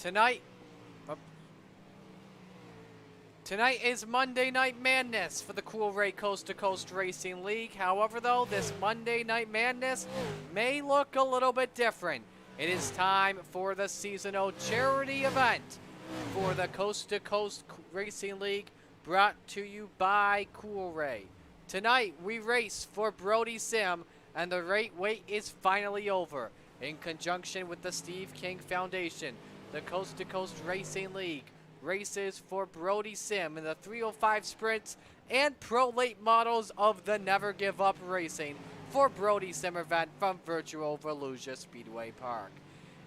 Tonight is Monday Night Madness for the Cool Ray Coast2Coast Racing League. However, though, this Monday Night Madness may look a little bit different. It is time for the seasonal charity event for the Coast2Coast Racing League, brought to you by Cool Ray. Tonight, we race for Brody Sim, and the wait is finally over. In conjunction with the Steve King Foundation, the Coast2Coast Racing League races for Brody Sim in the 305 sprints and pro late models of the Never Give Up Racing for Brody Sim event from Virtual Volusia Speedway Park.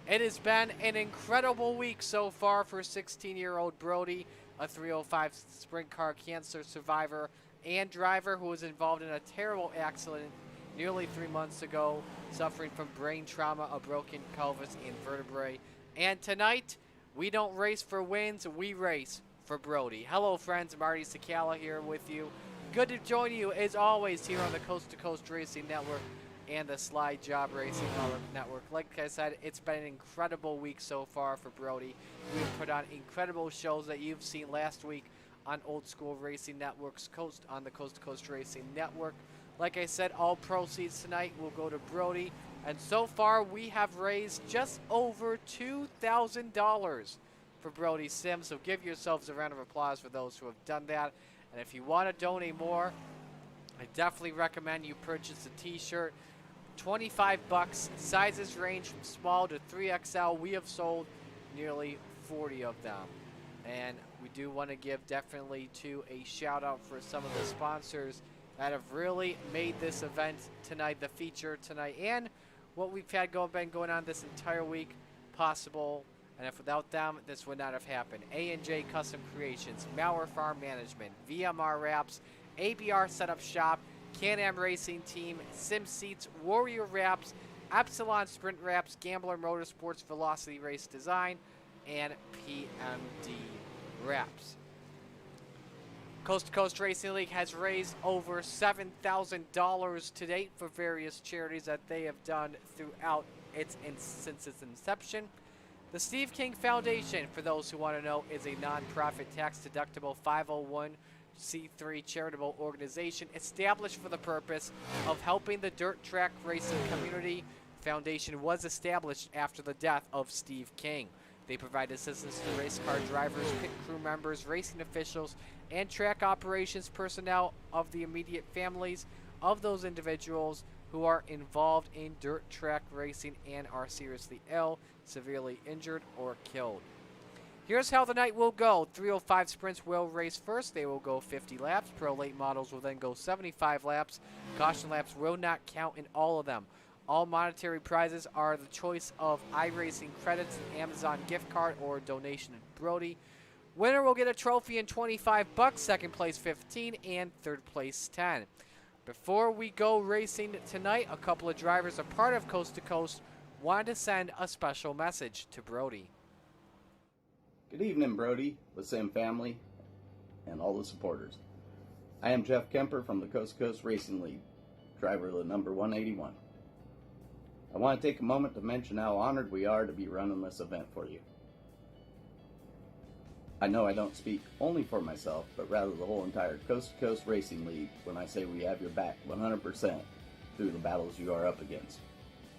It has been an incredible week so far for 16-year-old Brody, a 305 sprint car cancer survivor and driver who was involved in a terrible accident nearly 3 months ago, suffering from brain trauma, a broken pelvis and vertebrae. And tonight, we don't race for wins, we race for Brody. Hello friends, Marty Sakala here with you. Good to join you as always here on the Coast2Coast Racing Network and the Slide Job Racing Network. Like I said, it's been an incredible week so far for Brody. We've put on incredible shows that you've seen last week on Old School Racing Network's on the Coast2Coast Racing Network. Like I said, all proceeds tonight will go to Brody. And so far, we have raised just over $2,000 for Brody Sim. So give yourselves a round of applause for those who have done that. And if you want to donate more, I definitely recommend you purchase a t-shirt. 25 bucks. Sizes range from small to 3XL. We have sold nearly 40 of them. And we do want to give definitely to a shout out for some of the sponsors that have really made this event tonight, the feature tonight, and what we've had been going on this entire week possible. And if without them, this would not have happened. A&J Custom Creations, Mauer Farm Management, VMR Wraps, ABR Setup Shop, Can-Am Racing Team, Sim Seats, Warrior Wraps, Epsilon Sprint Wraps, Gambler Motorsports, Velocity Race Design, and PMD Wraps. Coast2Coast Racing League has raised over $7,000 to date for various charities that they have done throughout since its inception. The Steve King Foundation, for those who want to know, is a non-profit tax-deductible 501c3 charitable organization established for the purpose of helping the dirt track racing community. The foundation was established after the death of Steve King. They provide assistance to race car drivers, pit crew members, racing officials, and track operations personnel of the immediate families of those individuals who are involved in dirt track racing and are seriously ill, severely injured, or killed. Here's how the night will go. 305 sprints will race first. They will go 50 laps. Pro late models will then go 75 laps. Caution laps will not count in all of them. All monetary prizes are the choice of iRacing credits, an Amazon gift card, or a donation to Brody. Winner will get a trophy and 25 bucks, second place 15, and third place 10. Before we go racing tonight, a couple of drivers, a part of Coast2Coast, wanted to send a special message to Brody. Good evening, Brody, the Sim family, and all the supporters. I am Jeff Kemper from the Coast2Coast Racing League, driver of the number 181. I want to take a moment to mention how honored we are to be running this event for you. I know I don't speak only for myself, but rather the whole entire Coast2Coast Racing League when I say we have your back 100% through the battles you are up against.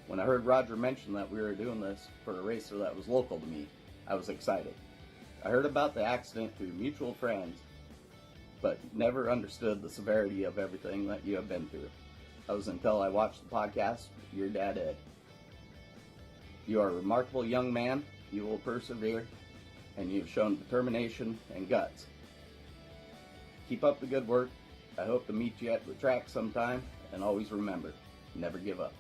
When I heard Roger mention that we were doing this for a racer that was local to me, I was excited. I heard about the accident through mutual friends, but never understood the severity of everything that you have been through. That was until I watched the podcast with your dad, Ed. You are a remarkable young man. You will persevere, and you have shown determination and guts. Keep up the good work. I hope to meet you at the track sometime, and always remember, never give up.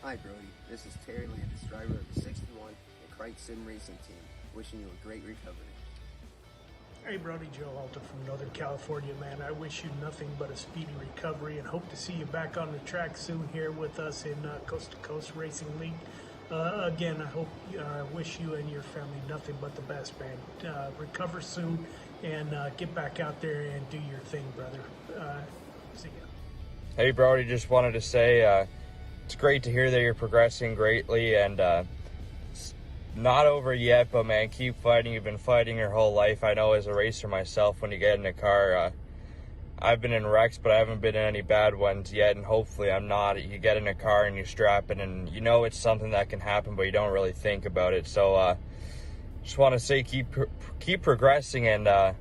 Hi Brody, this is Terry Landis, driver of the 61 and Crite Sim Racing Team, wishing you a great recovery. Hey Brody, Joe Alta from Northern California, man. I wish you nothing but a speedy recovery and hope to see you back on the track soon here with us in Coast2Coast Racing League. Again, I wish you and your family nothing but the best, man. Recover soon and get back out there and do your thing, brother. See ya. Hey Brody, just wanted to say it's great to hear that you're progressing greatly, and not over yet, but man, keep fighting. You've been fighting your whole life. I know as a racer myself, when you get in a car, I've been in wrecks, but I haven't been in any bad ones yet, and hopefully I'm not. You get in a car and you strap it, and you know it's something that can happen, but you don't really think about it. So just want to say keep progressing, and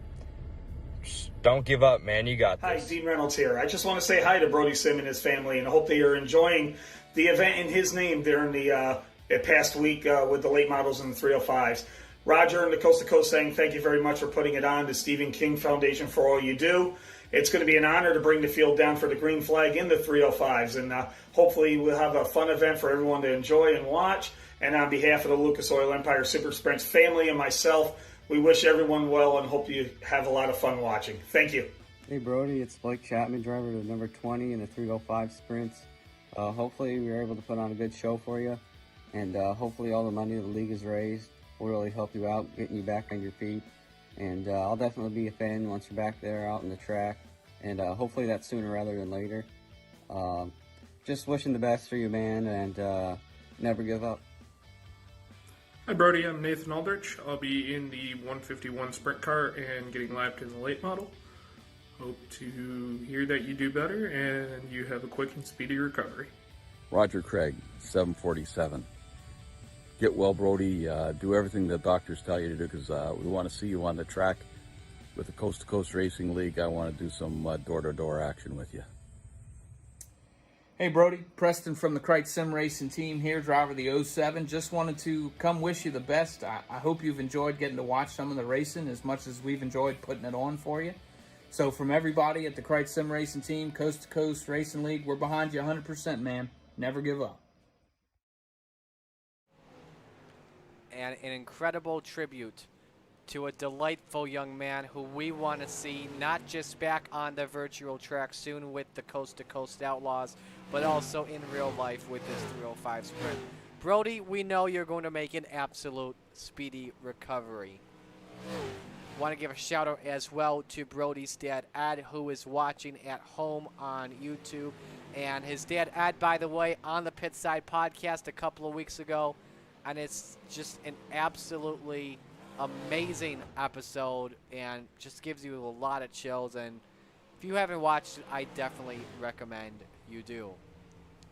just don't give up, man. You got this. Hi, Dean Reynolds here. I just want to say hi to Brody Sim and his family, and I hope that you're enjoying the event in his name during the past week with the late models and the 305s. Roger and the Coast to Coast saying thank you very much for putting it on. The Stephen King Foundation for all you do. It's going to be an honor to bring the field down for the green flag in the 305s, and hopefully we'll have a fun event for everyone to enjoy and watch. And on behalf of the Lucas Oil Empire Super Sprints family and myself, we wish everyone well and hope you have a lot of fun watching. Thank you. Hey Brody, it's Blake Chapman, driver to number 20 in the 305 sprints. Hopefully we were able to put on a good show for you, and hopefully all the money the league has raised will really help you out, getting you back on your feet. And I'll definitely be a fan once you're back there out in the track, and hopefully that's sooner rather than later. Just wishing the best for you, man, and never give up. Hi Brody, I'm Nathan Aldrich. I'll be in the 151 sprint car and getting lapped in the late model. Hope to hear that you do better and you have a quick and speedy recovery. Roger Craig, 747. Get well, Brody. Do everything the doctors tell you to do, because we want to see you on the track with the Coast2Coast Racing League. I want to do some door-to-door action with you. Hey Brody, Preston from the Coast2Coast Sim Racing team here, driver of the 07. Just wanted to come wish you the best. I hope you've enjoyed getting to watch some of the racing as much as we've enjoyed putting it on for you. So from everybody at the Coast2Coast Sim Racing team, Coast2Coast Racing League, we're behind you 100%, man. Never give up. And an incredible tribute to a delightful young man who we want to see not just back on the virtual track soon with the Coast2Coast Outlaws, but also in real life with this 305 sprint. Brody, we know you're going to make an absolute speedy recovery. Want to give a shout out as well to Brody's dad, Ed, who is watching at home on YouTube. And his dad, Ed, by the way, on the Pitside podcast a couple of weeks ago. And it's just an absolutely amazing episode and just gives you a lot of chills. And if you haven't watched it, I definitely recommend you do.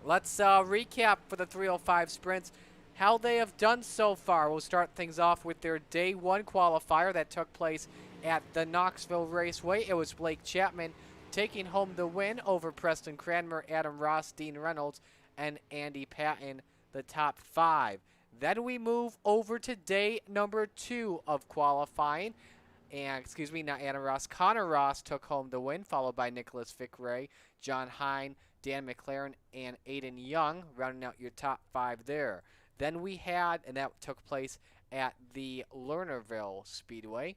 Let's recap for the 305 sprints how they have done so far. We'll start things off with their day one qualifier that took place at the Knoxville Raceway. It was Blake Chapman taking home the win over Preston Cranmer, Adam Ross, Dean Reynolds, and Andy Patton, the top five. Then we move over to day number 2 of qualifying. And, excuse me, not Adam Ross. Connor Ross took home the win, followed by Nicholas Fickray, John Hine, Dan McLaren, and Aiden Young, rounding out your top 5 there. Then we had, and that took place at the Lernerville Speedway.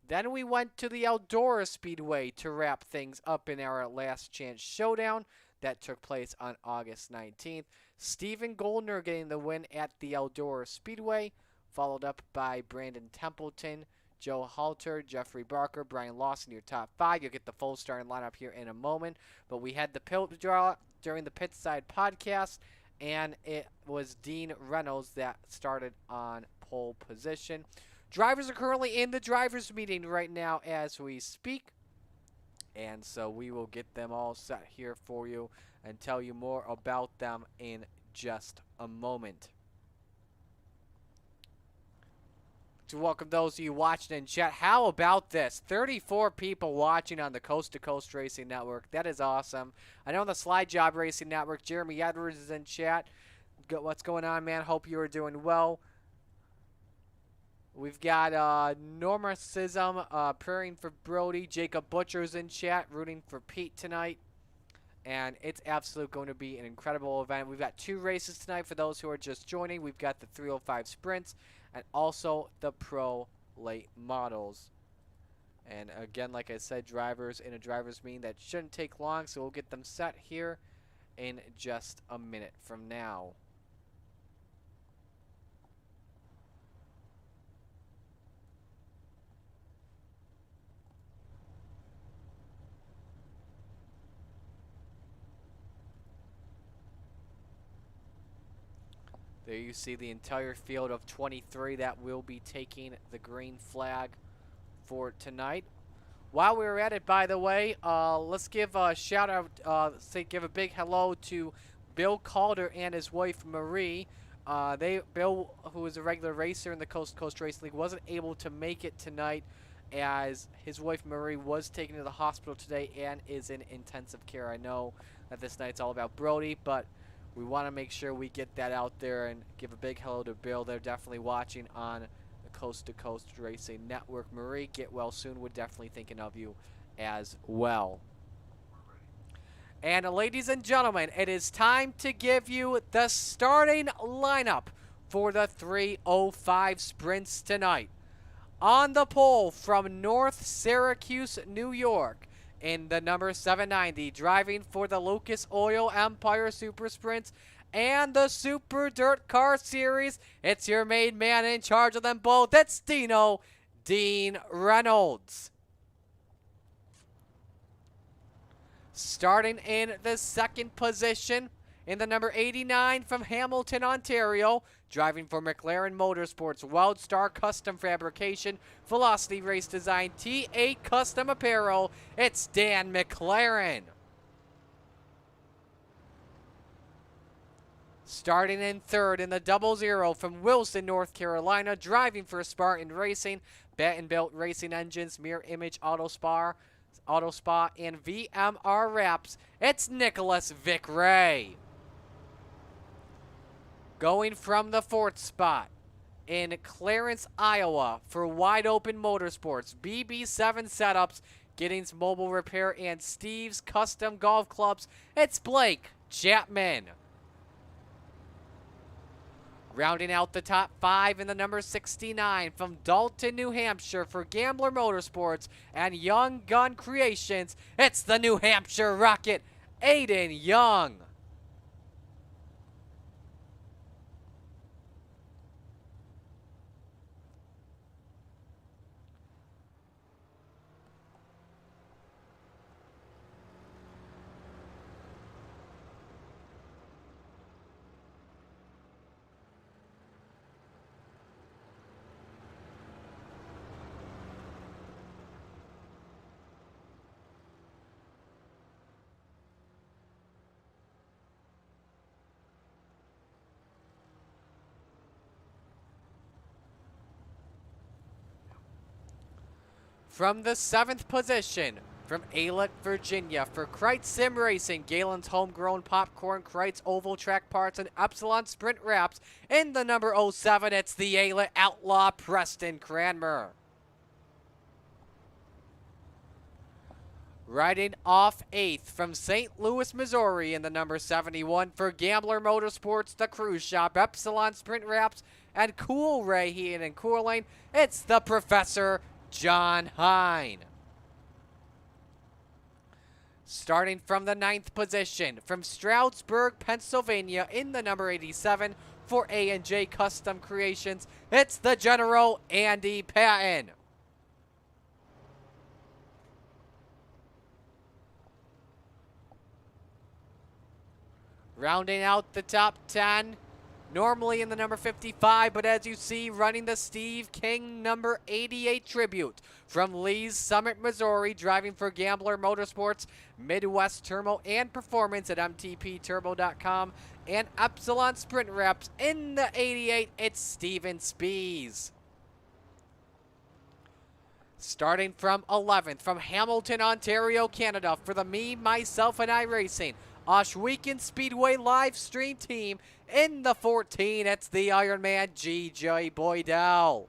Then we went to the Eldora Speedway to wrap things up in our last chance showdown. That took place on August 19th. Stephen Goldner getting the win at the Eldora Speedway, followed up by Brandon Templeton, Joe Halter, Jeffrey Barker, Brian Lawson, your top 5. You'll get the full starting lineup here in a moment. But we had the pit draw during the Pitside podcast, and it was Dean Reynolds that started on pole position. Drivers are currently in the drivers' meeting right now as we speak. And so we will get them all set here for you and tell you more about them in just a moment. To welcome those of you watching in chat. How about this? 34 people watching on the Coast2Coast Racing Network. That is awesome. I know on the Slide Job Racing Network, Jeremy Edwards is in chat. What's going on, man? Hope you are doing well. We've got Norma Sism praying for Brody. Jacob Butcher's in chat, rooting for Pete tonight. And it's absolutely going to be an incredible event. We've got 2 races tonight for those who are just joining. We've got the 305 sprints and also the pro late models. And again, like I said, drivers in a driver's meeting that shouldn't take long, so we'll get them set here in just a minute from now. There you see the entire field of 23 that will be taking the green flag for tonight. While we're at it, by the way, let's give a shout out, give a big hello to Bill Calder and his wife Marie. Bill, who is a regular racer in the Coast2Coast Racing League, wasn't able to make it tonight as his wife Marie was taken to the hospital today and is in intensive care. I know that this night's all about Brody, but we want to make sure we get that out there and give a big hello to Bill. They're definitely watching on the Coast2Coast Racing Network. Marie, get well soon. We're definitely thinking of you as well. And ladies and gentlemen, it is time to give you the starting lineup for the 305 sprints tonight. On the pole from North Syracuse, New York, in the number 790, driving for the Lucas Oil Empire Super Sprints and the Super Dirt Car Series, it's your main man in charge of them both. It's Dino Dean Reynolds. Starting in the second position, in the number 89 from Hamilton, Ontario, driving for McLaren Motorsports, Wildstar Custom Fabrication, Velocity Race Design, T8 Custom Apparel, it's Dan McLaren. Starting in third in the 00 from Wilson, North Carolina, driving for Spartan Racing, Baton Built Racing Engines, Mirror Image Auto Spa, and VMR Wraps, it's Nicholas Vic Ray. Going from the fourth spot in Clarence, Iowa for Wide Open Motorsports, BB7 Setups, Giddings Mobile Repair, and Steve's Custom Golf Clubs, it's Blake Chapman. Rounding out the top 5 in the number 69 from Dalton, New Hampshire for Gambler Motorsports and Young Gun Creations, it's the New Hampshire Rocket, Aiden Young. From the 7th position, from Alet, Virginia, for Kreitz Sim Racing, Galen's Homegrown Popcorn, Kreitz Oval Track Parts, and Epsilon Sprint Wraps, in the number 07, it's the Alet Outlaw, Preston Cranmer. Riding off 8th from St. Louis, Missouri, in the number 71, for Gambler Motorsports, The Cruise Shop, Epsilon Sprint Wraps, and Cool Ray Heaton and Cooling, it's the Professor John Hine. Starting from the 9th position, from Stroudsburg, Pennsylvania, in the number 87, for A&J Custom Creations, it's the General Andy Patton. Rounding out the top 10, normally in the number 55, but as you see, running the Steve King number 88 tribute from Lee's Summit, Missouri, driving for Gambler Motorsports, Midwest Turbo and Performance at mtpturbo.com, and Epsilon Sprint Wraps in the 88, it's Steven Spees. Starting from 11th, from Hamilton, Ontario, Canada, for the Me, Myself, and I Racing, Oshweekend Speedway live stream team, in the 14, it's the Ironman G.J. Boydell.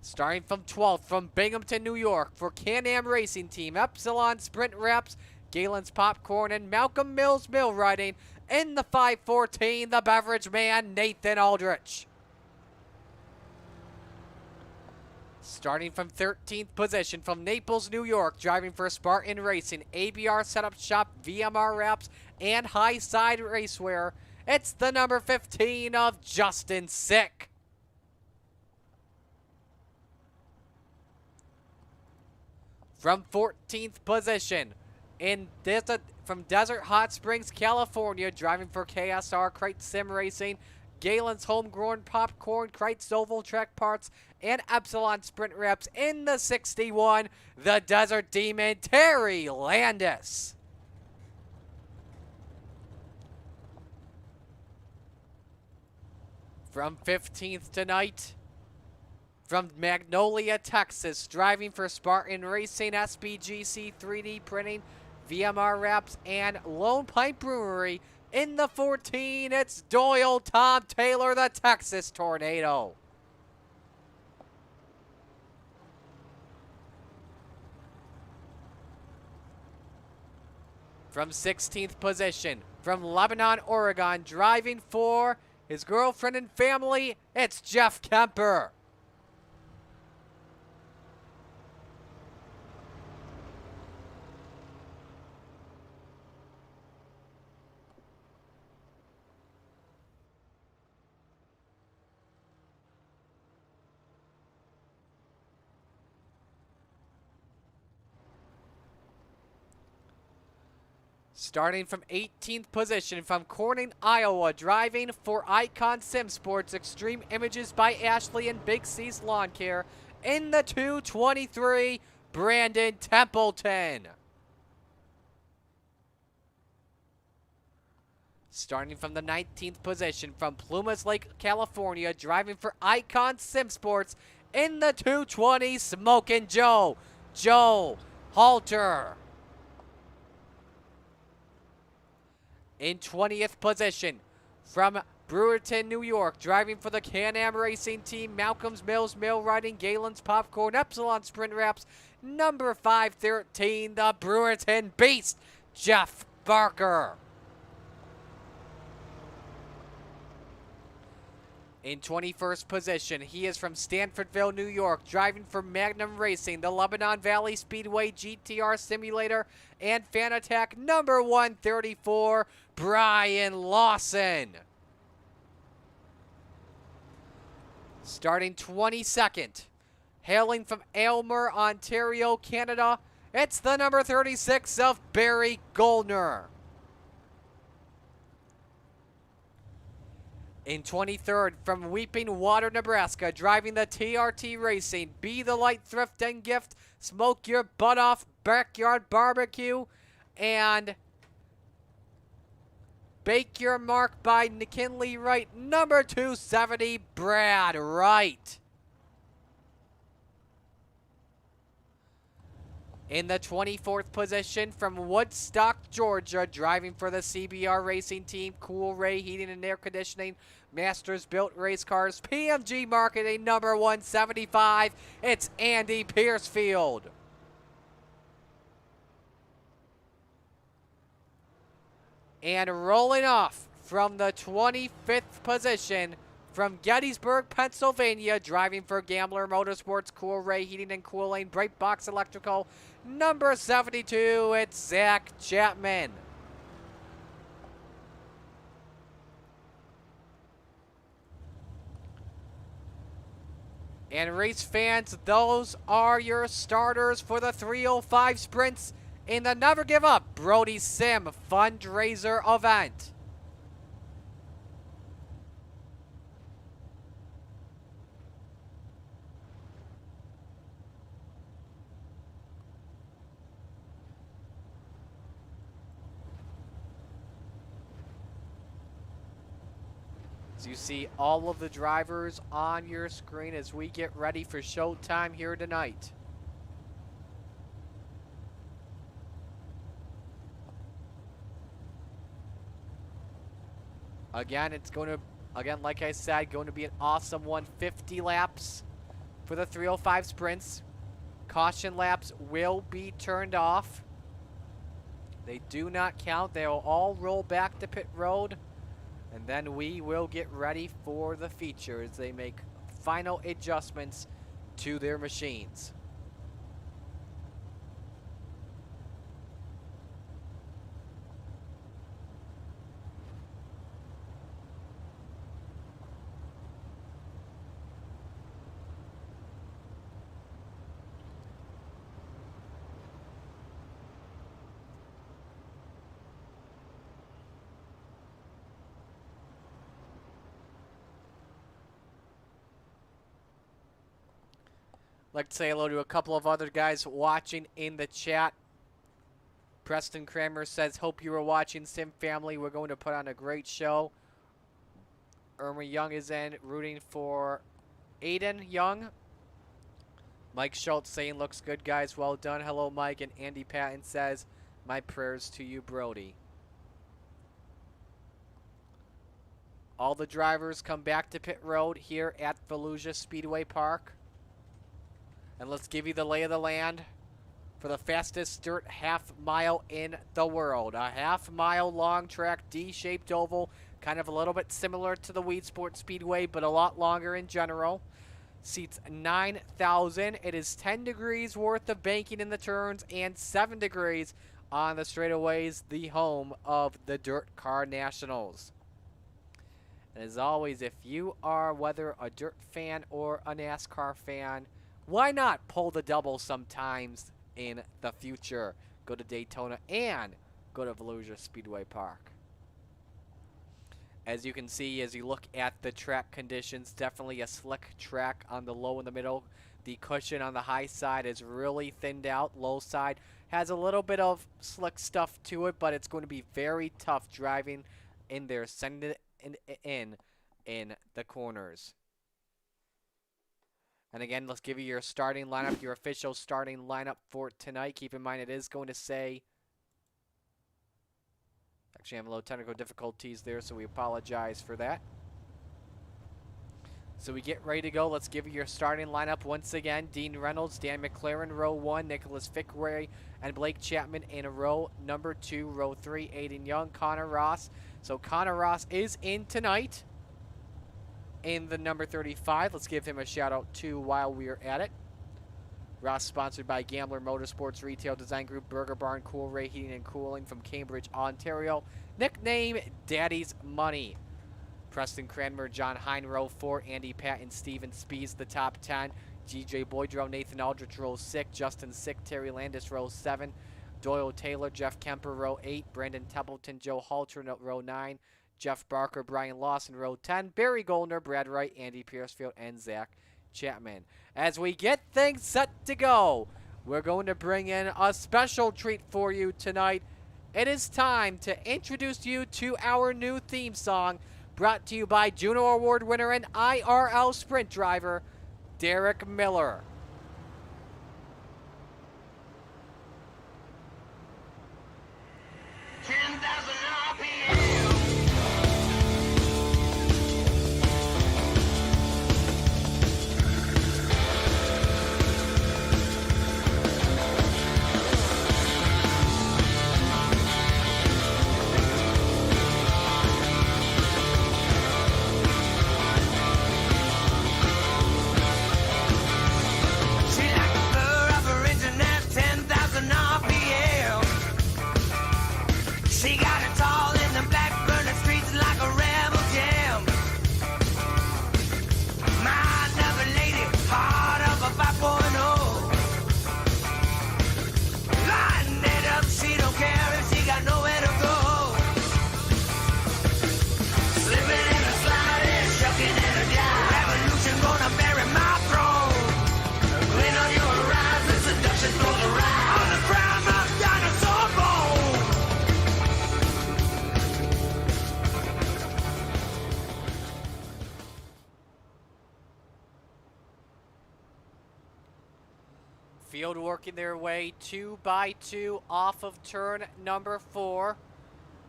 Starting from 12th, from Binghamton, New York, for Can-Am Racing Team, Epsilon Sprint Wraps, Galen's Popcorn, and Malcolm Mills Mill Riding, in the 514, the Beverage Man, Nathan Aldrich. Starting from 13th position, from Naples, New York, driving for Spartan Racing, ABR Setup Shop, VMR Wraps, and High Side Racewear, it's the number 15 of Justin Sick. From 14th position, from Desert Hot Springs, California, driving for KSR Crate Sim Racing, Galen's Homegrown Popcorn, Kreitz Oval Track Parts, and Epsilon Sprint Reps in the 61, the Desert Demon, Terry Landis. From 15th tonight, from Magnolia, Texas, driving for Spartan Racing, SBGC 3D Printing, VMR Wraps, and Lone Pint Brewery. In the 14, it's Doyle Tom Taylor, the Texas Tornado. From 16th position, from Lebanon, Oregon, driving for his girlfriend and family, it's Jeff Kemper. Starting from 18th position from Corning, Iowa, driving for Icon Sim Sports, Extreme Images by Ashley and Big C's Lawn Care. In the 223, Brandon Templeton. Starting from the 19th position from Plumas Lake, California, driving for Icon Sim Sports. In the 220, Smokin' Joe. Joe Halter. In 20th position, from Brewerton, New York, driving for the Can-Am Racing Team, Malcolm's Mills, Mill Riding, Galen's Popcorn, Epsilon Sprint Wraps, number 513, the Brewerton Beast, Jeff Barker. In 21st position, he is from Stanfordville, New York, driving for Magnum Racing, the Lebanon Valley Speedway GTR Simulator, and Fan Attack number 134, Brian Lawson. Starting 22nd, hailing from Aylmer, Ontario, Canada, it's the number 36 of Barry Goldner. In 23rd, from Weeping Water, Nebraska, driving the TRT Racing, Be the Light Thrift and Gift, Smoke Your Butt Off Backyard Barbecue, and Bake Your Mark by McKinley Wright, number 270, Brad Wright. In the 24th position, from Woodstock, Georgia, driving for the CBR Racing Team, Cool Ray Heating and Air Conditioning, Masters Built Race Cars, PMG Marketing, number 175, it's Andy Piercefield. And rolling off from the 25th position, from Gettysburg, Pennsylvania, driving for Gambler Motorsports, Cool Ray Heating and Cooling, Bright Box Electrical, number 72, it's Zach Chapman. And race fans, those are your starters for the 305 sprints in the Never Give Up Brody Sim fundraiser event. So you see all of the drivers on your screen as we get ready for showtime here tonight. Again, it's going to, like I said, going to be an awesome one. 50 laps for the 305 sprints. Caution laps will be turned off. They do not count. They will all roll back to pit road. And then we will get ready for the feature as they make final adjustments to their machines. like to say hello to a couple of other guys watching in the chat. Preston Kramer says, hope you were watching, Sim family. We're going to put on a great show. Irma Young is in, rooting for Aiden Young. Mike Schultz saying, looks good, guys. Well done. Hello, Mike. And Andy Patton says, my prayers to you, Brody. All the drivers come back to pit road here at Volusia Speedway Park. And let's give you the lay of the land for the fastest dirt half mile in the world. A half mile long track, D-shaped oval, kind of a little bit similar to the Weed Sport Speedway, but a lot longer in general. Seats 9,000. It is 10 degrees worth of banking in the turns and 7 degrees on the straightaways, the home of the Dirt Car Nationals. And as always, if you are whether a dirt fan or a NASCAR fan, why not pull the double sometimes in the future? Go to Daytona and go to Volusia Speedway Park. As you can see, as you look at the track conditions, definitely a slick track on the low and the middle. The cushion on the high side is really thinned out. Low side has a little bit of slick stuff to it, but it's going to be very tough driving in there, sending it in the corners. And again, let's give you your starting lineup, your official starting lineup for tonight. Keep in mind, it is going to say... Actually, I have a little technical difficulties there, so we apologize for that. So we get ready to go. Let's give you your starting lineup once again. Dean Reynolds, Dan McLaren, row 1. Nicholas Fickway and Blake Chapman in row number 2. Row 3, Aiden Young, Connor Ross. So Connor Ross is in tonight in the number 35. Let's give him a shout out too while we are at it. Ross sponsored by Gambler Motorsports Retail Design Group, Burger Barn, Cool Ray Heating and Cooling from Cambridge, Ontario. Nickname Daddy's Money. Preston Cranmer, John Hine, row 4. Andy Patton, Steven Spees, the top 10. GJ Boydrow, Nathan Aldrich, row 6. Justin Sick, Terry Landis, row 7. Doyle Taylor, Jeff Kemper, row 8. Brandon Templeton, Joe Halter, row 9. Jeff Barker, Brian Lawson, row 10. Barry Goldner, Brad Wright, Andy Piercefield, and Zach Chapman. As we get things set to go, we're going to bring in a special treat for you tonight. It is time to introduce you to our new theme song, brought to you by Juno Award winner and IRL Sprint driver, Derek Miller. Field working their way 2 by 2 off of turn number 4.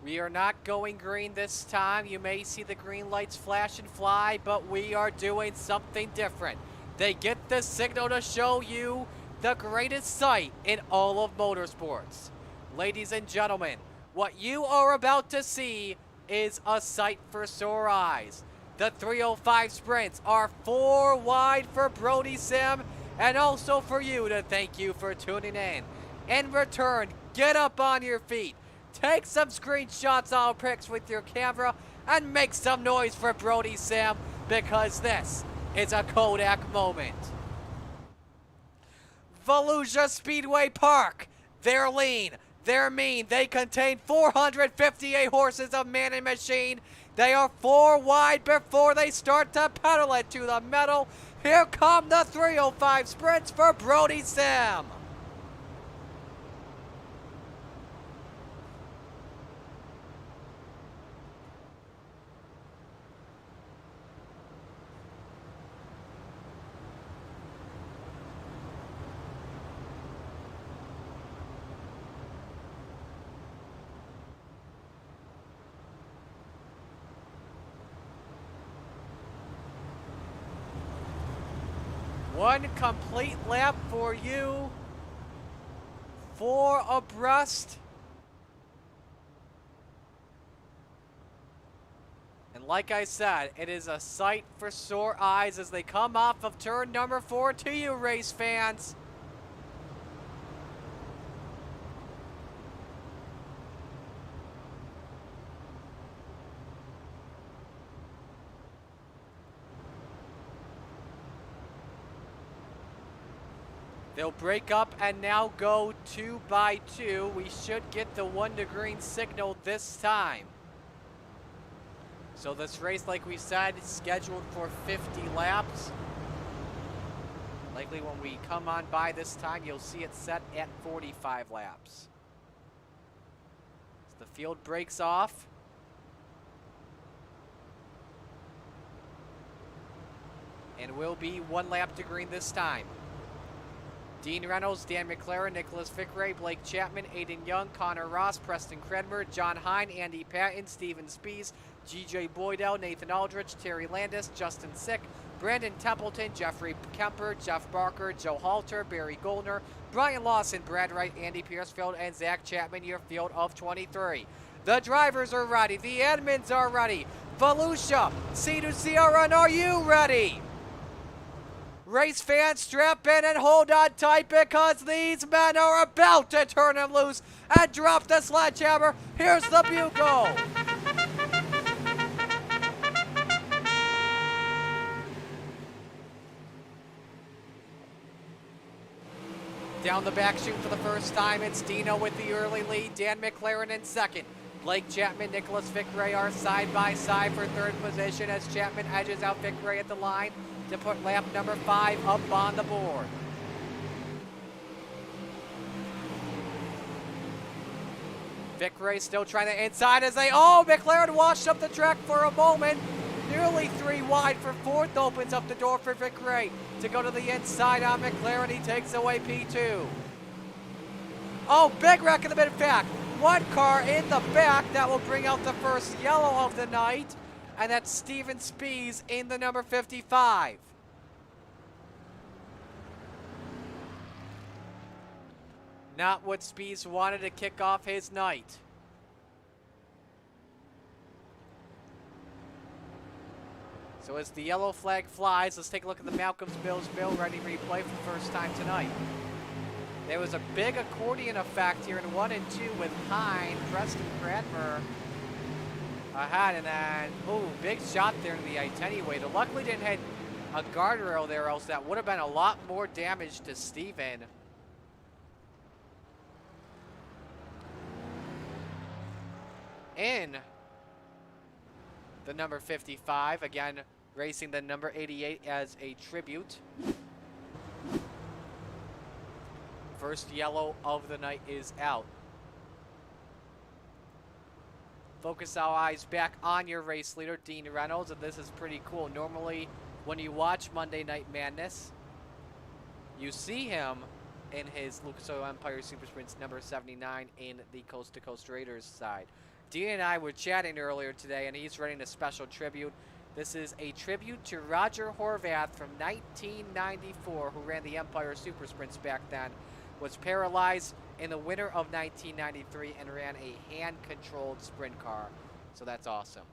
We are not going green this time. You may see the green lights flash and fly, but we are doing something different. They get the signal to show you the greatest sight in all of motorsports. Ladies and gentlemen, what you are about to see is a sight for sore eyes. The 305 sprints are 4 wide for Brody Sim, and also for you to thank you for tuning in. In return, get up on your feet, take some screenshots or pics with your camera, and make some noise for Brody Sim, because this is a Kodak moment. Volusia Speedway Park. They're lean, they're mean, they contain 458 horses of man and machine. They are 4 wide before they start to pedal it to the metal. Here come the 305 sprints for Brody Sim. One complete lap for you. 4 abreast. And like I said, it is a sight for sore eyes as they come off of turn number 4 to you, race fans. They'll break up and now go 2 by 2. We should get the 1 to green signal this time. So this race, like we said, is scheduled for 50 laps. Likely when we come on by this time, you'll see it set at 45 laps. As the field breaks off. And will be 1 lap to green this time. Dean Reynolds, Dan McLaren, Nicholas Fickray, Blake Chapman, Aiden Young, Connor Ross, Preston Credmer, John Hine, Andy Patton, Steven Spees, GJ Boydell, Nathan Aldrich, Terry Landis, Justin Sick, Brandon Templeton, Jeffrey Kemper, Jeff Barker, Joe Halter, Barry Goldner, Brian Lawson, Brad Wright, Andy Piercefield, and Zach Chapman, your field of 23. The drivers are ready. The admins are ready. Volusia, C2CRN, are you ready? Race fans, strap in and hold on tight because these men are about to turn him loose and drop the sledgehammer. Here's the bugle. Down the back chute for the first time, it's Dino with the early lead, Dan McLaren in second. Blake Chapman, Nicholas Fickray are side by side for third position as Chapman edges out Fickray at the line to put lap number 5 up on the board. Fickray still trying to inside as McLaren washed up the track for a moment. Nearly 3 wide for fourth, opens up the door for Fickray to go to the inside on McLaren. He takes away P2. Big wreck in the mid-pack. 1 car in the back that will bring out the first yellow of the night. And that's Steven Spees in the number 55. Not what Spees wanted to kick off his night. So as the yellow flag flies, let's take a look at the Malcolm's Bills Bill ready replay for the first time tonight. There was a big accordion effect here in 1 and 2 with Hine, Preston Cradmer ahead, and then, big shot there in the attenuator. Luckily didn't hit a guardrail there, else that would have been a lot more damage to Steven. In the number 55, again, racing the number 88 as a tribute. First yellow of the night is out. Focus our eyes back on your race leader, Dean Reynolds, and this is pretty cool. Normally, when you watch Monday Night Madness, you see him in his Lucas Oil Empire Super Sprints number 79 in the Coast to Coast Raiders side. Dean and I were chatting earlier today, and he's running a special tribute. This is a tribute to Roger Horvath from 1994, who ran the Empire Super Sprints back then, was paralyzed in the winter of 1993 and ran a hand-controlled sprint car. So that's awesome.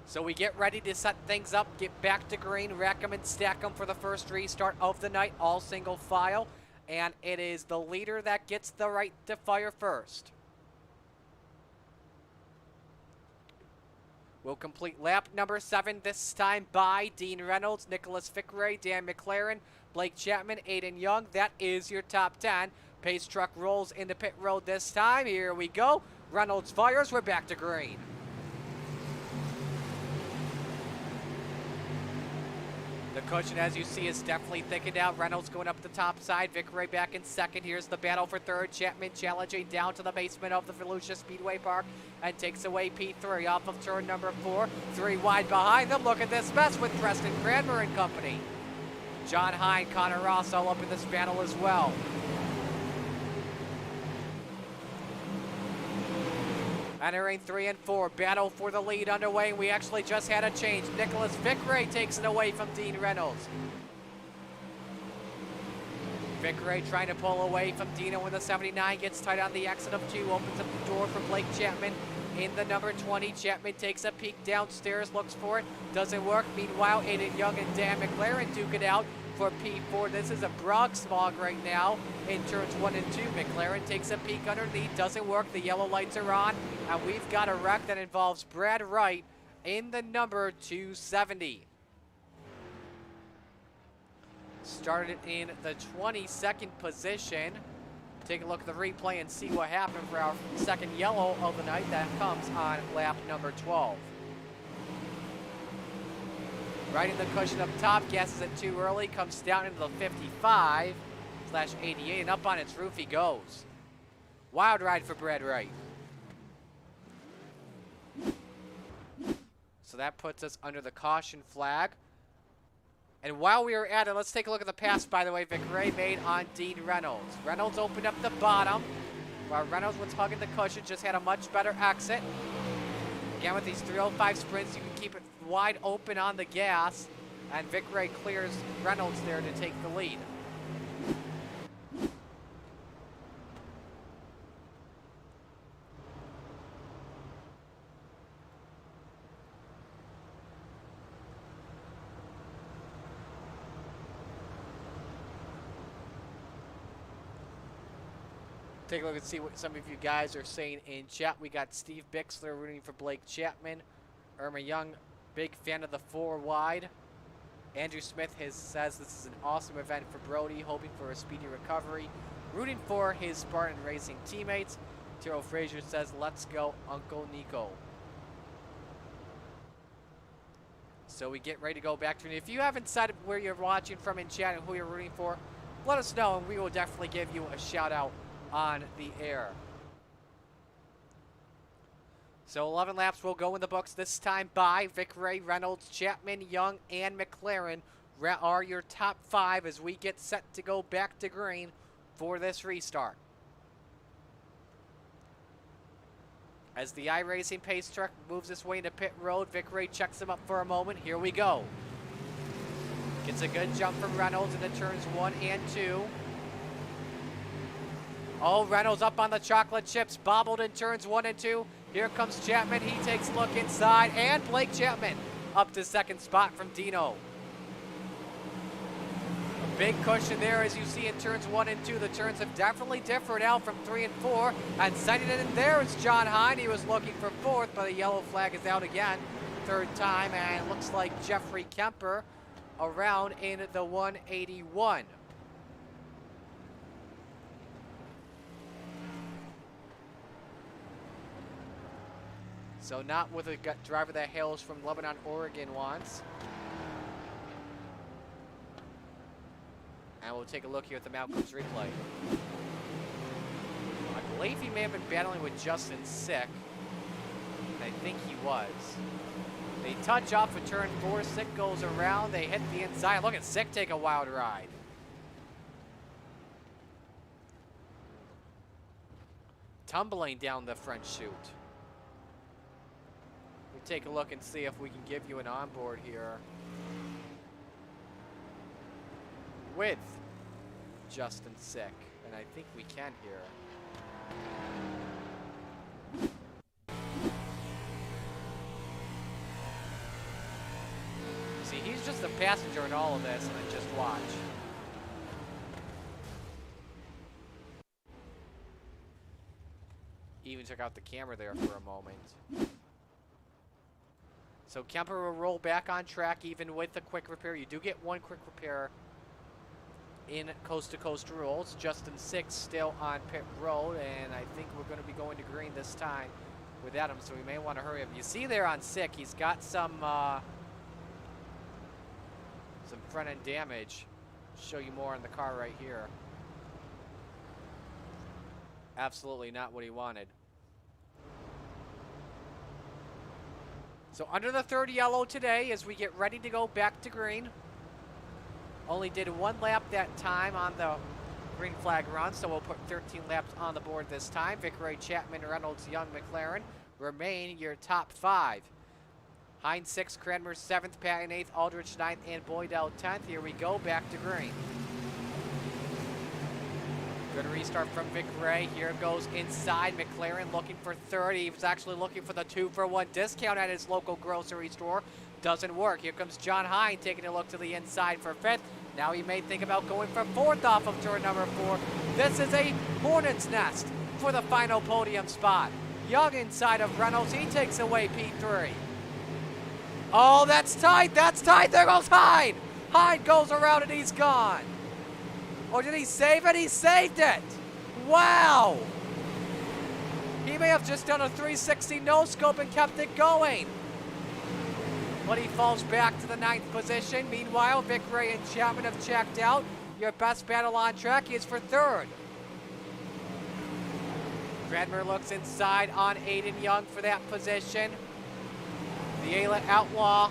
So we get ready to set things up, get back to green, rack them and stack them for the first restart of the night, all single file. And it is the leader that gets the right to fire first. We'll complete lap number 7, this time by Dean Reynolds, Nicholas Fickray, Dan McLaren, Blake Chapman, Aiden Young. That is your top 10. Pace truck rolls into pit road this time. Here we go. Reynolds fires. We're back to green. The cushion, as you see, is definitely thickened out. Reynolds going up the top side. Vic Ray back in second. Here's the battle for third. Chapman challenging down to the basement of the Volusia Speedway Park and takes away P3 off of turn number 4. 3 wide behind them. Look at this mess with Preston Cranmer and company. John Hine, Connor Ross all up in this battle as well. Entering 3 and 4, battle for the lead underway. We actually just had a change. Nicholas Vic Ray takes it away from Dean Reynolds. Vic Ray trying to pull away from Dino in the 79, gets tight on the exit of 2, opens up the door for Blake Chapman in the number 20. Chapman takes a peek downstairs, looks for it, doesn't work. Meanwhile, Aiden Young and Dan McLaren duke it out for P4. This is a broad smog right now in turns 1 and 2. McLaren takes a peek underneath, doesn't work. The yellow lights are on, and we've got a wreck that involves Brad Wright in the number 270. Started in the 22nd position. Take a look at the replay and see what happened for our second yellow of the night. That comes on lap number 12. Right in the cushion up top, guesses it too early, comes down into the 55/88, and up on its roof he goes. Wild ride for Brad Wright. So that puts us under the caution flag. And while we are at it, let's take a look at the pass, by the way, Vic Ray made on Dean Reynolds. Reynolds opened up the bottom, while Reynolds was hugging the cushion, just had a much better exit. Again, with these 305 sprints, you can keep it wide open on the gas, and Vic Ray clears Reynolds there to take the lead. Take a look and see what some of you guys are saying in chat. We got Steve Bixler rooting for Blake Chapman. Irma Young, big fan of the 4 wide. Andrew Smith says this is an awesome event for Brody, hoping for a speedy recovery. Rooting for his Spartan Racing teammates. Tyrell Frazier says, let's go, Uncle Nico. So we get ready to go back to it. If you haven't decided where you're watching from in chat and who you're rooting for, let us know and we will definitely give you a shout out on the air. So 11 laps will go in the books this time by Vic Ray, Reynolds, Chapman, Young, and McLaren are your top 5 as we get set to go back to green for this restart. As the iRacing pace truck moves its way into pit road, Vic Ray checks him up for a moment. Here we go. Gets a good jump from Reynolds into turns 1 and 2. Oh, Reynolds up on the chocolate chips, bobbled in turns 1 and 2. Here comes Chapman, he takes a look inside, and Blake Chapman up to second spot from Dino. A big cushion there as you see in turns 1 and 2. The turns have definitely differed out from 3 and 4, and sending it in there is John Hine. He was looking for 4th, but a yellow flag is out again, 3rd time, and it looks like Jeffrey Kemper around in the 181. So not with a driver that hails from Lebanon, Oregon wants. And we'll take a look here at the Malcolm's replay. I believe he may have been battling with Justin Sick. I think he was. They touch off with turn 4. Sick goes around. They hit the inside. Look at Sick take a wild ride. Tumbling down the front chute. Take a look and see if we can give you an onboard here with Justin Sick, and I think we can here. See, he's just a passenger in all of this, and then just watch. Even took out the camera there for a moment. So Kemper will roll back on track even with the quick repair. You do get 1 quick repair in coast-to-coast rules. Justin Sick still on pit road, and I think we're going to be going to green this time with Adam, so we may want to hurry up. You see there on Sick, he's got some some front end damage. Show you more on the car right here. Absolutely not what he wanted. So under the third yellow today as we get ready to go back to green. Only did one lap that time on the green flag run, so we'll put 13 laps on the board this time. Vic Ray, Chapman, Reynolds, Young, McLaren remain your top 5. Hines 6th, Cranmer 7th, Patton 8th, Aldrich 9th, and Boydell 10th. Here we go, back to green. Good restart from Vic Ray. Here goes inside. McLaren looking for third. He was actually looking for the 2-for-1 discount at his local grocery store. Doesn't work. Here comes John Hine taking a look to the inside for 5th. Now he may think about going for 4th off of turn number 4. This is a hornet's nest for the final podium spot. Young inside of Reynolds. He takes away P3. Oh, that's tight. That's tight. There goes Hine. Hine goes around and he's gone. Or did he save it? He saved it. Wow. He may have just done a 360 no-scope and kept it going. But he falls back to the 9th position. Meanwhile, Vic Ray and Chapman have checked out. Your best battle on track is for 3rd. Cranmer looks inside on Aiden Young for that position. The Ayla Outlaw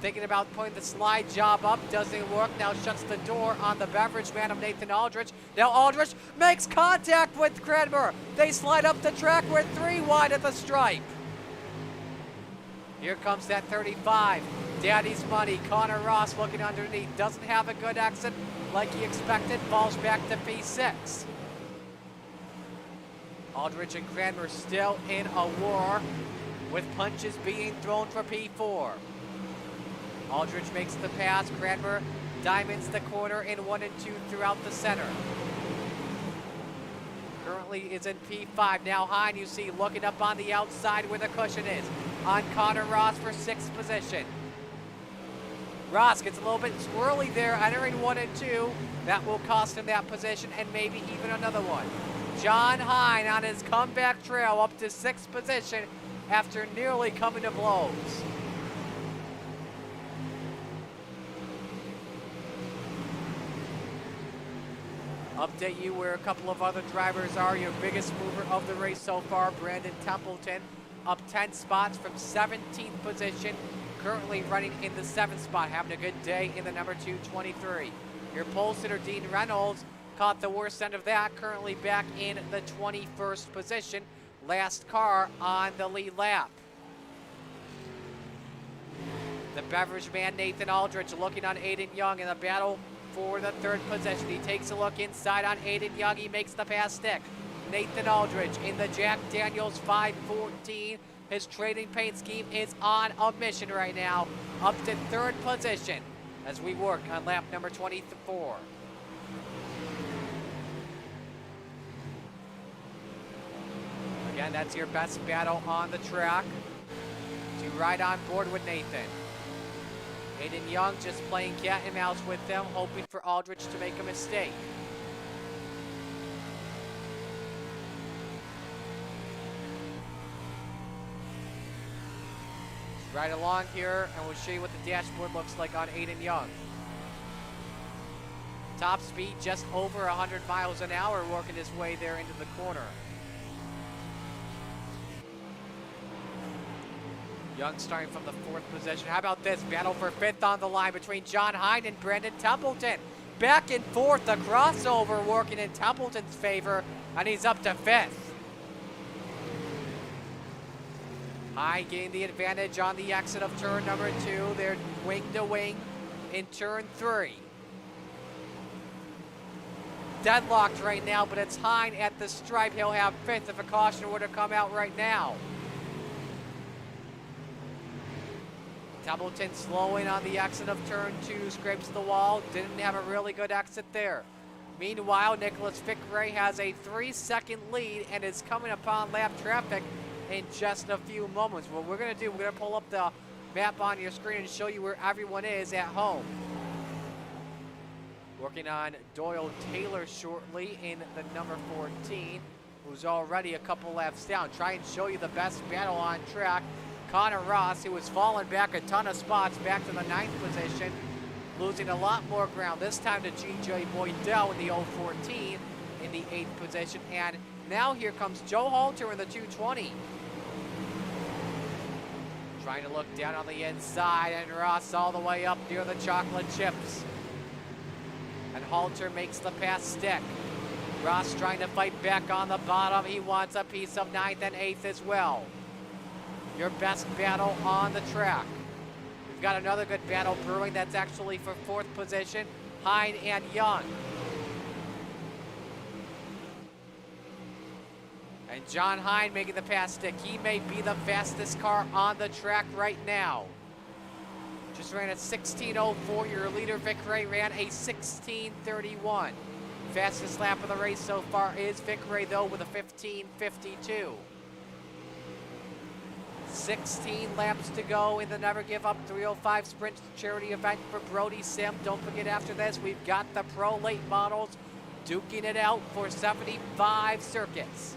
thinking about putting the slide job up. Doesn't work. Now shuts the door on the beverage man of Nathan Aldrich. Now Aldrich makes contact with Cranmer. They slide up the track. We're 3 wide at the stripe. Here comes that 35. Daddy's money. Connor Ross looking underneath. Doesn't have a good exit like he expected. Falls back to P6. Aldrich and Cranmer still in a war with punches being thrown for P4. Aldrich makes the pass. Cranmer diamonds the corner in 1 and 2 throughout the center. Currently is in P5. Now Hine, you see, looking up on the outside where the cushion is. On Connor Ross for 6th position. Ross gets a little bit squirrely there, entering 1 and 2. That will cost him that position and maybe even another one. John Hine on his comeback trail up to 6th position after nearly coming to blows. Update you where a couple of other drivers are. Your biggest mover of the race so far, Brandon Templeton, up 10 spots from 17th position, currently running in the 7th spot, having a good day in the number 223. Your pole sitter, Dean Reynolds, caught the worst end of that, currently back in the 21st position, last car on the lead lap. The beverage man, Nathan Aldrich, looking on Aiden Young in the battle for the 3rd position. He takes a look inside on Aiden Young. He makes the pass stick. Nathan Aldrich in the Jack Daniels 514. His trading paint scheme is on a mission right now. Up to 3rd position as we work on lap number 24. Again, that's your best battle on the track to ride on board with Nathan. Aiden Young just playing cat and mouse with them, hoping for Aldrich to make a mistake. Right along here, and we'll show you what the dashboard looks like on Aiden Young. Top speed just over 100 miles an hour, working his way there into the corner. Young starting from the 4th position. How about this? Battle for 5th on the line between John Hine and Brandon Templeton. Back and forth, the crossover working in Templeton's favor, and he's up to 5th. Hine gained the advantage on the exit of turn number 2. They're wing to wing in turn 3. Deadlocked right now, but it's Hine at the stripe. He'll have 5th if a caution were to come out right now. Templeton slowing on the exit of turn 2, scrapes the wall, didn't have a really good exit there. Meanwhile, Nicholas Vic Ray has a 3-second lead and is coming upon lap traffic in just a few moments. What we're going to do, we're going to pull up the map on your screen and show you where everyone is at home. Working on Doyle Taylor shortly in the number 14, who's already a couple laps down. Try and show you the best battle on track. Connor Ross, who was falling back a ton of spots, back to the 9th position. losing a lot more ground, this time to G.J. Boydell in the 014 in the 8th position. And now here comes Joe Halter in the 220. Trying to look down on the inside, and Ross all the way up near the chocolate chips. And Halter makes the pass stick. Ross trying to fight back on the bottom. He wants a piece of 9th and 8th as well. Your best battle on the track. We've got another good battle brewing. That's actually for 4th position, Hine and Young. And John Hine making the pass stick. He may be the fastest car on the track right now. Just ran a 16:04. Your leader, Vic Ray, ran a 16:31. Fastest lap of the race so far is Vic Ray, though, with a 15:52. 16 laps to go in the Never Give Up 305 Sprint charity event for Brody Sim. Don't forget, after this, we've got the Pro Late Models duking it out for 75 circuits.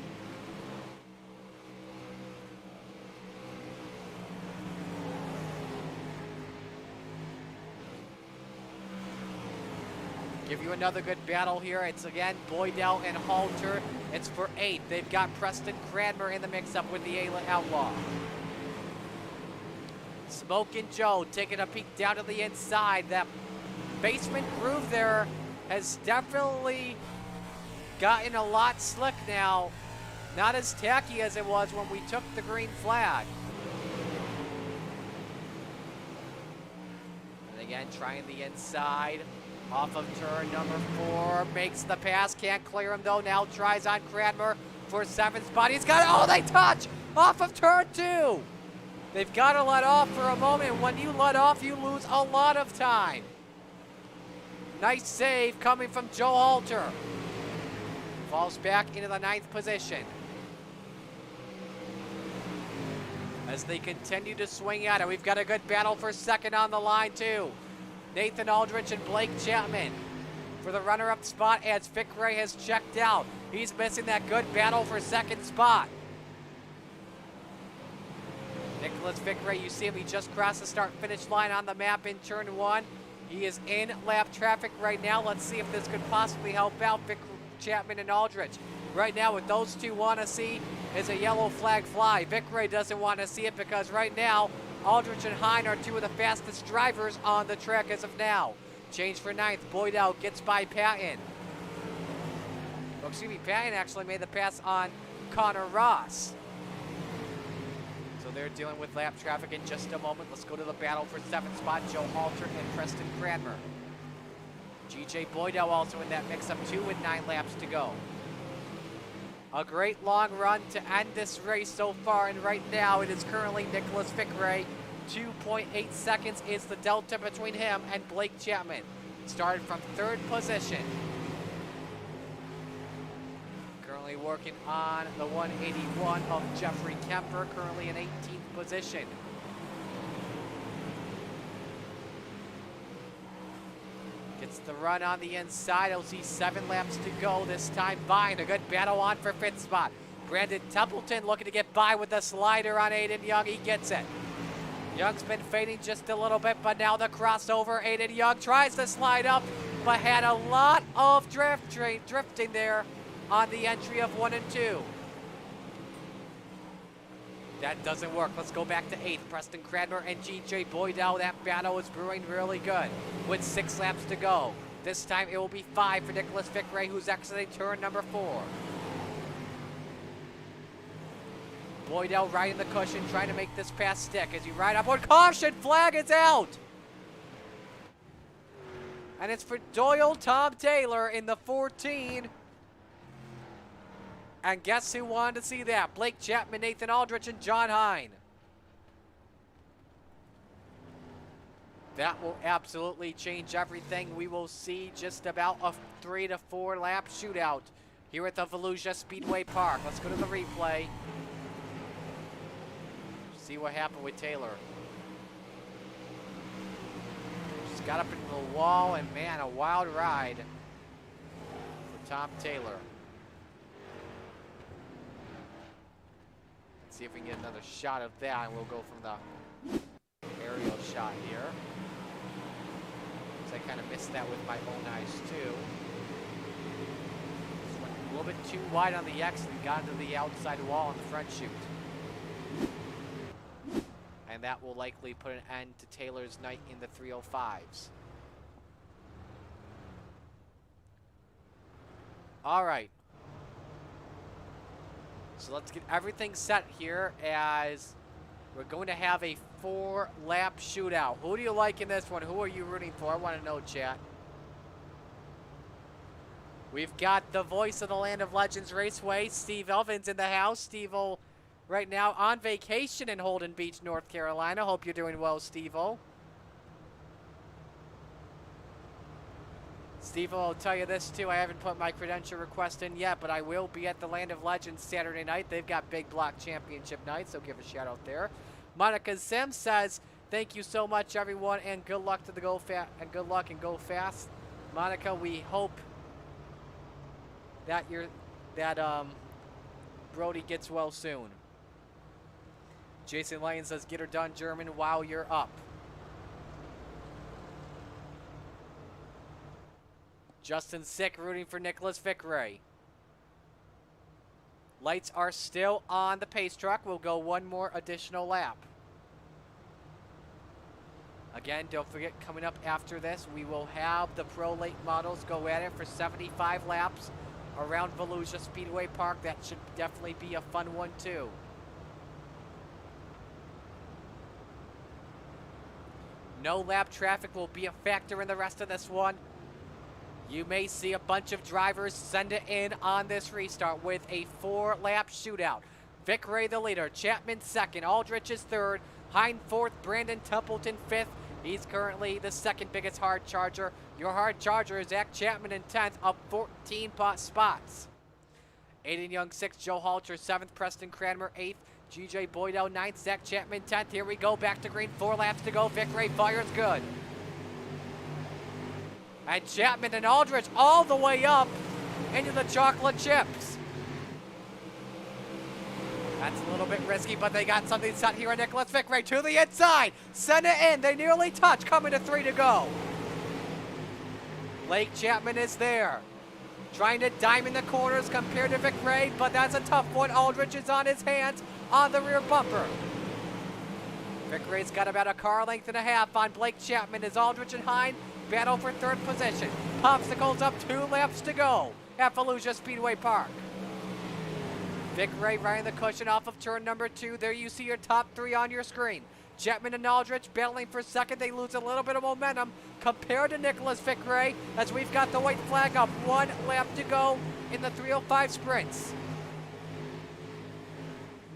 Give you another good battle here. It's again Boydell and Halter. It's for 8th. They've got Preston Cranmer in the mix-up with the Ayla Outlaw. Smokin' Joe taking a peek down to the inside. That basement groove there has definitely gotten a lot slick now. Not as tacky as it was when we took the green flag. And again, trying the inside. Off of turn number 4, makes the pass, can't clear him though. Now tries on Cranmer for 7th spot. He's got it. Oh, they touch off of turn 2. They've got to let off for a moment. When you let off, you lose a lot of time. Nice save coming from Joe Halter. Falls back into the 9th position. As they continue to swing at it, we've got a good battle for 2nd on the line too. Nathan Aldrich and Blake Chapman for the runner-up spot as Vic Ray has checked out. He's missing that good battle for 2nd spot. Nicholas Vic Ray, you see him, he just crossed the start-finish line on the map in turn 1. He is in lap traffic right now. Let's see if this could possibly help out Vic Chapman and Aldrich. Right now, what those two want to see is a yellow flag fly. Vic Ray doesn't want to see it because right now, Aldrich and Hine are 2 of the fastest drivers on the track as of now. Change for 9th. Boydell gets by Patton. Oh, excuse me, Patton actually made the pass on Connor Ross. So they're dealing with lap traffic in just a moment. Let's go to the battle for 7th spot. Joe Halter and Preston Cranmer. G.J. Boydell also in that mix-up too with 9 laps to go. A great long run to end this race so far, and right now it is currently Nicholas Vic Ray. 2.8 seconds is the delta between him and Blake Chapman. Started from 3rd position. Currently working on the 181 of Jeffrey Kemper, currently in 18th position. Gets the run on the inside. He'll see 7 laps to go. This time buying a good battle on for 5th spot. Brandon Templeton looking to get by with the slider on Aiden Young. He gets it. Young's been fading just a little bit, but now the crossover. Aiden Young tries to slide up, but had a lot of drifting there on the entry of 1 and 2. That doesn't work. Let's go back to 8th. Preston Cranmer and G.J. Boydell. That battle is brewing really good with 6 laps to go. This time it will be 5 for Nicholas Vic Ray, who's exiting turn number 4. Boydell riding the cushion, trying to make this pass stick as you ride up on caution. Flag is out. And it's for Doyle Tom Taylor in the 14. And guess who wanted to see that? Blake Chapman, Nathan Aldrich, and John Hine. That will absolutely change everything. We will see just about a 3 to 4 lap shootout here at the Volusia Speedway Park. Let's go to the replay. See what happened with Taylor. Just got up into the wall, and man, a wild ride for Tom Taylor. See if we can get another shot of that, and we'll go from the aerial shot here. So I kind of missed that with my own eyes too. Just went a little bit too wide on the exit and got into the outside wall on the front chute. And that will likely put an end to Taylor's night in the 305s. All right. So let's get everything set here as we're going to have a 4-lap shootout. Who do you like in this one? Who are you rooting for? I want to know, chat. We've got the voice of the Land of Legends Raceway, Steve Elvin's in the house. Steve-O right now on vacation in Holden Beach, North Carolina. Hope you're doing well, Steve-O. Steve-O, I'll tell you this too. I haven't put my credential request in yet, but I will be at the Land of Legends Saturday night. They've got big block championship night, so give a shout out there. Monica Sim says, "Thank you so much, everyone, and good luck to the go fast and good luck and go fast." Monica, we hope that Brody gets well soon. Jason Lane says, "Get her done, German, while you're up." Justin Sick rooting for Nicholas Vickeray. Lights are still on the pace truck. We'll go one more additional lap. Again, don't forget, coming up after this, we will have the Pro Late models go at it for 75 laps around Volusia Speedway Park. That should definitely be a fun one, too. No lap traffic will be a factor in the rest of this one. You may see a bunch of drivers send it in on this restart with a 4-lap shootout. Vickeray the leader, Chapman second, Aldrich is third, Hine fourth, Brandon Templeton fifth. He's currently the second biggest hard charger. Your hard charger is Zach Chapman in 10th, up 14 spots. Aiden Young 6th, Joe Halter 7th, Preston Cranmer 8th, GJ Boydell 9th, Zach Chapman 10th. Here we go, back to green, 4 laps to go. Vickeray fires good. And Chapman and Aldrich all the way up into the chocolate chips. That's a little bit risky, but they got something set here. Nicholas Vickeray to the inside. Send it in. They nearly touch. Coming to 3 to go. Blake Chapman is there. Trying to diamond the corners compared to Vickeray, but that's a tough one. Aldrich is on his hands on the rear bumper. Vickeray's got about a car length and a half on Blake Chapman as Aldrich and Hine battle for 3rd position. Popsicles up 2 laps to go at Volusia Speedway Park. Vickeray riding the cushion off of turn number 2. There you see your top 3 on your screen. Chapman and Aldrich battling for second. They lose a little bit of momentum compared to Nicholas Vickeray as we've got the white flag up. 1 lap to go in the 305 sprints.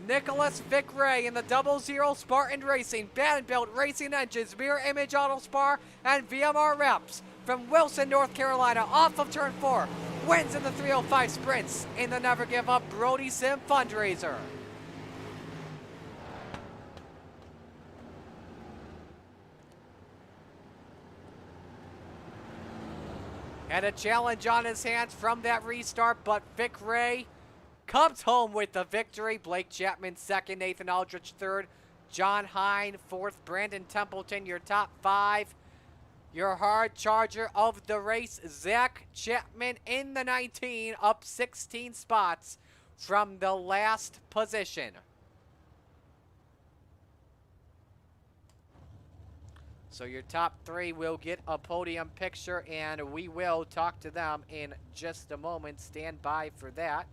Nicholas Vickeray in the 00 Spartan Racing, Vanderbilt Racing Engines, Mirror Image Auto Spar, and VMR Reps from Wilson, North Carolina, off of turn 4, wins in the 305 sprints in the Never Give Up Brody Sim fundraiser. And a challenge on his hands from that restart, but Vickeray comes home with the victory. Blake Chapman second, Nathan Aldrich third, John Hine fourth, Brandon Templeton your top 5. Your hard charger of the race, Zach Chapman in the 19, up 16 spots from the last position. So your top 3 will get a podium picture, and we will talk to them in just a moment. Stand by for that.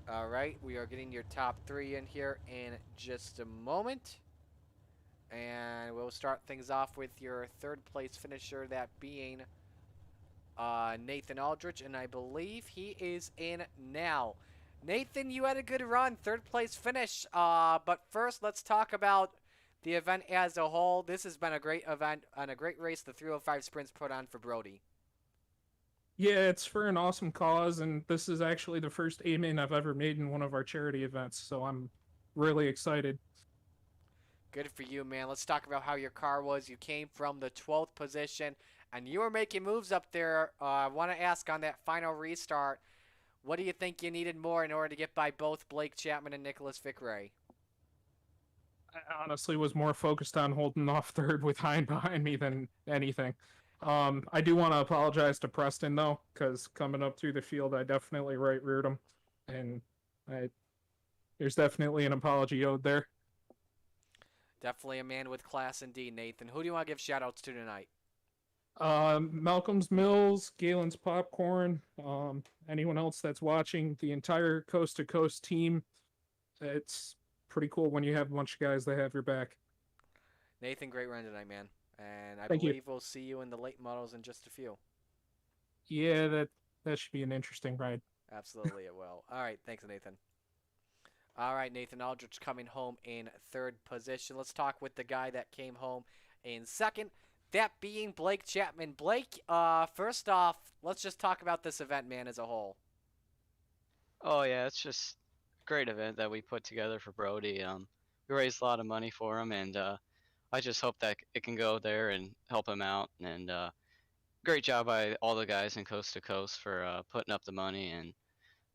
All right, we are getting your top 3 in here in just a moment. And we'll start things off with your 3rd place finisher, that being Nathan Aldrich, and I believe he is in now. Nathan, you had a good run, 3rd place finish. But first, let's talk about the event as a whole. This has been a great event and a great race the 305 sprints put on for Brody. Yeah, it's for an awesome cause, and this is actually the first aiming I've ever made in one of our charity events, so I'm really excited. Good for you, man. Let's talk about how your car was. You came from the 12th position, and you were making moves up there. I want to ask on that final restart, what do you think you needed more in order to get by both Blake Chapman and Nicholas Vickray? I honestly was more focused on holding off third with Hine behind me than anything. I do want to apologize to Preston, though, because coming up through the field, I definitely right-reared him. And there's definitely an apology owed there. Definitely a man with class indeed, Nathan. Who do you want to give shout-outs to tonight? Malcolm's Mills, Galen's Popcorn, anyone else that's watching, the entire Coast to Coast team. It's pretty cool when you have a bunch of guys that have your back. Nathan, great run tonight, man. And I Thank you. believe we'll see you in the late models in just a few. Yeah, that should be an interesting ride. Absolutely, it will. All right, thanks, Nathan. All right, Nathan Aldrich coming home in third position. Let's talk with the guy that came home in second, that being Blake Chapman. Blake, first off, let's just talk about this event, man, as a whole. Oh yeah, it's just a great event that we put together for Brody. We raised a lot of money for him, and I just hope that it can go there and help him out. And great job by all the guys in Coast to Coast for putting up the money and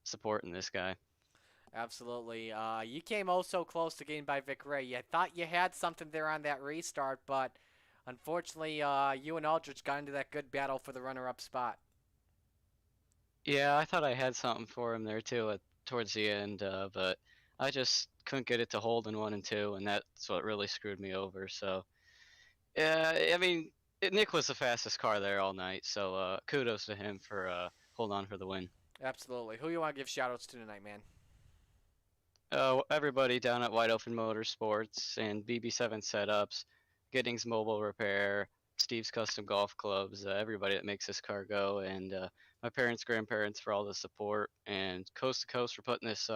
supporting this guy. Absolutely. You came oh so close to getting by Vic Ray. You thought you had something there on that restart, but unfortunately, you and Aldrich got into that good battle for the runner-up spot. Yeah, I thought I had something for him there too towards the end, but I just couldn't get it to hold in 1 and 2, and that's what really screwed me over. So, yeah, I mean, Nick was the fastest car there all night, so kudos to him for holding on for the win. Absolutely. Who you want to give shout-outs to tonight, man? Everybody down at Wide Open Motorsports and BB7 Setups, Giddings Mobile Repair, Steve's Custom Golf Clubs, everybody that makes this car go, and my parents, grandparents for all the support, and Coast to Coast for putting this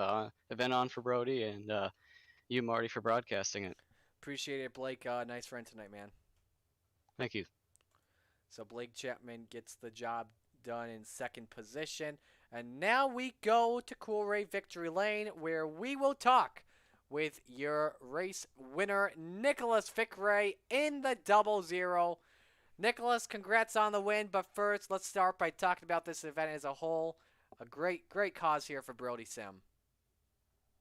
event on for Brody, and you, Marty, for broadcasting it. Appreciate it, Blake. Nice friend tonight, man. Thank you. So Blake Chapman gets the job done in second position. And now we go to Coolray Victory Lane, where we will talk with your race winner, Nicholas Vickray, in the 00. Nicholas, congrats on the win, but first, let's start by talking about this event as a whole. A great cause here for Brody Sim.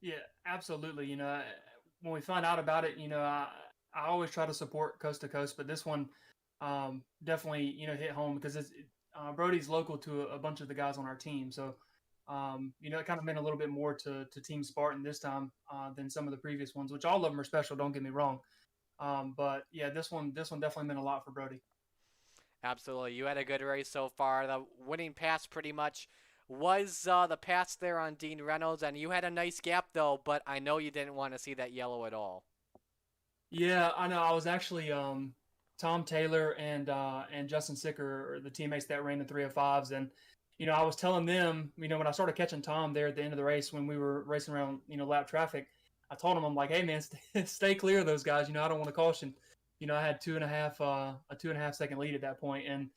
Yeah, absolutely. You know, when we find out about it, you know, I always try to support Coast to Coast, but this one definitely, you know, hit home because Brody's local to a bunch of the guys on our team. So, you know, it kind of meant a little bit more to Team Spartan this time than some of the previous ones, which all of them are special, don't get me wrong. But yeah, this one definitely meant a lot for Brody. Absolutely. You had a good race so far. The winning pass pretty much was the pass there on Dean Reynolds, and you had a nice gap though, but I know you didn't want to see that yellow at all. Yeah, I know. I was actually Tom Taylor and Justin Sicker are the teammates that ran the 305s, and you know, I was telling them, you know, when I started catching Tom there at the end of the race when we were racing around, you know, lap traffic, I told him, I'm like, hey man, stay clear of those guys. You know, I don't want to caution. You know, I had a 2.5 second lead at that point, and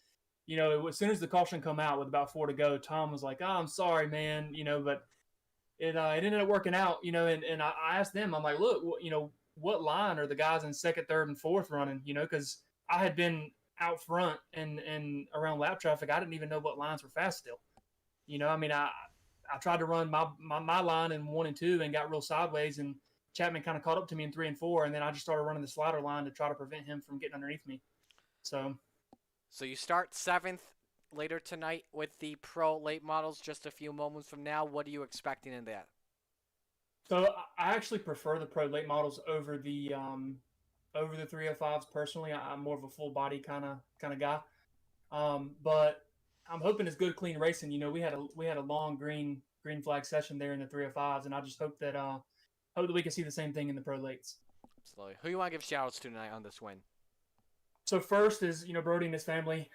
you know, as soon as the caution come out with about 4 to go, Tom was like, oh, I'm sorry, man. You know, but it ended up working out. You know, and I asked them, I'm like, look, you know, what line are the guys in second, third, and fourth running? You know, because I had been out front and around lap traffic. I didn't even know what lines were fast still. You know, I mean, I tried to run my line in 1 and 2 and got real sideways, and Chapman kind of caught up to me in 3 and 4, and then I just started running the slider line to try to prevent him from getting underneath me. So you start 7th later tonight with the pro late models just a few moments from now. What are you expecting in that? So I actually prefer the pro late models over the 305s personally. I'm more of a full body kind of guy. But I'm hoping it's good, clean racing. You know, we had a long green flag session there in the 305s, and I just hope that we can see the same thing in the pro lates. Absolutely. Who you want to give shout-outs to tonight on this win? So first is, you know, Brody and his family.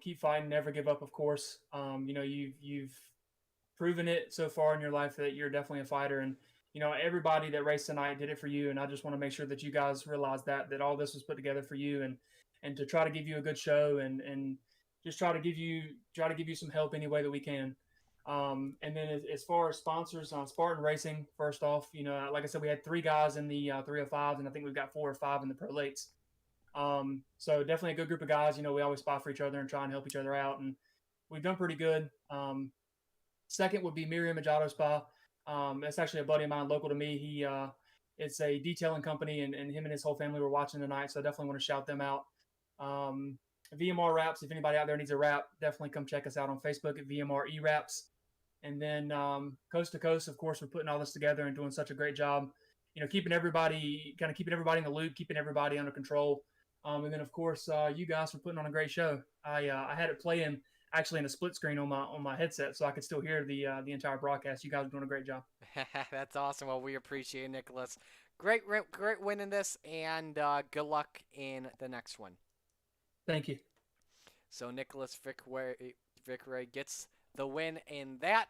Keep fighting, never give up, of course. You know, you've proven it so far in your life that you're definitely a fighter, and you know, everybody that raced tonight did it for you, and I just want to make sure that you guys realize that all this was put together for you, and to try to give you a good show and just try to give you some help any way that we can. And then as far as sponsors on Spartan Racing, first off, you know, like I said, we had 3 guys in the 305s, and I think we've got 4 or 5 in the Pro Lates. So definitely a good group of guys. You know, we always spot for each other and try and help each other out, and we've done pretty good. Second would be Mirror Image Auto Spa. It's actually a buddy of mine local to me. It's a detailing company, and him and his whole family were watching tonight, so I definitely want to shout them out. VMR Wraps, if anybody out there needs a wrap, definitely come check us out on Facebook at VMR E-Wraps. And then Coast to Coast, of course, we're putting all this together and doing such a great job, you know, keeping everybody in the loop, keeping everybody under control. And then, of course, you guys for putting on a great show. I had it playing actually in a split screen on my headset, so I could still hear the entire broadcast. You guys are doing a great job. That's awesome. Well, we appreciate it, Nicholas. Great win in this, and good luck in the next one. Thank you. So Nicholas Vickeray gets the win in that.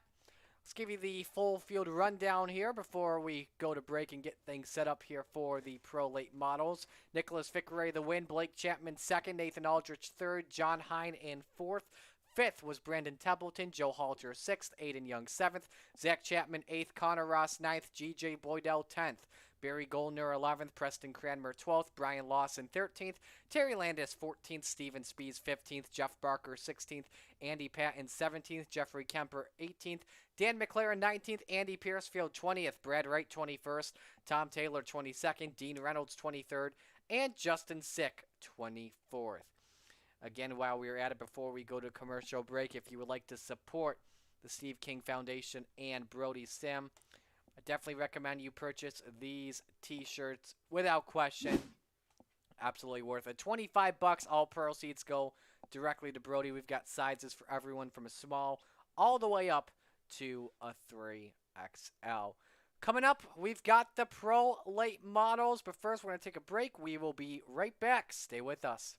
Let's give you the full field rundown here before we go to break and get things set up here for the Pro Late Models. Nicholas Vickeray the win, Blake Chapman second, Nathan Aldrich third, John Hine in fourth. Fifth was Brandon Templeton, Joe Halter sixth, Aiden Young seventh, Zach Chapman eighth, Connor Ross ninth, G.J. Boydell 10th. Barry Goldner 11th, Preston Cranmer 12th, Brian Lawson 13th, Terry Landis 14th, Steven Spees 15th, Jeff Barker 16th, Andy Patton 17th, Jeffrey Kemper 18th, Dan McLaren 19th, Andy Piercefield 20th, Brad Wright 21st, Tom Taylor 22nd, Dean Reynolds 23rd, and Justin Sick 24th. Again, while we're at it, before we go to commercial break, if you would like to support the Steve King Foundation and Brody Sim, I definitely recommend you purchase these t-shirts without question. Absolutely worth it. $25, all proceeds go directly to Brody. We've got sizes for everyone from a small all the way up to a 3XL. Coming up, we've got the Pro Late Models, but first we're going to take a break. We will be right back. Stay with us.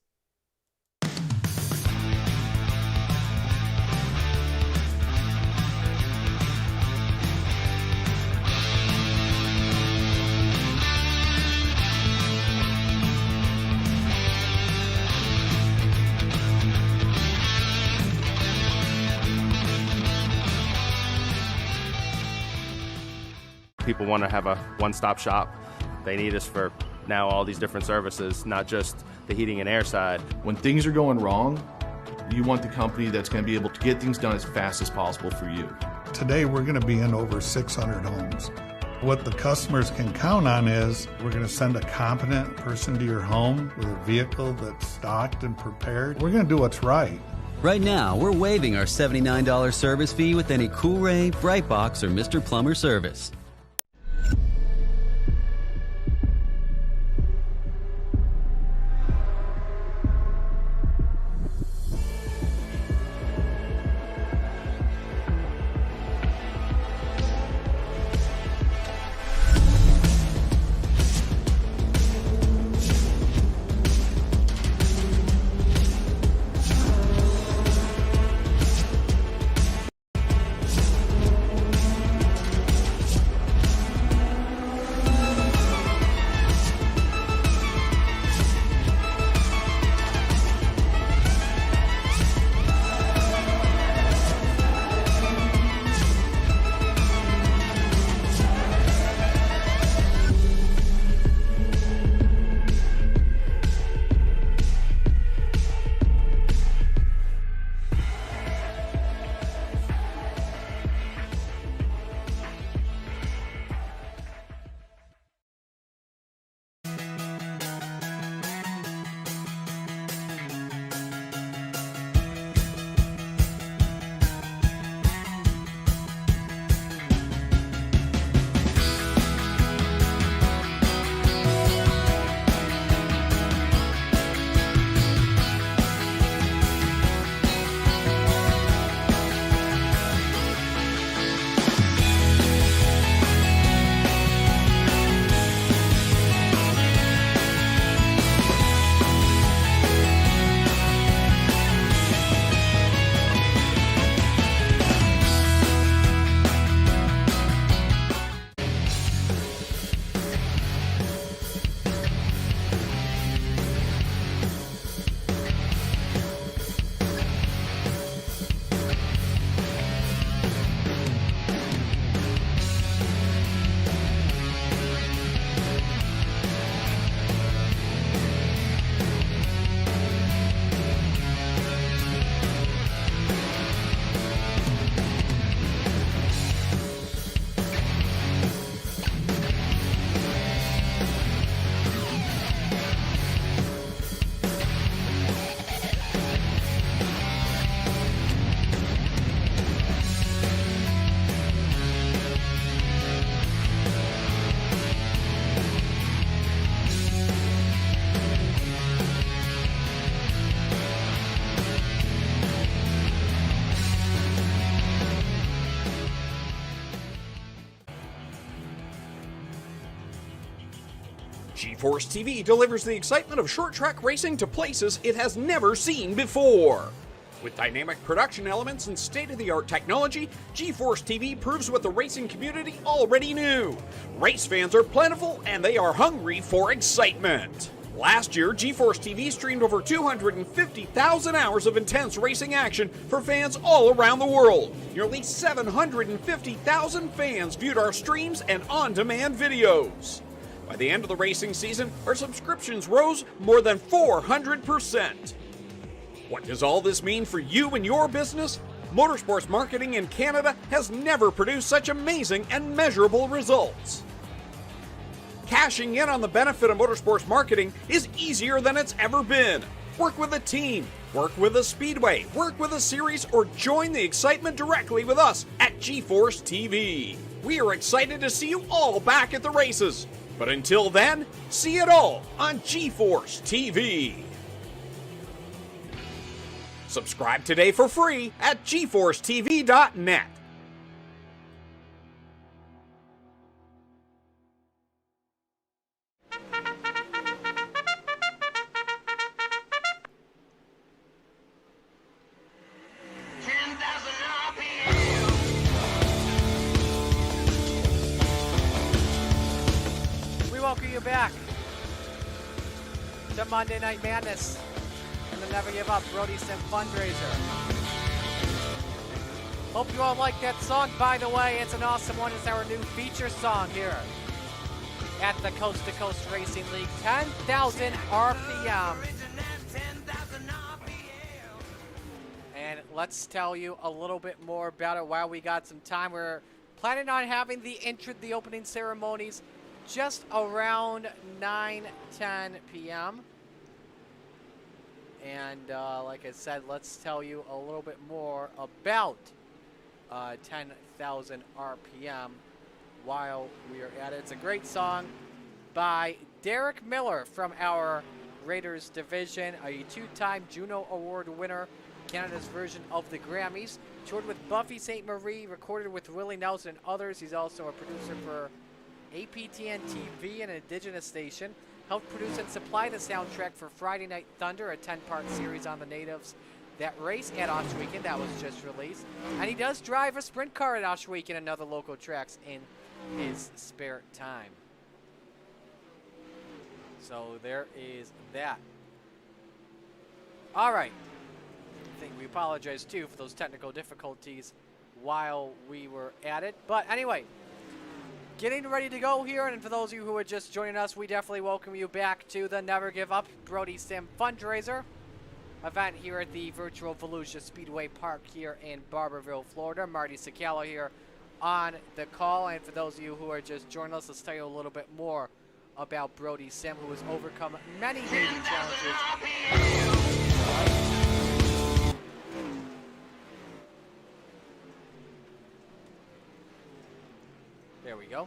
People want to have a one-stop shop. They need us for now all these different services, not just the heating and air side. When things are going wrong, you want the company that's going to be able to get things done as fast as possible for you. Today we're going to be in over 600 homes. What the customers can count on is we're going to send a competent person to your home with a vehicle that's stocked and prepared. We're going to do what's right. Right now, we're waiving our $79 service fee with any Cool-Ray, Brightbox, or Mr. Plumber service. GeForce TV delivers the excitement of short track racing to places it has never seen before. With dynamic production elements and state-of-the-art technology, GeForce TV proves what the racing community already knew. Race fans are plentiful and they are hungry for excitement. Last year, GeForce TV streamed over 250,000 hours of intense racing action for fans all around the world. Nearly 750,000 fans viewed our streams and on-demand videos. By the end of the racing season, our subscriptions rose more than 400%. What does all this mean for you and your business? Motorsports marketing in Canada has never produced such amazing and measurable results. Cashing in on the benefit of motorsports marketing is easier than it's ever been. Work with a team, work with a speedway, work with a series, or join the excitement directly with us at GeForce TV. We are excited to see you all back at the races. But until then, see it all on GeForce TV. Subscribe today for free at GeForceTV.net. We welcome you back to Monday Night Madness and the Never Give Up Brody Sim fundraiser. Hope you all like that song. By the way, it's an awesome one. It's our new feature song here at the Coast to Coast Racing League. 10,000 RPM. And let's tell you a little bit more about it while we got some time. We're planning on having the opening ceremonies just around 9-10 p.m. And like I said, let's tell you a little bit more about 10,000 RPM while we are at it. It's a great song by Derek Miller from our Raiders division, a two-time Juno Award winner, Canada's version of the Grammys. Toured with Buffy St. Marie, recorded with Willie Nelson and others. He's also a producer for APTN TV, an Indigenous station. Helped produce and supply the soundtrack for Friday Night Thunder, a 10-part series on the natives that race at Oswegan that was just released. And he does drive a sprint car at Oswegan and other local tracks in his spare time. So there is that. All right. I think we apologize, too, for those technical difficulties while we were at it. But anyway, getting ready to go here, and for those of you who are just joining us, we definitely welcome you back to the Never Give Up Brody Sim fundraiser event here at the virtual Volusia Speedway Park here in Barberville, Florida. Marty Sicalo here on the call, and for those of you who are just joining us, let's tell you a little bit more about Brody Sim, who has overcome many major challenges. There we go.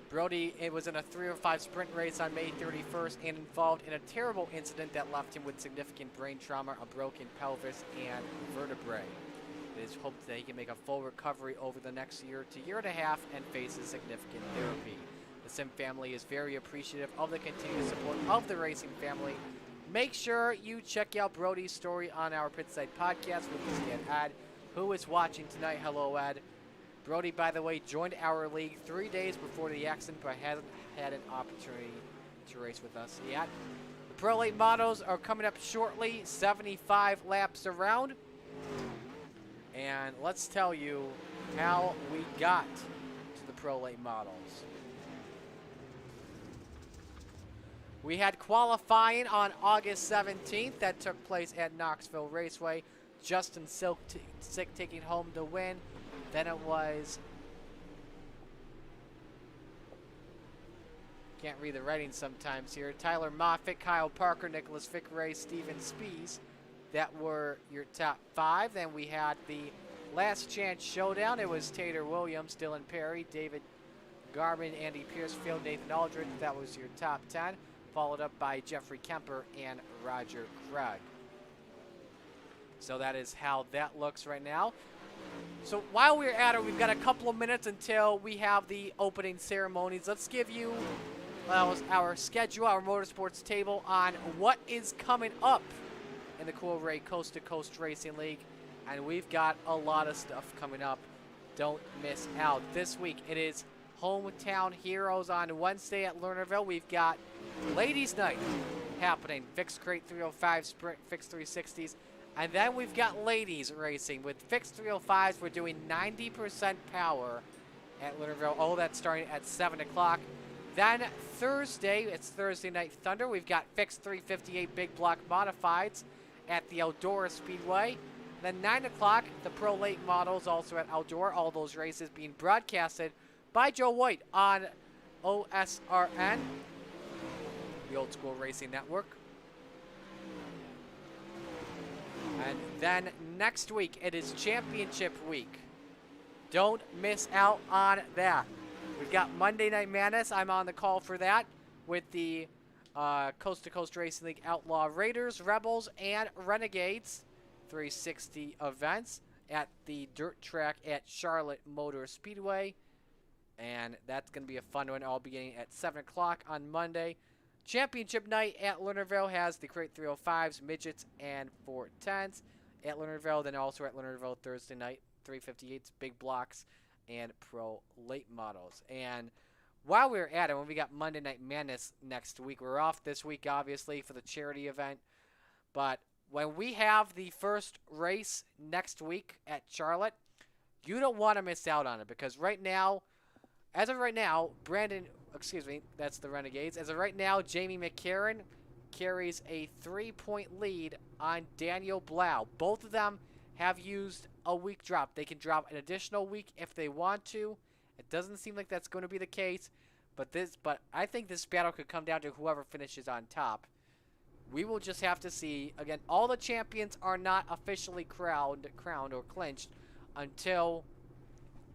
Brody, it was in a 305 sprint race on May 31st and involved in a terrible incident that left him with significant brain trauma, a broken pelvis, and vertebrae. It is hoped that he can make a full recovery over the next year to year and a half and faces significant therapy. The Sim family is very appreciative of the continued support of the racing family. Make sure you check out Brody's story on our Pitside podcast with his dad, Ed, who is watching tonight. Hello, Ed. Brody, by the way, joined our league 3 days before the accident, but hasn't had an opportunity to race with us yet. The Pro Late Models are coming up shortly, 75 laps around. And let's tell you how we got to the Pro Late Models. We had qualifying on August 17th. That took place at Knoxville Raceway. Justin Sick taking home the win. Then it was, can't read the writing sometimes here, Tyler Moffitt, Kyle Parker, Nicholas Fickray, Steven Spees. That were your top 5. Then we had the last chance showdown. It was Tater Williams, Dylan Perry, David Garmin, Andy Piercefield, Nathan Aldridge. That was your top 10, followed up by Jeffrey Kemper and Roger Craig. So that is how that looks right now. So while we're at it, we've got a couple of minutes until we have the opening ceremonies. Let's give you our schedule, our motorsports table on what is coming up in the Cool Ray Coast to Coast Racing League. And we've got a lot of stuff coming up. Don't miss out. This week it is Hometown Heroes on Wednesday at Lernerville. We've got Ladies Night happening. Fixed Crate 305 Sprint, Fixed 360s. And then we've got ladies racing. With Fixed 305s, we're doing 90% power at Lernerville. Oh, that's starting at 7 o'clock. Then Thursday, it's Thursday Night Thunder. We've got Fixed 358 Big Block Modifieds at the Eldora Speedway. Then 9 o'clock, the Pro Late Models also at Eldora. All those races being broadcasted by Joe White on OSRN, the Old School Racing Network. And then next week, it is Championship Week. Don't miss out on that. We've got Monday Night Madness. I'm on the call for that with the Coast to Coast Racing League Outlaw Raiders, Rebels, and Renegades 360 events at the dirt track at Charlotte Motor Speedway. And that's going to be a fun one, all beginning at 7 o'clock on Monday. Championship night at Lernerville has the Crate 305s, Midgets, and 410s at Lernerville. Then also at Lernerville Thursday night, 358s, Big Blocks, and Pro Late Models. And while we're at it, when we got Monday Night Madness next week, we're off this week, obviously, for the charity event. But when we have the first race next week at Charlotte, you don't want to miss out on it, because right now, as of right now, that's the Renegades. As of right now, Jamie McCarran carries a 3-point lead on Daniel Blau. Both of them have used a week drop. They can drop an additional week if they want to. It doesn't seem like that's going to be the case, but I think this battle could come down to whoever finishes on top. We will just have to see. Again, all the champions are not officially crowned or clinched until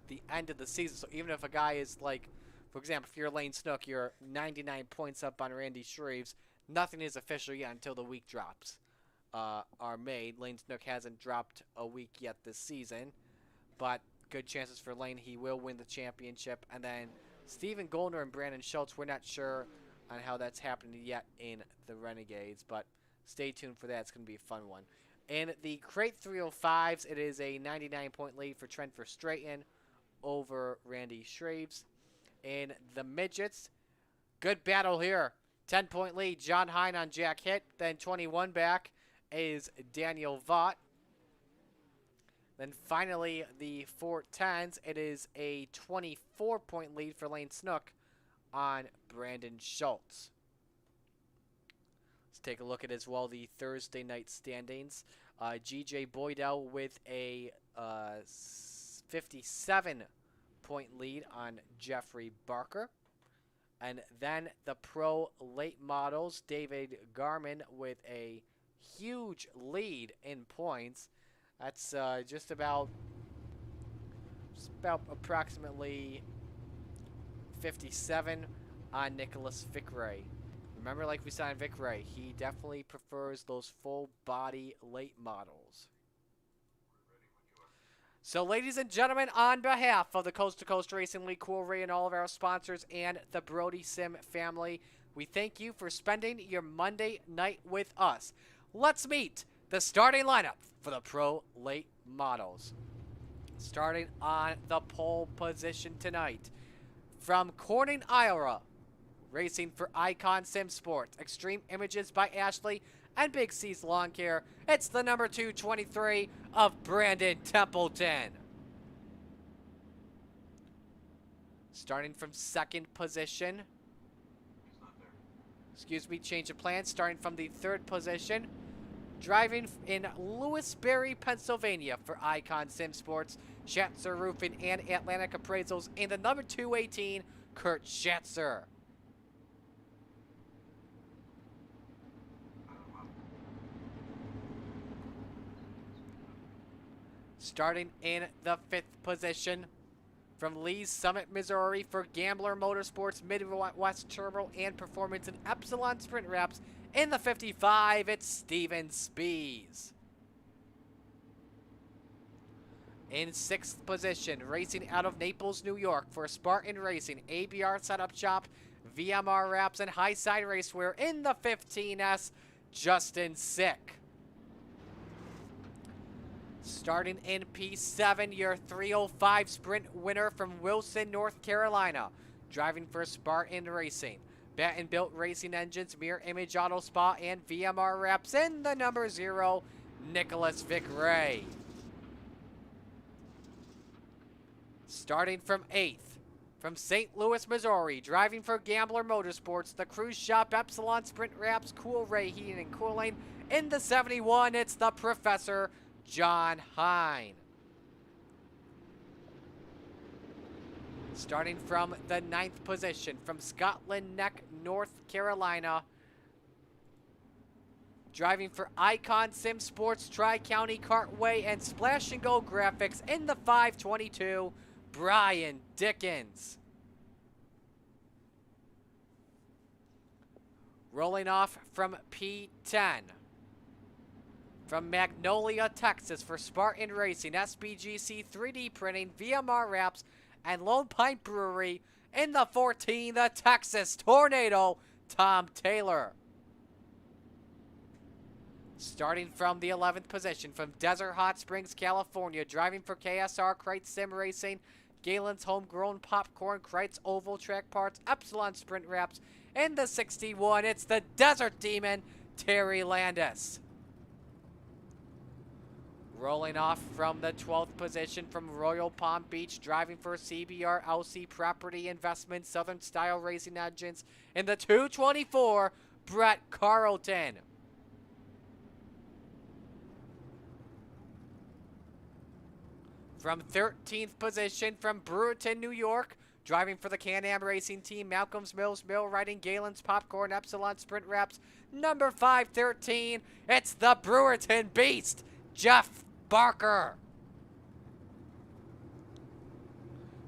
the end of the season. So even if a guy is like, for example, if you're Lane Snook, you're 99 points up on Randy Shreves, nothing is official yet until the week drops are made. Lane Snook hasn't dropped a week yet this season, but good chances for Lane. He will win the championship. And then Steven Goldner and Brandon Schultz, we're not sure on how that's happening yet in the Renegades, but stay tuned for that. It's going to be a fun one. In the Crate 305s, it is a 99-point lead for Trent Verstraeten over Randy Shreves. In the Midgets, good battle here. 10-point lead, John Hine on Jack Hitt. Then 21 back is Daniel Vaught. Then finally, the 410s, it is a 24-point lead for Lane Snook on Brandon Schultz. Let's take a look at as well the Thursday night standings. G.J. Boydell with a 57-point lead on Jeffrey Barker. And then the Pro Late Models, David Garman with a huge lead in points. That's just about approximately 57 on Nicholas Vicray. Remember, like we saw on Vicray, he definitely prefers those full body late models. So, ladies and gentlemen, on behalf of the Coast to Coast Racing League, Cool Ray, and all of our sponsors, and the Brody Sim family, we thank you for spending your Monday night with us. Let's meet the starting lineup for the Pro Late Models. Starting on the pole position tonight, from Corning, Iowa, racing for Icon Sim Sports, Extreme Images by Ashley, and Big C's Lawn Care, it's the number 223 of Brandon Templeton. Starting from second position, change of plans, starting from the third position, driving in Lewisberry, Pennsylvania for Icon Sim Sports, Schatzer Roofing, and Atlantic Appraisals, in the number 218, Kurt Schatzer. Starting in the fifth position, from Lee's Summit, Missouri for Gambler Motorsports, Midwest Turbo, and Performance in Epsilon Sprint Wraps, in the 55, it's Steven Spees. In sixth position, racing out of Naples, New York for Spartan Racing, ABR Setup Shop, VMR wraps and high side racewear in the 15S, Justin Sick. Starting in P7, your 305 sprint winner from Wilson, North Carolina. Driving for Spartan Racing. Baton Built Racing Engines, Mirror Image Auto Spa, and VMR wraps in the number 0, Nicholas Vic Ray. Starting from 8th, from St. Louis, Missouri, driving for Gambler Motorsports, the Cruise Shop Epsilon Sprint Wraps, Cool Ray Heating and Cooling. In the 71, it's the Professor, John Hine. Starting from the 9th position, from Scotland Neck, North Carolina, driving for Icon Sim Sports, Tri-County Cartway, and Splash and Go Graphics in the 522, Brian Dickens. Rolling off from P10. From Magnolia, Texas for Spartan Racing, SBGC 3D Printing, VMR Wraps, and Lone Pine Brewery in the 14, the Texas Tornado, Tom Taylor. Starting from the 11th position, from Desert Hot Springs, California, driving for KSR Kreitz Sim Racing, Galen's Homegrown Popcorn, Kreitz Oval Track Parts, Epsilon Sprint Wraps. In the 61, it's the Desert Demon, Terry Landis. Rolling off from the 12th position, from Royal Palm Beach, driving for CBR LC Property Investment, Southern Style Racing Engines. In the 224, Brett Carlton. From 13th position, from Brewerton, New York, driving for the Can-Am Racing Team, Malcolm's Mills, Mill Riding, Galen's Popcorn, Epsilon Sprint Wraps, number 513, it's the Brewerton Beast, Jeff Barker.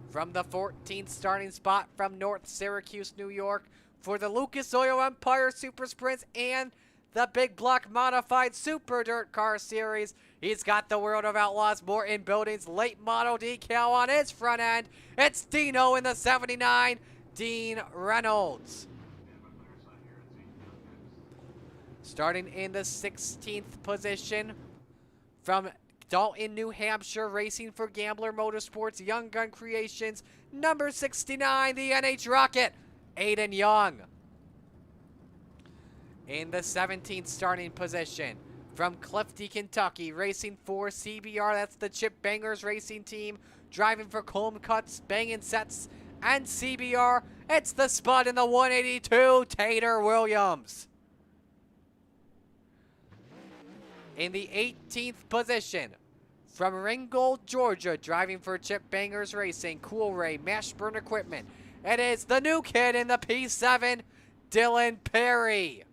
From the 14th starting spot, from North Syracuse, New York, for the Lucas Oil Empire Super Sprints and the Big Block Modified Super Dirt Car Series, he's got the World of Outlaws Morton Buildings late model decal on his front end. It's Dino in the 79, Dean Reynolds. Starting in the 16th position, from Dalton, New Hampshire, racing for Gambler Motorsports, Young Gun Creations, number 69, the NH Rocket, Aiden Young. In the 17th starting position, from Clifty, Kentucky, racing for CBR, that's the Chip Bangers Racing Team, driving for Comb Cuts, Bangin' Sets, and CBR, it's the Spud in the 182, Tater Williams. In the 18th position, from Ringgold, Georgia, driving for Chip Bangers Racing, Cool Ray, Mashburn Equipment, it is the new kid in the P7, Dylan Perry.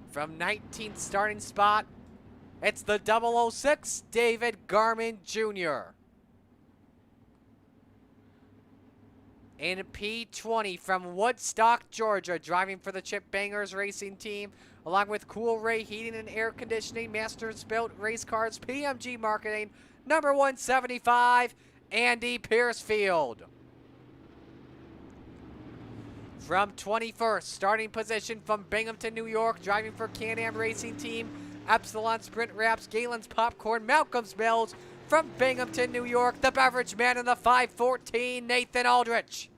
From 19th starting spot, it's the 006, David Garman Jr. In P20, from Woodstock, Georgia, driving for the Chip Bangers Racing Team, along with Cool Ray Heating and Air Conditioning, Masters Built Race Cars, PMG Marketing, number 175, Andy Piercefield. From 21st, starting position, from Binghamton, New York, driving for Can-Am Racing Team, Epsilon Sprint Wraps, Galen's Popcorn, Malcolm's Mills. From Binghamton, New York, the beverage man in the 514, Nathan Aldrich,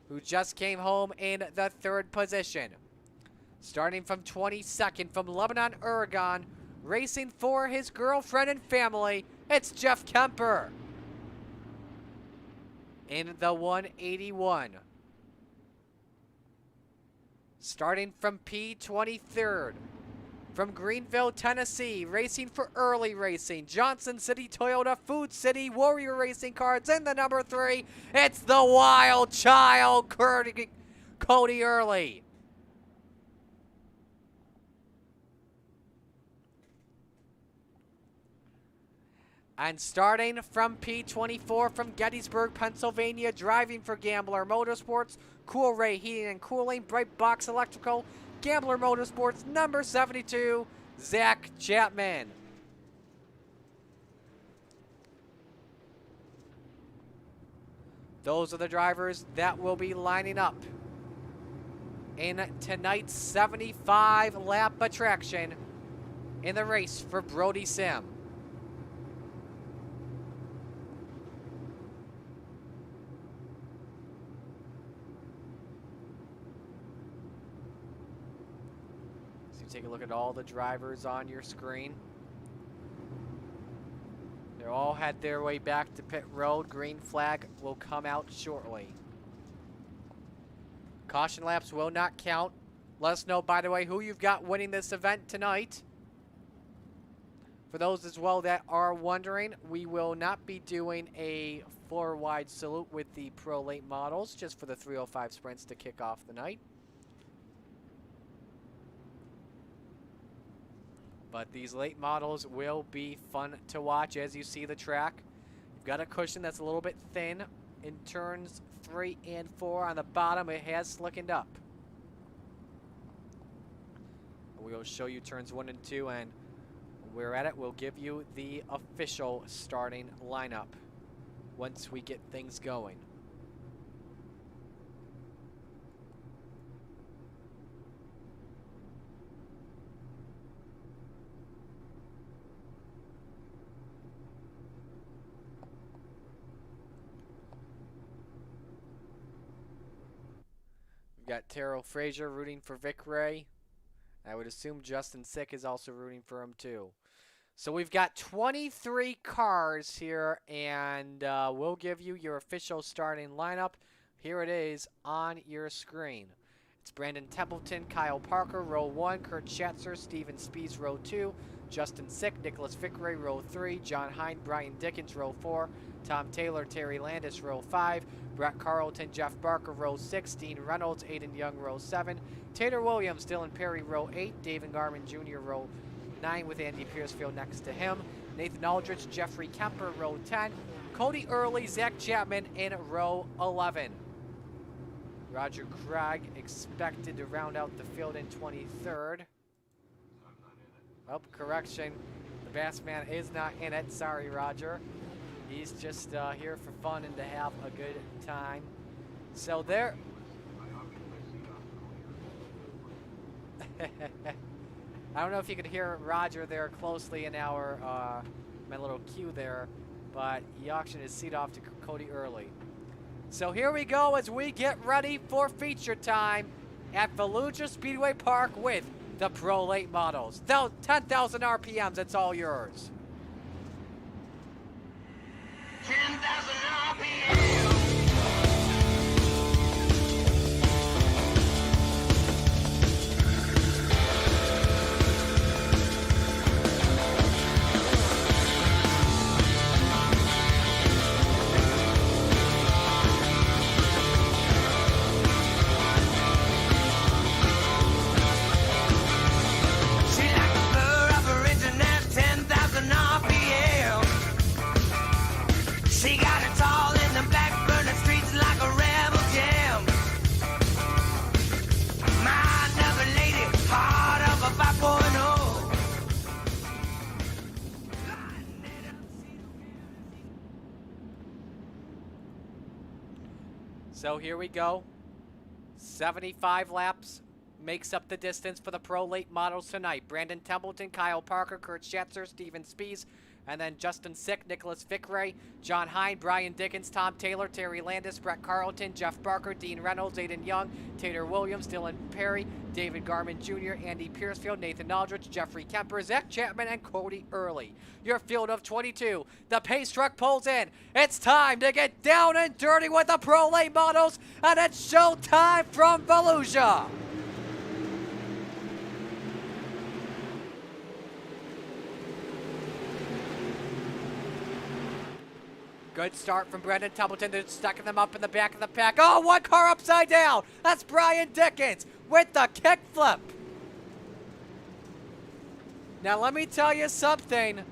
who just came home in the 3rd position. Starting from 22nd, from Lebanon, Oregon, racing for his girlfriend and family, it's Jeff Kemper. In the 181. Starting from P23rd, from Greenville, Tennessee, racing for Early Racing, Johnson City Toyota, Food City, Warrior Racing Cards, in the number 3, it's the Wild Child, Cody Early. And starting from P24, from Gettysburg, Pennsylvania, driving for Gambler Motorsports, Cool Ray Heating and Cooling, Bright Box Electrical, Gambler Motorsports, number 72, Zach Chapman. Those are the drivers that will be lining up in tonight's 75 lap attraction in the race for Brody Sim. So you take a look at all the drivers on your screen. They all had their way back to pit road. Green flag will come out shortly. Caution laps will not count. Let us know, by the way, who you've got winning this event tonight. For those as well that are wondering, we will not be doing a four-wide salute with the Pro Late models, just for the 305 sprints to kick off the night. But these late models will be fun to watch as you see the track. You've got a cushion that's a little bit thin in turns 3 and 4. On the bottom, it has slickened up. We will show you turns 1 and 2, and when we're at it, we'll give you the official starting lineup once we get things going. Got Terrell Frazier rooting for Vic Ray. I would assume Justin Sick is also rooting for him too. So we've got 23 cars here, and we'll give you your official starting lineup. Here it is on your screen. It's Brandon Templeton, Kyle Parker, row 1, Kurt Schatzer, Steven Spees, row 2, Justin Sick, Nicholas Vickeray, row 3, John Hind, Brian Dickens, row 4, Tom Taylor, Terry Landis, row 5, Brett Carlton, Jeff Barker, row 6, Dean Reynolds, Aiden Young, row 7, Taylor Williams, Dylan Perry, row 8, David Garman Jr., row 9 with Andy Piercefield next to him, Nathan Aldrich, Jeffrey Kemper, row 10, Cody Early, Zach Chapman in row 11. Roger Craig expected to round out the field in 23rd. Oh, correction. The Bass Man is not in it. Sorry, Roger. He's just here for fun and to have a good time. So there. I don't know if you could hear Roger there closely in our my little cue there, but he auctioned his seat off to Cody Early. So here we go as we get ready for feature time at Fallujah Speedway Park with the Pro Late models. 10,000 RPMs, it's all yours. 10,000 RPMs. So here we go. 75 laps makes up the distance for the Pro Late models tonight. Brandon Templeton, Kyle Parker, Kurt Schatzer, Steven Spees, and then Justin Sick, Nicholas Vickeray, John Hind, Brian Dickens, Tom Taylor, Terry Landis, Brett Carlton, Jeff Barker, Dean Reynolds, Aiden Young, Taylor Williams, Dylan Perry, David Garman Jr., Andy Piercefield, Nathan Aldrich, Jeffrey Kemper, Zach Chapman, and Cody Early. Your field of 22. The pace truck pulls in. It's time to get down and dirty with the Pro Late models, and it's showtime from Fallujah. Good start from Brandon Templeton. They're stacking them up in the back of the pack. Oh, one car upside down. That's Brian Dickens with the kickflip. Now, let me tell you something.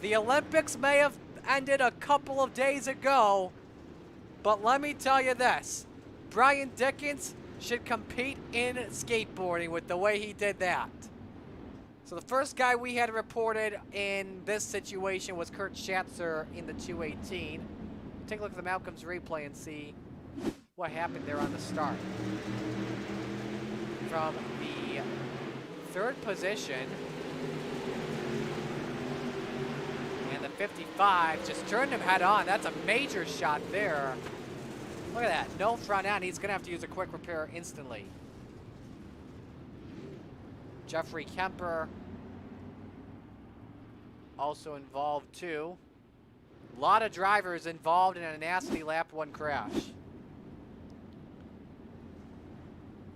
The Olympics may have ended a couple of days ago, but let me tell you this. Brian Dickens should compete in skateboarding with the way he did that. So the first guy we had reported in this situation was Kurt Schatzer in the 218. take a look at the Malcolm's replay and see what happened there on the start. From the 3rd position, and the 55 just turned him head on. That's a major shot there. Look at that, no front end. He's gonna have to use a quick repair instantly. Jeffrey Kemper also involved too. A lot of drivers involved in a nasty lap 1 crash.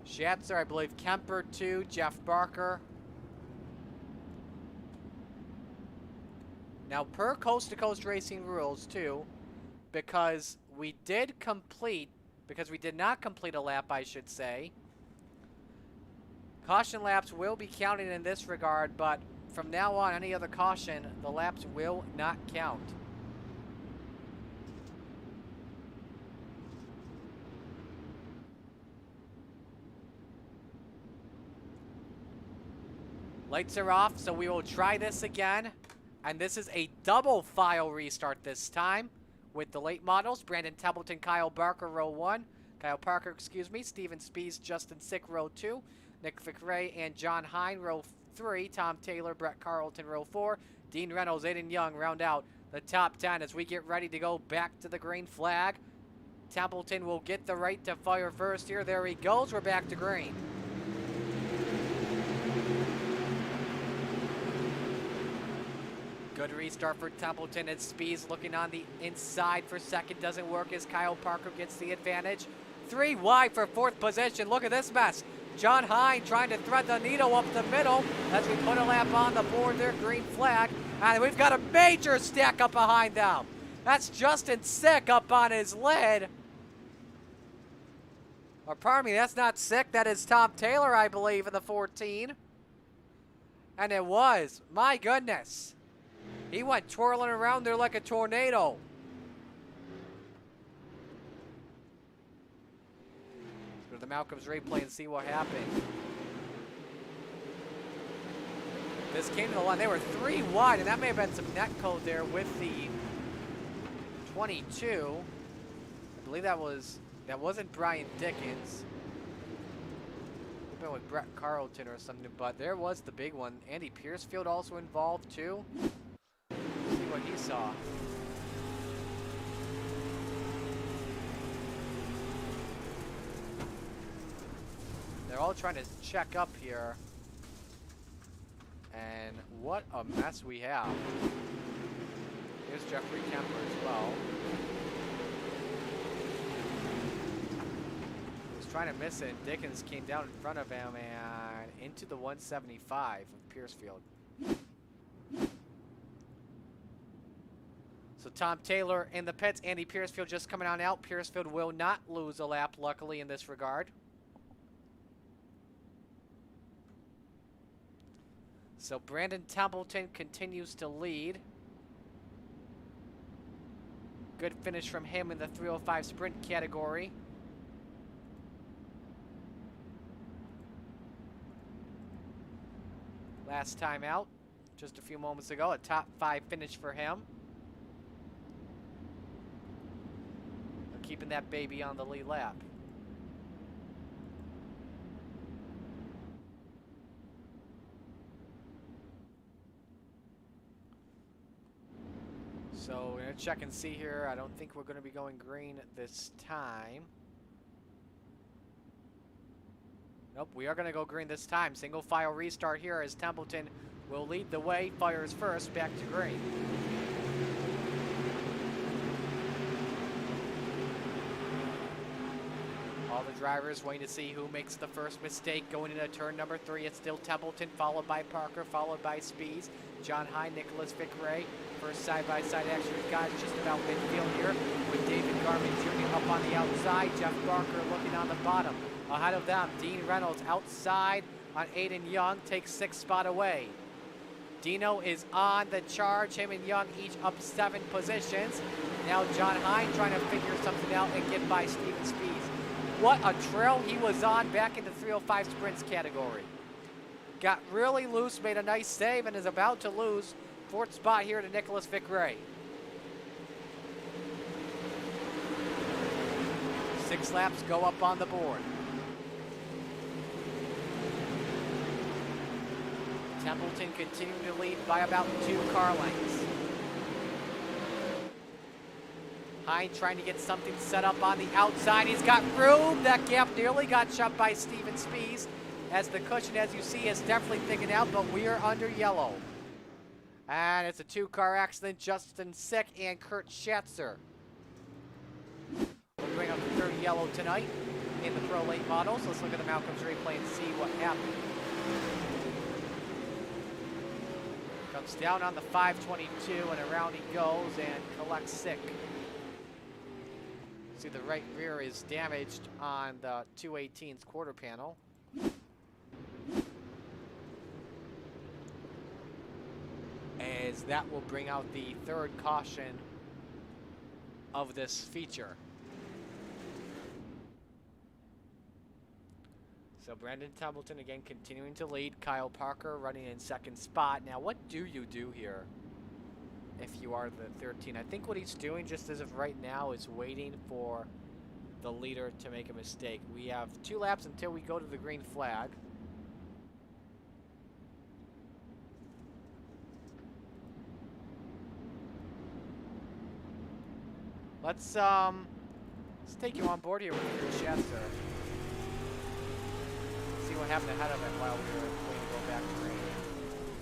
Schatzer, I believe Kemper too, Jeff Barker. Now per Coast to Coast Racing rules too, because we did not complete a lap, I should say. Caution laps will be counted in this regard, but from now on, any other caution, the laps will not count. Lights are off, so we will try this again. And this is a double file restart this time with the late models. Brandon Templeton, Kyle Parker, row 1. Stephen Spees, Justin Sick, row 2. Nick McRae and John Hine, row 3. Tom Taylor, Brett Carlton, row 4. Dean Reynolds, Aiden Young round out the top 10 as we get ready to go back to the green flag. Templeton will get the right to fire first here. There he goes. We're back to green. Good restart for Templeton. It's Spees looking on the inside for second. Doesn't work as Kyle Parker gets the advantage. 3 wide for 4th position. Look at this mess. John Hine trying to thread the needle up the middle as we put a lap on the board there. Green flag. And we've got a major stack up behind them. That's Justin Sick up on his lid. Or pardon me, that's not Sick. That is Tom Taylor, I believe, in the 14. And it was. My goodness. He went twirling around there like a tornado. Let's go to the Malcolm's replay and see what happened. This came to the line. They were 3 wide, and that may have been some net code there with the 22. I believe that wasn't Brian Dickens. Could have been with Brett Carlton or something, but there was the big one. Andy Piercefield also involved too. See what he saw. They're all trying to check up here. And what a mess we have. Here's Jeffrey Kemper as well. He was trying to miss it, and Dickens came down in front of him and into the 175 of Piercefield. So Tom Taylor in the pits, Andy Piercefield just coming on out. Piercefield will not lose a lap, luckily, in this regard. So Brandon Templeton continues to lead. Good finish from him in the 305 sprint category. Last time out, just a few moments ago, a top 5 finish for him. Keeping that baby on the lead lap. So we're going to check and see here. I don't think we're going to be going green this time. Nope, we are going to go green this time. Single file restart here as Templeton will lead the way. Fires first, back to green. All the drivers waiting to see who makes the first mistake going into turn number 3. It's still Templeton, followed by Parker, followed by Spees. John Hine, Nicholas Vickeray. First side-by-side action we've got just about midfield here with David Garman Jr. up on the outside. Jeff Barker looking on the bottom. Ahead of them, Dean Reynolds outside on Aiden Young, takes 6th spot away. Dino is on the charge. Him and Young each up 7 positions. Now John Hine trying to figure something out and get by Steven Spees. What a trail he was on back in the 305 sprints category. Got really loose, made a nice save, and is about to lose 4th spot here to Nicholas Vickeray. 6 laps go up on the board. Templeton continuing to lead by about 2 car lengths. Hine trying to get something set up on the outside. He's got room. That gap nearly got shut by Steven Spies, as the cushion, as you see, is definitely thickened out, but we are under yellow. And it's a 2-car accident. Justin Sick and Kurt Schatzer will bring up the 3rd yellow tonight in the Pro Late Models. Let's look at the Malcolm's replay and see what happened. Comes down on the 522 and around he goes and collects Sick. See, the right rear is damaged on the 218's quarter panel. As that will bring out the 3rd caution of this feature. So Brandon Templeton again continuing to lead. Kyle Parker running in 2nd spot. Now what do you do here if you are the 13? I think what he's doing just as of right now is waiting for the leader to make a mistake. We have 2 laps until we go to the green flag. Let's take you on board here with your Chester. See what happened ahead of it while we were waiting to go back to green.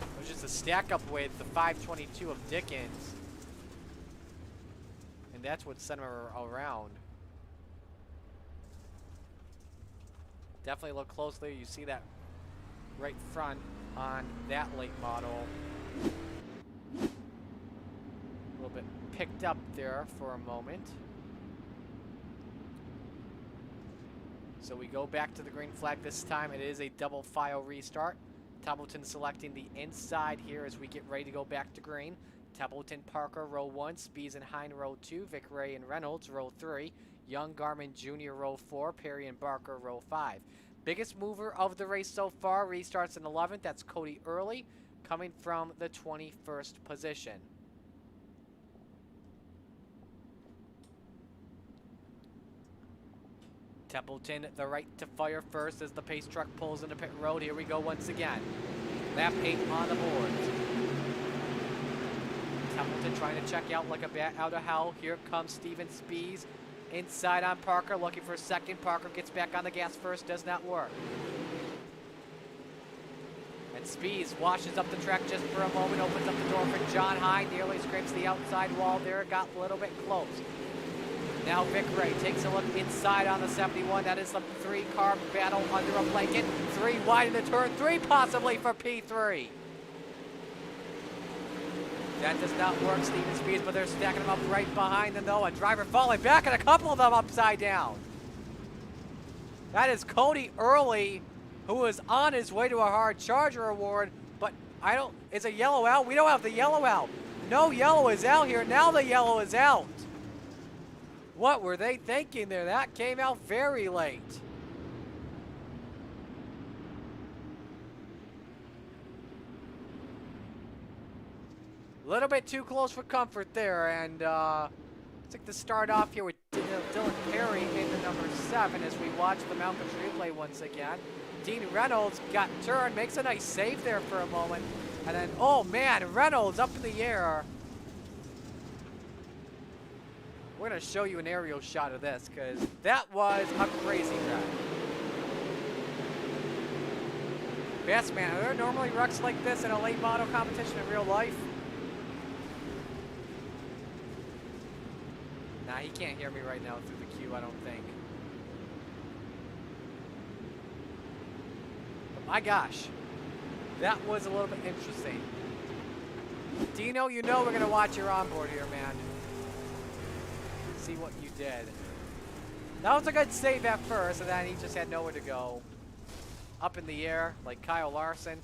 It was just a stack up with the 522 of Dickens. And that's what sent him around. Definitely look closely. You see that right front on that late model. A little bit picked up there for a moment. So we go back to the green flag this time. It is a double file restart. Templeton selecting the inside here as we get ready to go back to green. Templeton, Parker, row 1. Spies and Hine, row 2. Vic Ray and Reynolds, row 3. Young, Garmin Jr., row 4. Perry and Barker, row 5. Biggest mover of the race so far restarts in 11th. That's Cody Early, coming from the 21st position. Templeton, the right to fire first as the pace truck pulls into pit road. Here we go once again. Lap 8 on the board. Templeton trying to check out like a bat out of hell. Here comes Steven Spies. Inside on Parker, looking for 2nd. Parker gets back on the gas first, does not work. And Spies washes up the track just for a moment, opens up the door for John Hine. Nearly scrapes the outside wall there, got a little bit close. Now Vic Ray takes a look inside on the 71. That is the 3-car battle under a blanket. 3 wide in the turn, 3 possibly for P3. That does not work, Steven Spies, but they're stacking them up right behind them, though. A driver falling back and a couple of them upside down. That is Cody Early, who is on his way to a hard charger award, but is a yellow out? We don't have the yellow out. No yellow is out here. Now the yellow is out. What were they thinking there? That came out very late. A little bit too close for comfort there, and let's take the start off here with Dylan Perry in the number 7 as we watch the Malcolm's replay once again. Dean Reynolds got turned, makes a nice save there for a moment, and then, oh man, Reynolds up in the air. We're going to show you an aerial shot of this because that was a crazy ride. Bassman, are there normally wrecks like this in a late model competition in real life? Nah, he can't hear me right now through the queue, I don't think. But my gosh, that was a little bit interesting. Dino, you know we're going to watch your onboard here, man. See what you did. That was a good save at first, and then he just had nowhere to go. Up in the air, like Kyle Larson.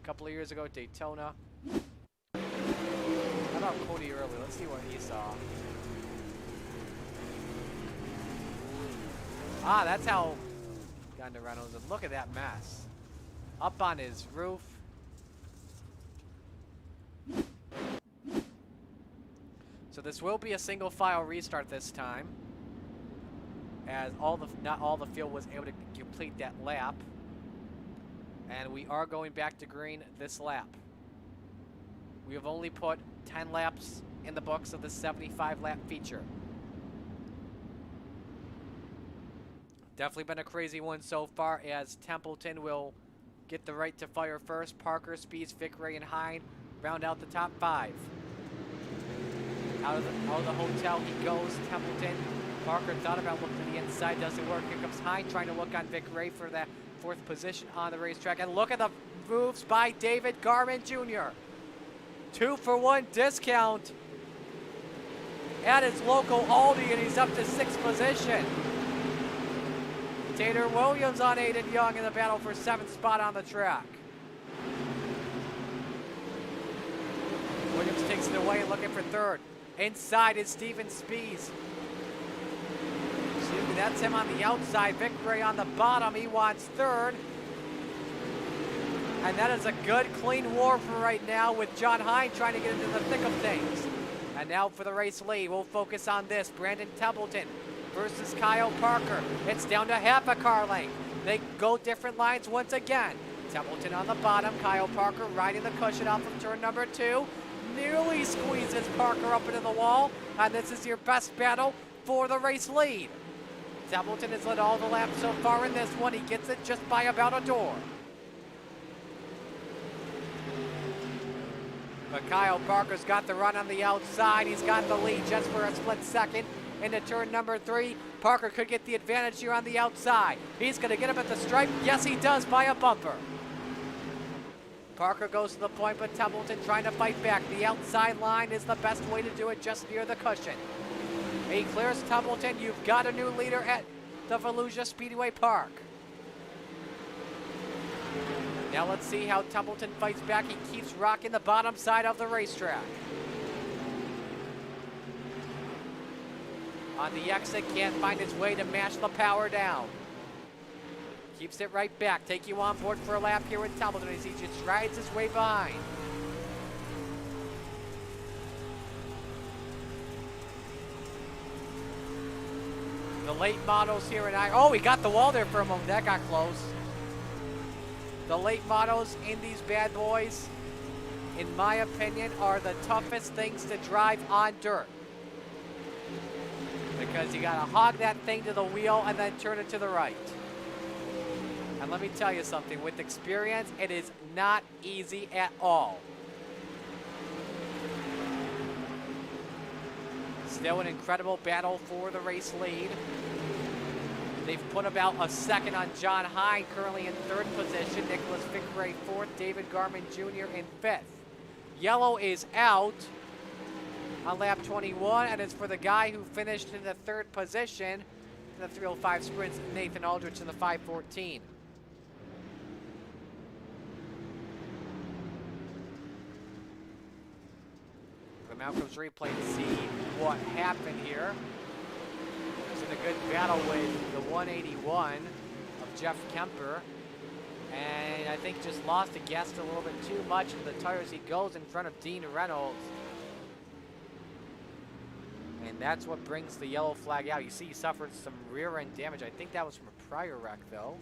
A couple of years ago at Daytona. How about Cody Early? Let's see what he saw. Ah, that's how got into Reynolds. And look at that mess. Up on his roof. So this will be a single file restart this time, as not all the field was able to complete that lap. And we are going back to green this lap. We have only put 10 laps in the books of the 75 lap feature. Definitely been a crazy one so far, as Templeton will get the right to fire first. Parker, Speeds, Vic Ray, and Hine round out the top 5. Out of the hotel he goes, Templeton. Parker thought about looking to the inside, doesn't work. Here comes Hine trying to look on Vic Ray for that 4th position on the racetrack. And look at the moves by David Garman Jr. 2-for-1 discount at his local Aldi, and he's up to 6th position. Tater Williams on Aiden Young in the battle for 7th spot on the track. Williams takes it away, looking for 3rd. Inside is Steven Spees. That's him on the outside. Vic Ray on the bottom. He wants 3rd. And that is a good, clean war for right now, with John Hine trying to get into the thick of things. And now for the race lead, we'll focus on this. Brandon Templeton versus Kyle Parker. It's down to half a car length. They go different lines once again. Templeton on the bottom. Kyle Parker riding the cushion off of turn number 2. Nearly squeezes Parker up into the wall. And this is your best battle for the race lead. Templeton has led all the laps so far in this one. He gets it just by about a door. But Kyle Parker's got the run on the outside. He's got the lead just for a split second into turn number 3. Parker could get the advantage here on the outside. He's going to get him at the stripe. Yes, he does, by a bumper. Parker goes to the point, but Templeton trying to fight back. The outside line is the best way to do it, just near the cushion. He clears Templeton. You've got a new leader at the Volusia Speedway Park. Now let's see how Templeton fights back. He keeps rocking the bottom side of the racetrack. On the exit, can't find his way to mash the power down. Keeps it right back. Take you on board for a lap here with Templeton as he just rides his way behind. The late models here and oh, he got the wall there for a moment. That got close. The late models in these bad boys, in my opinion, are the toughest things to drive on dirt. Because you gotta hog that thing to the wheel and then turn it to the right. And let me tell you something, with experience, it is not easy at all. Still an incredible battle for the race lead. They've put about a second on John Hine, currently in 3rd position. Nicholas Vickeray 4th. David Garman Jr. in 5th. Yellow is out on lap 21, and it's for the guy who finished in the 3rd position in the 305 sprints, Nathan Aldrich in the 514. The Malcolm's replay to see what happened here. In a good battle with the 181 of Jeff Kemper, and I think just lost the gas a little bit too much in the tires. He goes in front of Dean Reynolds, and that's what brings the yellow flag out. You see he suffered some rear end damage. I think that was from a prior wreck though.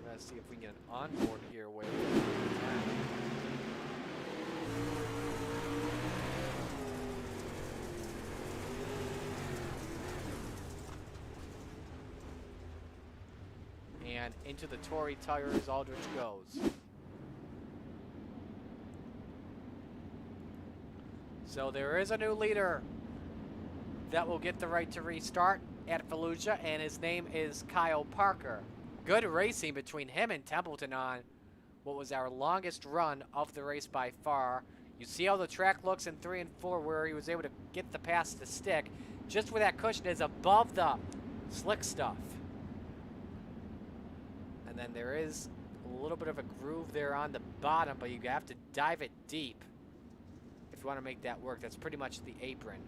Let's see if we can get an onboard here with and into the Tory tires Aldrich goes. So there is a new leader that will get the right to restart at Volusia, and his name is Kyle Parker. Good racing between him and Templeton on what was our longest run of the race by far. You see how the track looks in 3 and 4, where he was able to get the pass to stick. Just where that cushion is above the slick stuff. And then there is a little bit of a groove there on the bottom, but you have to dive it deep if you want to make that work. That's pretty much the apron.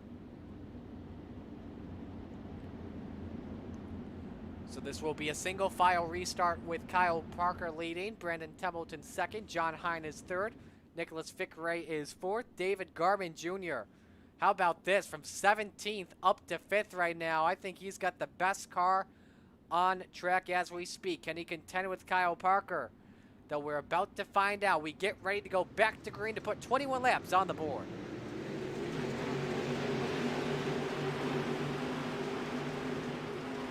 So this will be a single file restart with Kyle Parker leading, Brandon Templeton 2nd, John Hine is 3rd, Nicholas Fickeray is 4th. David Garman Jr. How about this? From 17th up to 5th right now. I think he's got the best car on track as we speak. Can he contend with Kyle Parker? Though we're about to find out. We get ready to go back to green to put 21 laps on the board.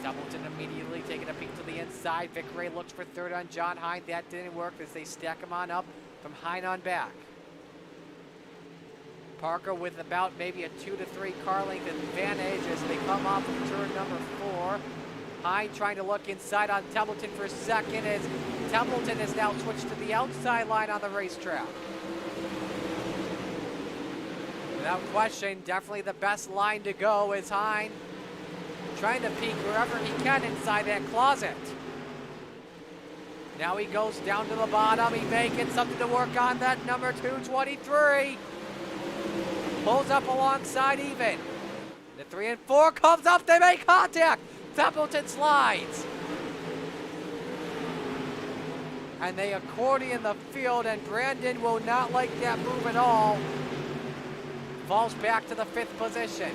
Templeton immediately taking a peek to the inside. Vic Ray looks for 3rd on John Hine. That didn't work as they stack him on up from Hine on back. Parker with about maybe a 2 to 3 car length advantage as they come off of turn number 4. Hine trying to look inside on Templeton for a second as Templeton has now switched to the outside line on the racetrack. Without question, definitely the best line to go is Hine trying to peek wherever he can inside that closet. Now he goes down to the bottom. He may get something to work on. That number 223 pulls up alongside even. The 3 and 4 comes up. They make contact. Templeton slides. And they accordion the field, and Brandon will not like that move at all. Falls back to the 5th position.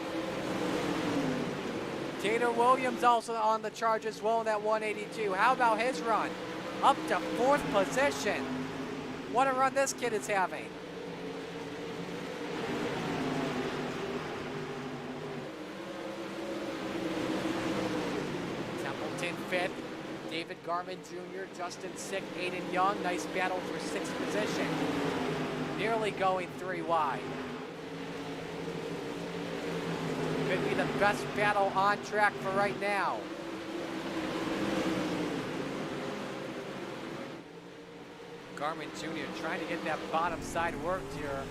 Taylor Williams also on the charge as well in that 182. How about his run? Up to 4th position. What a run this kid is having. Templeton 5th. David Garman Jr., Justin Sick, Aiden Young. Nice battle for 6th position. Nearly going 3 wide. Could be the best battle on track for right now. Garmin Jr. trying to get that bottom side worked here.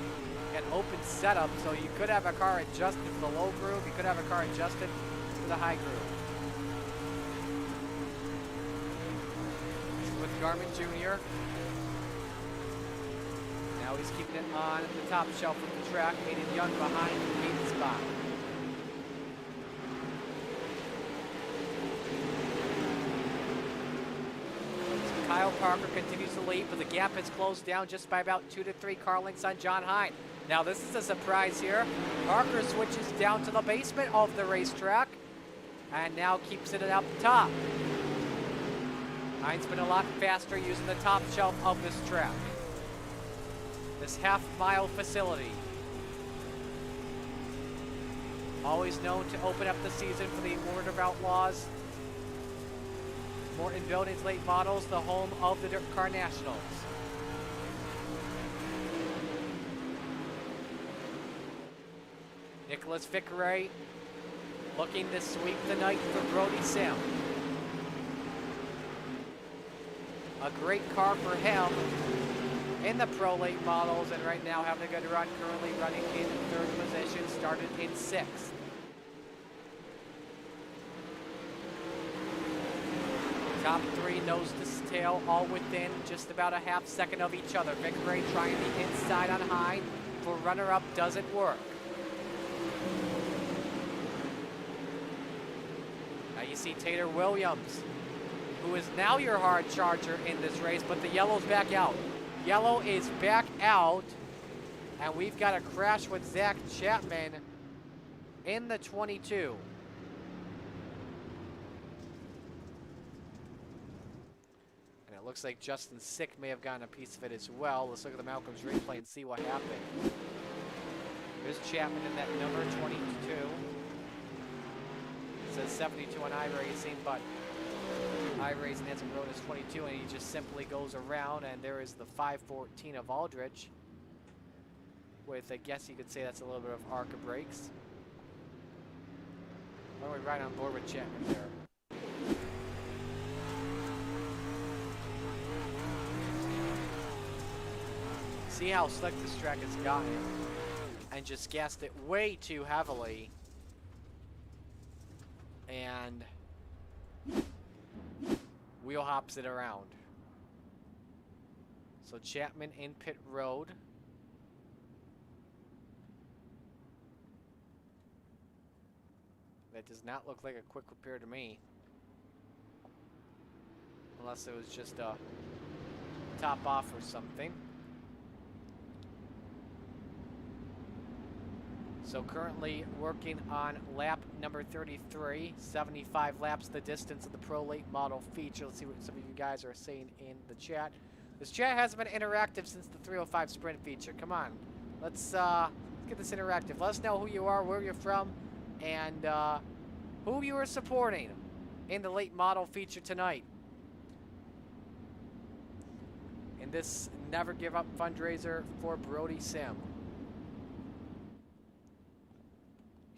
An open setup, so you could have a car adjusted to the low groove. You could have a car adjusted to the high groove. This is with Garmin Jr. Now he's keeping it on the top shelf of the track. Aiden Young behind the 8th spot. Kyle Parker continues to lead, but the gap has closed down just by about 2 to 3 car lengths on John Hine. Now this is a surprise here. Parker switches down to the basement of the racetrack and now keeps it up top. Hine's been a lot faster using the top shelf of this track. This half-mile facility. Always known to open up the season for the Word of Outlaws. Morton Buildings Late Models, the home of the Dirt Car Nationals. Nicholas Fickeray looking to sweep the night for Brody Sim. A great car for him in the Pro Late Models, and right now having a good run, currently running in 3rd position, started in 6th. Top 3 nose to tail, all within just about a half second of each other. Fickeray trying the inside on Hine for runner-up, doesn't work. Now you see Taylor Williams, who is now your hard charger in this race, but the yellow's back out. Yellow is back out, and we've got a crash with Zach Chapman in the 22. Looks like Justin Sick may have gotten a piece of it as well. Let's look at the Malcolm's replay and see what happened. There's Chapman in that number 22. It says 72 on iRacing, but iRacing has him wrote as 22, and he just simply goes around, and there is the 514 of Aldrich with, I guess you could say that's a little bit of ARCA brakes. Why don't we ride on board with Chapman there? See how slick this track has gotten, and just gassed it way too heavily, and wheel hops it around. So Chapman in pit road. That does not look like a quick repair to me, unless it was just a top off or something. So currently working on lap number 33, 75 laps the distance of the Pro Late Model feature. Let's see what some of you guys are saying in the chat. This chat hasn't been interactive since the 305 sprint feature. Come on, let's get this interactive. Let us know who you are, where you're from, and who you are supporting in the late model feature tonight. In this Never Give Up fundraiser for Brody Sim.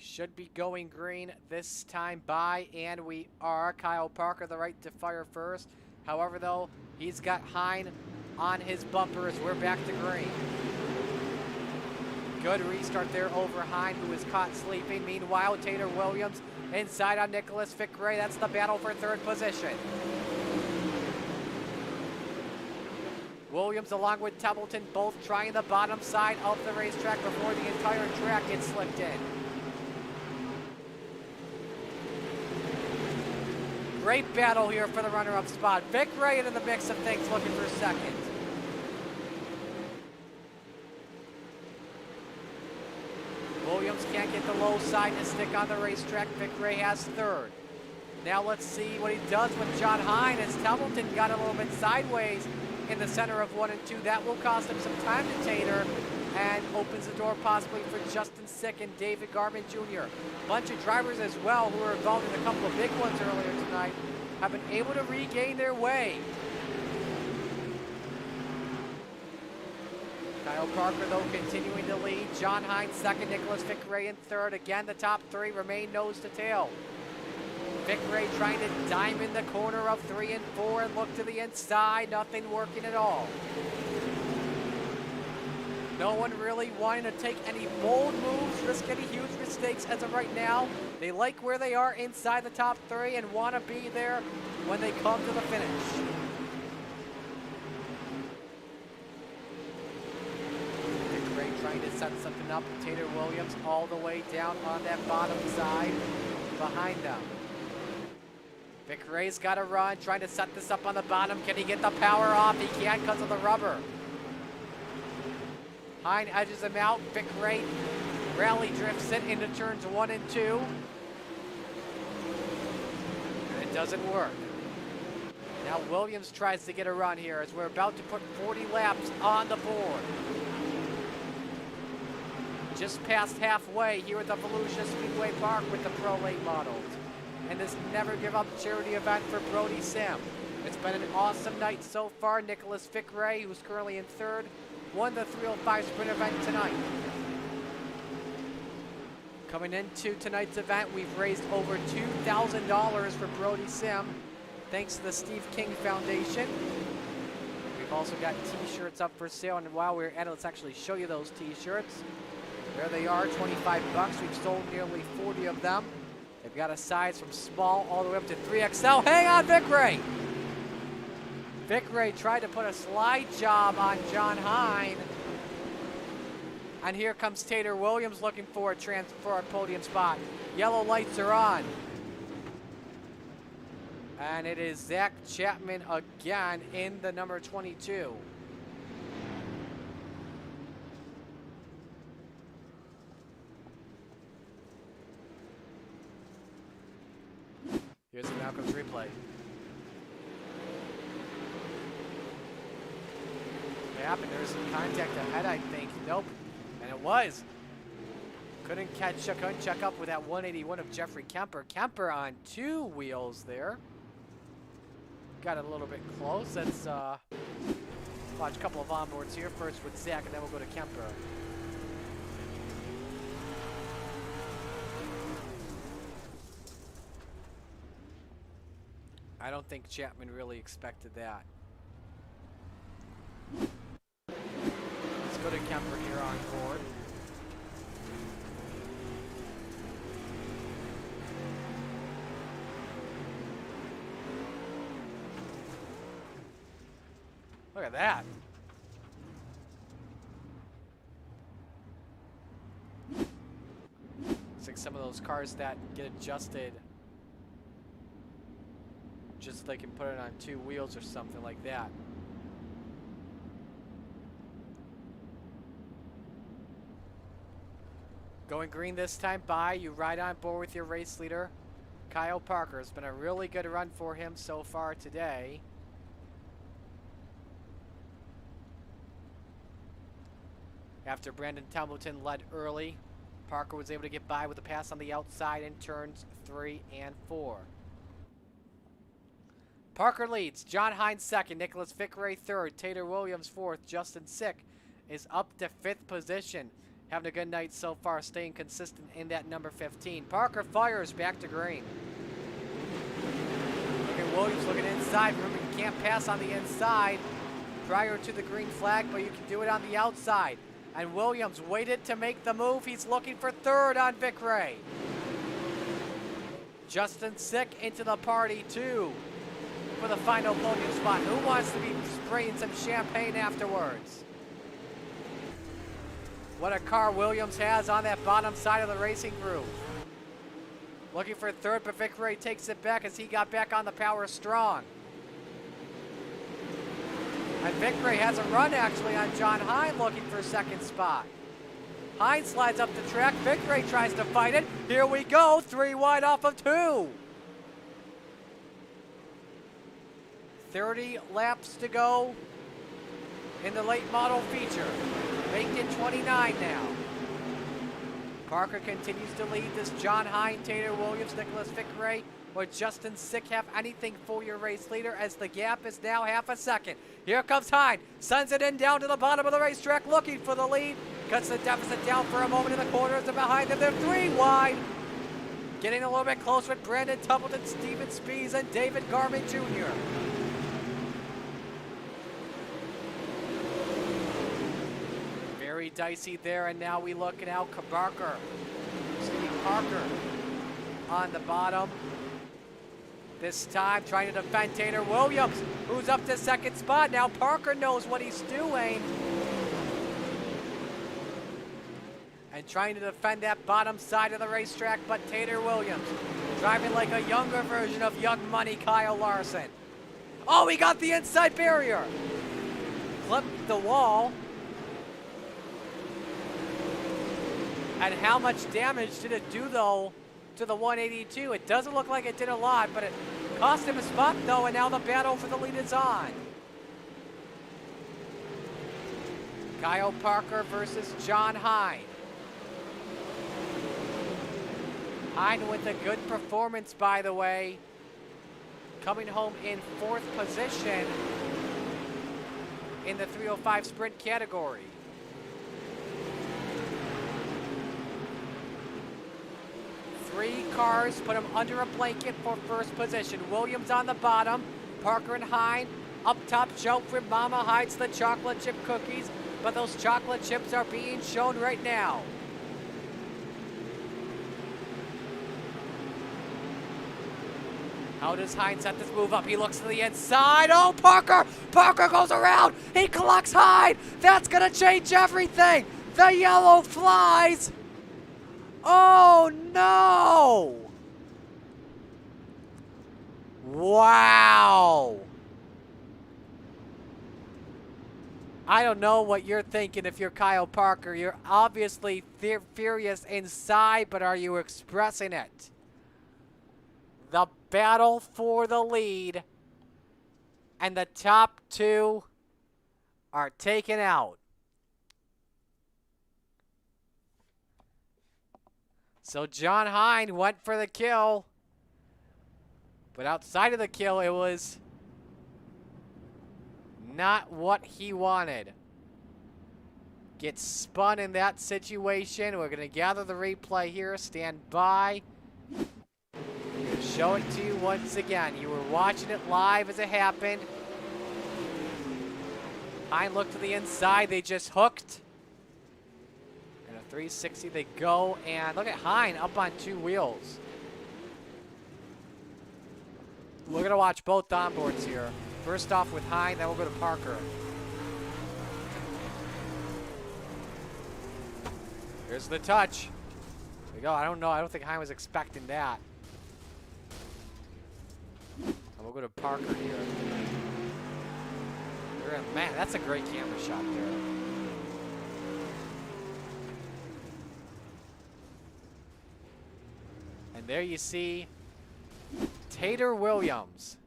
Should be going green this time by, and we are. Kyle Parker, the right to fire first. However, though, he's got Hine on his bumper as we're back to green. Good restart there over Hine, who is caught sleeping. Meanwhile, Taylor Williams inside on Nicholas Fickray. That's the battle for third position. Williams along with Templeton both trying the bottom side of the racetrack before the entire track gets slipped in. Great battle here for the runner-up spot. Vic Ray into the mix of things, looking for second. Williams can't get the low side to stick on the racetrack. Vic Ray has third. Now let's see what he does with John Hine as Templeton got a little bit sideways in the center of 1 and 2. That will cost him some time to Tater and opens the door possibly for Justin Sick and David Garman Jr. Bunch of drivers as well who were involved in a couple of big ones earlier tonight have been able to regain their way. Kyle Parker, though, continuing to lead. John Hine second, Nicholas Fickray in third. Again, the top three remain nose to tail. Fickray trying to diamond the corner of 3 and 4 and look to the inside. Nothing working at all. No one really wanting to take any bold moves, risk any huge mistakes as of right now. They like where they are inside the top 3 and want to be there when they come to the finish. Fickray trying to set something up. Taylor Williams all the way down on that bottom side behind them. Vic Ray's got to run, trying to set this up on the bottom. Can he get the power off? He can't because of the rubber. Hine edges him out. Vic Ray rally drifts it into turns 1 and 2. And it doesn't work. Now Williams tries to get a run here as we're about to put 40 laps on the board. Just past halfway here at the Volusia Speedway Park with the Pro Late models. And this Never Give Up charity event for Brody Sim. It's been an awesome night so far. Nicholas Fickray, who's currently in third, won the 305 sprint event tonight. Coming into tonight's event, we've raised over $2,000 for Brody Sim, thanks to the Steve King Foundation. We've also got t-shirts up for sale, and while we're at it, let's actually show you those t-shirts. There they are, 25 bucks. We've sold nearly 40 of them. They've got a size from small all the way up to 3XL. Hang on, Vic Ray! Vic Ray tried to put a slide job on John Hine. And here comes Tater Williams looking for a podium spot. Yellow lights are on. And it is Zach Chapman again in the number 22. Here's the Malcolm's replay. What happened? There was some contact ahead, I think. Nope. And it was. Couldn't check up with that 181 of Jeffrey Kemper. Kemper on 2 wheels there. Got it a little bit close. Let's watch a couple of onboards here. First with Zach, and then we'll go to Kemper. I don't think Chapman really expected that. Let's go to Kemper here on board. Look at that. It's like some of those cars that get adjusted just so they can put it on 2 wheels or something like that. Going green this time by. You ride on board with your race leader, Kyle Parker. It's been a really good run for him so far today. After Brandon Templeton led early, Parker was able to get by with a pass on the outside in turns 3 and 4. Parker leads. John Hines second. Nicholas Fickeray third. Tater Williams fourth. Justin Sick is up to 5th position. Having a good night so far, staying consistent in that number 15. Parker fires back to green. Look at Williams looking inside. Remember, you can't pass on the inside prior to the green flag, but you can do it on the outside. And Williams waited to make the move. He's looking for 3rd on Vic Ray. Justin Sick into the party too for the final podium spot. Who wants to be spraying some champagne afterwards? What a car Williams has on that bottom side of the racing group. Looking for 3rd, but Vic Ray takes it back as he got back on the power strong. And Vic Ray has a run actually on John Hine looking for 2nd spot. Hine slides up the track. Vic Ray tries to fight it. Here we go, 3 wide off of 2. 30 laps to go in the late model feature. Making it 29 now. Parker continues to lead this John Hine, Tater Williams, Nicholas Fickeray, or Justin Sick have anything for your race leader as the gap is now half a second. Here comes Hine, sends it in down to the bottom of the racetrack looking for the lead. Cuts the deficit down for a moment in the corners and behind them they're 3 wide. Getting a little bit closer with Brandon Templeton, Steven Spees, and David Garman Jr. Very dicey there, and now we look at Al Parker on the bottom. This time trying to defend Tater Williams, who's up to 2nd spot. Now Parker knows what he's doing. And trying to defend that bottom side of the racetrack, but Tater Williams driving like a younger version of Young Money Kyle Larson. Oh, he got the inside barrier. Clipped the wall. And how much damage did it do, though, to the 182? It doesn't look like it did a lot, but it cost him a spot, though, and now the battle for the lead is on. Kyle Parker versus John Hine. Hine with a good performance, by the way. Coming home in 4th position in the 305 sprint category. Three cars put him under a blanket for 1st position. Williams on the bottom, Parker and Hine up top. Joe from Mama hides the chocolate chip cookies, but those chocolate chips are being shown right now. How does Hine set this move up? He looks to the inside. Oh, Parker! Parker goes around. He collects Hine. That's gonna change everything. The yellow flies. Oh, no! Wow! I don't know what you're thinking if you're Kyle Parker. You're obviously furious inside, but are you expressing it? The battle for the lead, and the top 2 are taken out. So John Hine went for the kill, but outside of the kill, it was not what he wanted. Gets spun in that situation. We're going to gather the replay here. Stand by. I'm going to show it to you once again. You were watching it live as it happened. Hine looked to the inside. They just hooked. 360 they go, and look at Hine up on 2 wheels. We're going to watch both onboards here. First off with Hine, then we'll go to Parker. Here's the touch. There we go. I don't know. I don't think Hine was expecting that. And we'll go to Parker here. Man, that's a great camera shot there. there you see Tater Williams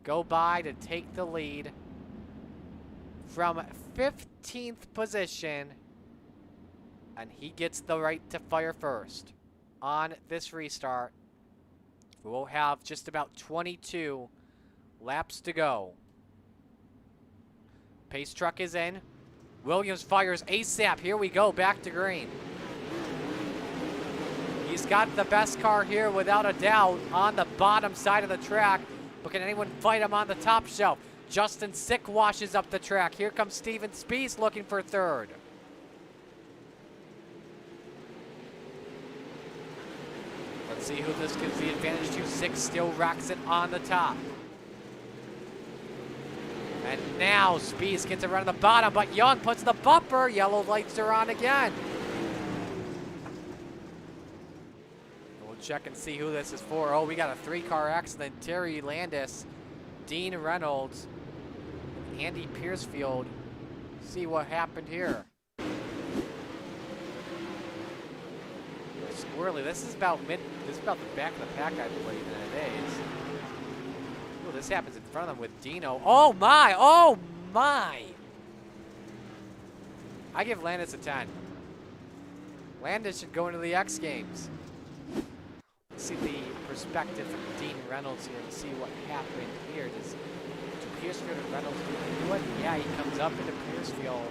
go by to take the lead from 15th position, and he gets the right to fire first on this restart. We'll have just about 22 laps to go. Pace truck is in. Williams fires ASAP. Here we go, back to green. He's got the best car here without a doubt on the bottom side of the track, but can anyone fight him on the top shelf? Justin Sick washes up the track. Here comes Steven Spies looking for third. Let's see who this gives the advantage to. Sick still racks it on the top. And now Spies gets around the bottom, but Young puts the bumper. Yellow lights are on again. We'll check and see who this is for. Oh, we got a 3-car accident. Terry Landis, Dean Reynolds, Andy Piercefield. See what happened here. Squirrely, this is about the back of the pack, I believe, nowadays. Oh, this happens in front of them with Dino. Oh my, oh my! I give Landis a 10. Landis should go into the X Games. Let's see the perspective from Dean Reynolds here and see what happened here. Do Piercefield and Reynolds do it? Yeah, he comes up into Piercefield.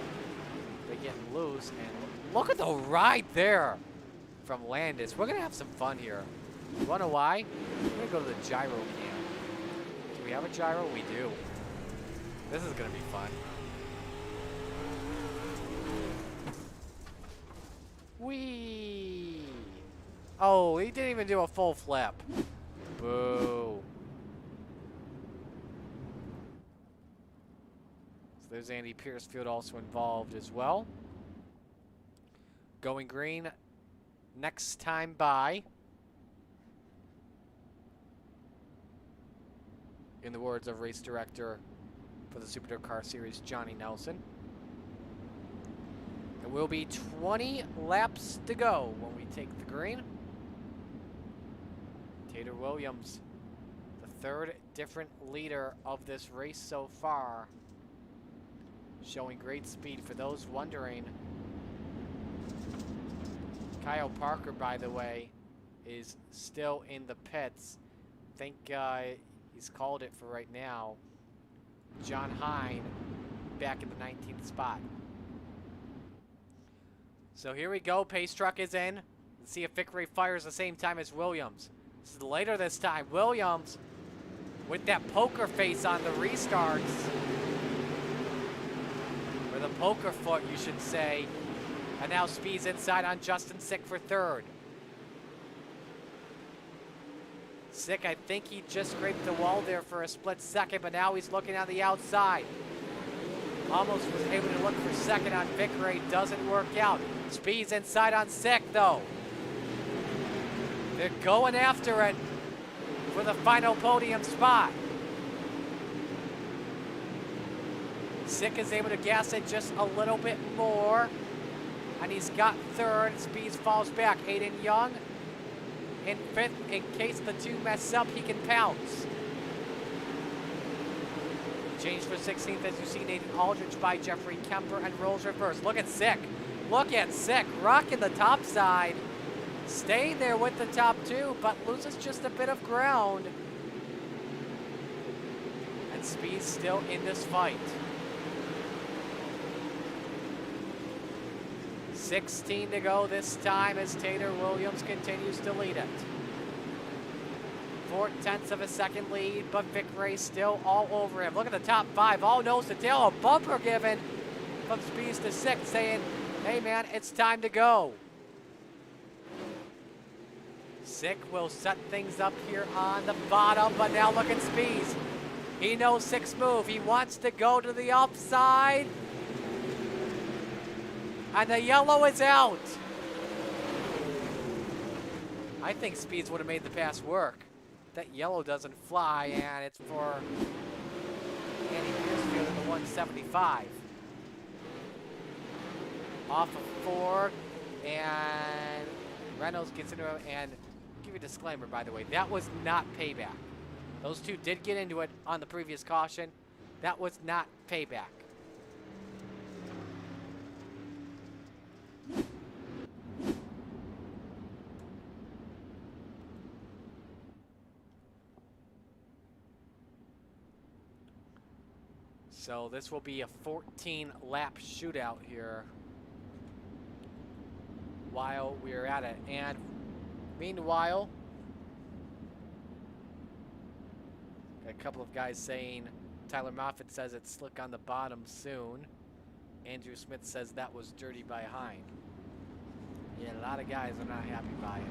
They get loose, and look at the ride there from Landis. We're gonna have some fun here. You wanna know why? We're gonna go to the gyro cam. Do we have a gyro? We do. This is gonna be fun. Whee! Oh, he didn't even do a full flip. Boo. So there's Andy Piercefield also involved as well. Going green next time by. In the words of race director for the Super Car Series, Johnny Nelson. There will be 20 laps to go when we take the green. Tater Williams, the third different leader of this race so far, showing great speed. For those wondering, Kyle Parker, by the way, is still in the pits. I think he's called it for right now. John Hine back in the 19th spot. So here we go. Pace truck is in. Let's see if Vic Ray fires the same time as Williams. This is later this time. Williams with that poker face on the restarts. Or the poker foot, you should say. And now Speeds inside on Justin Sick for third. Sick, I think he just scraped the wall there for a split second, but now he's looking on the outside. Almost was able to look for second on Vic Ray. Doesn't work out. Speeds inside on Sick, though. They're going after it for the final podium spot. Sick is able to gas it just a little bit more. And he's got third. Speeds falls back. Aiden Young in fifth. In case the two mess up, he can pounce. Change for 16th, as you see Nathan Aldridge by Jeffrey Kemper and rolls reverse. Look at Sick. Look at Sick rocking the top side. Staying there with the top two, but loses just a bit of ground. And Speed's still in this fight. 16 to go this time as Tater Williams continues to lead it. 4/10 of a second lead, but Vic Ray still all over him. Look at the top five, all nose to tail. A bumper given from Speeds to Sick, saying, hey man, it's time to go. Sick will set things up here on the bottom, but now look at Speeds. He knows Sick's move. He wants to go to the upside. And the yellow is out. I think Speeds would have made the pass work. That yellow doesn't fly, and it's for Andy Piercefield in the 175. Off of 4, and Reynolds gets into him, and give you a disclaimer, by the way. That was not payback. Those two did get into it on the previous caution. That was not payback. So this will be a 14-lap shootout here while we're at it. And meanwhile, a couple of guys saying Tyler Moffitt says it's slick on the bottom soon. Andrew Smith says that was dirty by Hind. Yeah, a lot of guys are not happy by it.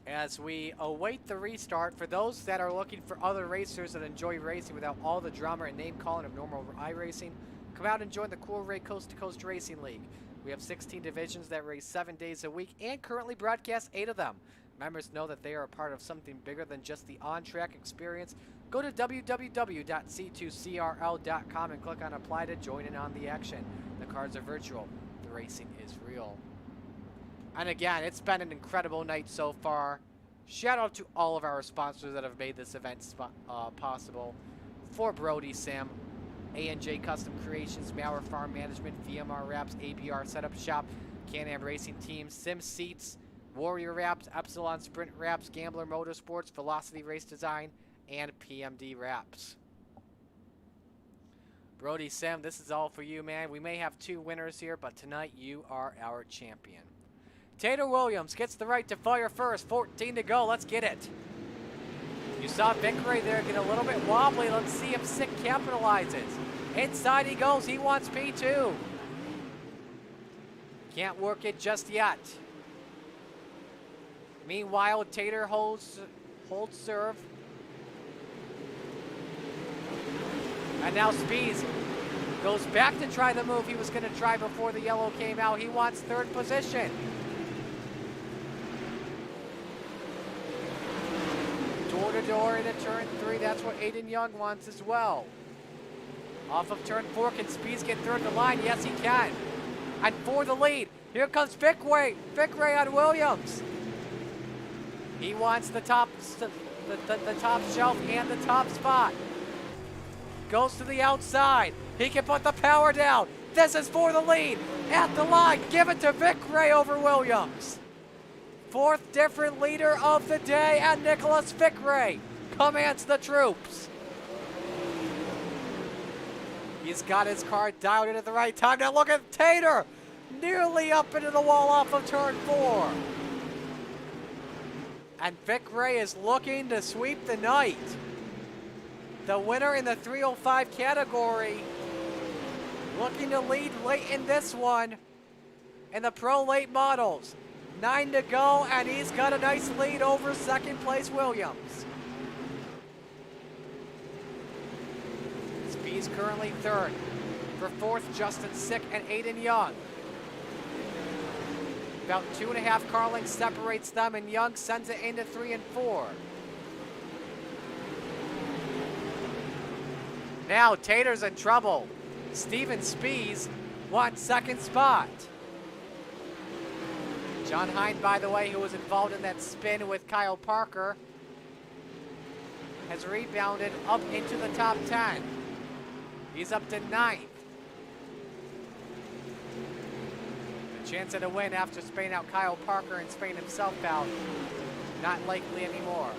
As we await the restart, for those that are looking for other racers that enjoy racing without all the drama and name calling of normal iRacing, come out and join the Cool Ray Coast to Coast Racing League. We have 16 divisions that race 7 days a week and currently broadcast 8 of them. Members know that they are a part of something bigger than just the on-track experience. Go to www.c2crl.com and click on Apply to join in on the action. The cards are virtual. The racing is real. And again, it's been an incredible night so far. Shout out to all of our sponsors that have made this event possible. For Brody Sim, A&J Custom Creations, Mauer Farm Management, VMR Wraps, ABR Setup Shop, Can-Am Racing Team, Sim Seats, Warrior Wraps, Epsilon Sprint Wraps, Gambler Motorsports, Velocity Race Design, and PMD Wraps. Brody Sim, this is all for you, man. We may have 2 winners here, but tonight you are our champion. Tater Williams gets the right to fire first. 14 to go. Let's get it. You saw Vic right there get a little bit wobbly. Let's see if Sick capitalizes. Inside he goes. He wants P2. Can't work it just yet. Meanwhile, Tater holds serve. And now Spees goes back to try the move he was going to try before the yellow came out. He wants 3rd position. Door to door into turn 3. That's what Aiden Young wants as well. Off of turn 4, can Spees get through the line? Yes, he can. And for the lead, here comes Vic Ray on Williams. He wants the top shelf and the top spot. Goes to the outside. He can put the power down. This is for the lead. At the line, give it to Vic Ray over Williams. 4th different leader of the day, and Nicholas Vic Ray commands the troops. He's got his car dialed in at the right time. Now look at Tater, nearly up into the wall off of turn 4. And Vic Ray is looking to sweep the night. The winner in the 305 category, looking to lead late in this one in the Pro Late Models. 9 to go, and he's got a nice lead over 2nd place Williams. Speed's currently 3rd. For 4th, Justin Sick and Aiden Young. About 2.5 car lengths separates them, and Young sends it into 3 and 4. Now Tater's in trouble. Steven Spees wants 2nd spot. John Hind, by the way, who was involved in that spin with Kyle Parker, has rebounded up into the top 10. He's up to 9th. The chance at a win after spinning out Kyle Parker and spinning himself out, not likely anymore.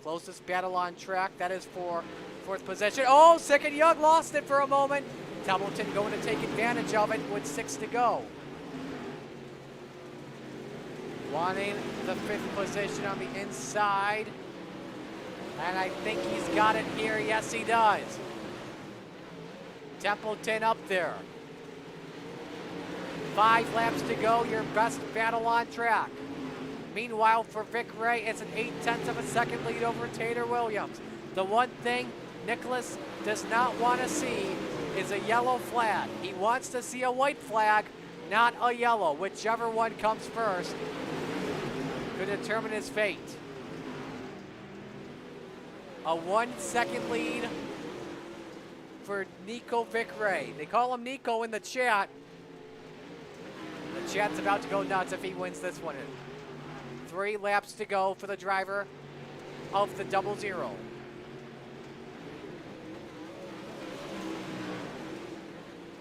Closest battle on track, that is for 4th position. Oh, Sick and Young lost it for a moment. Templeton going to take advantage of it with 6 to go. Wanting the 5th position on the inside. And I think he's got it here. Yes, he does. Templeton up there. 5 laps to go. Your best battle on track. Meanwhile, for Vic Ray, it's an 0.8 of a second lead over Tater Williams. The one thing Nicholas does not want to see is a yellow flag. He wants to see a white flag, not a yellow. Whichever one comes first could determine his fate. A 1-second lead for Nico Vic Ray. They call him Nico in the chat. Chad's about to go nuts if he wins this one. 3 laps to go for the driver of the 00.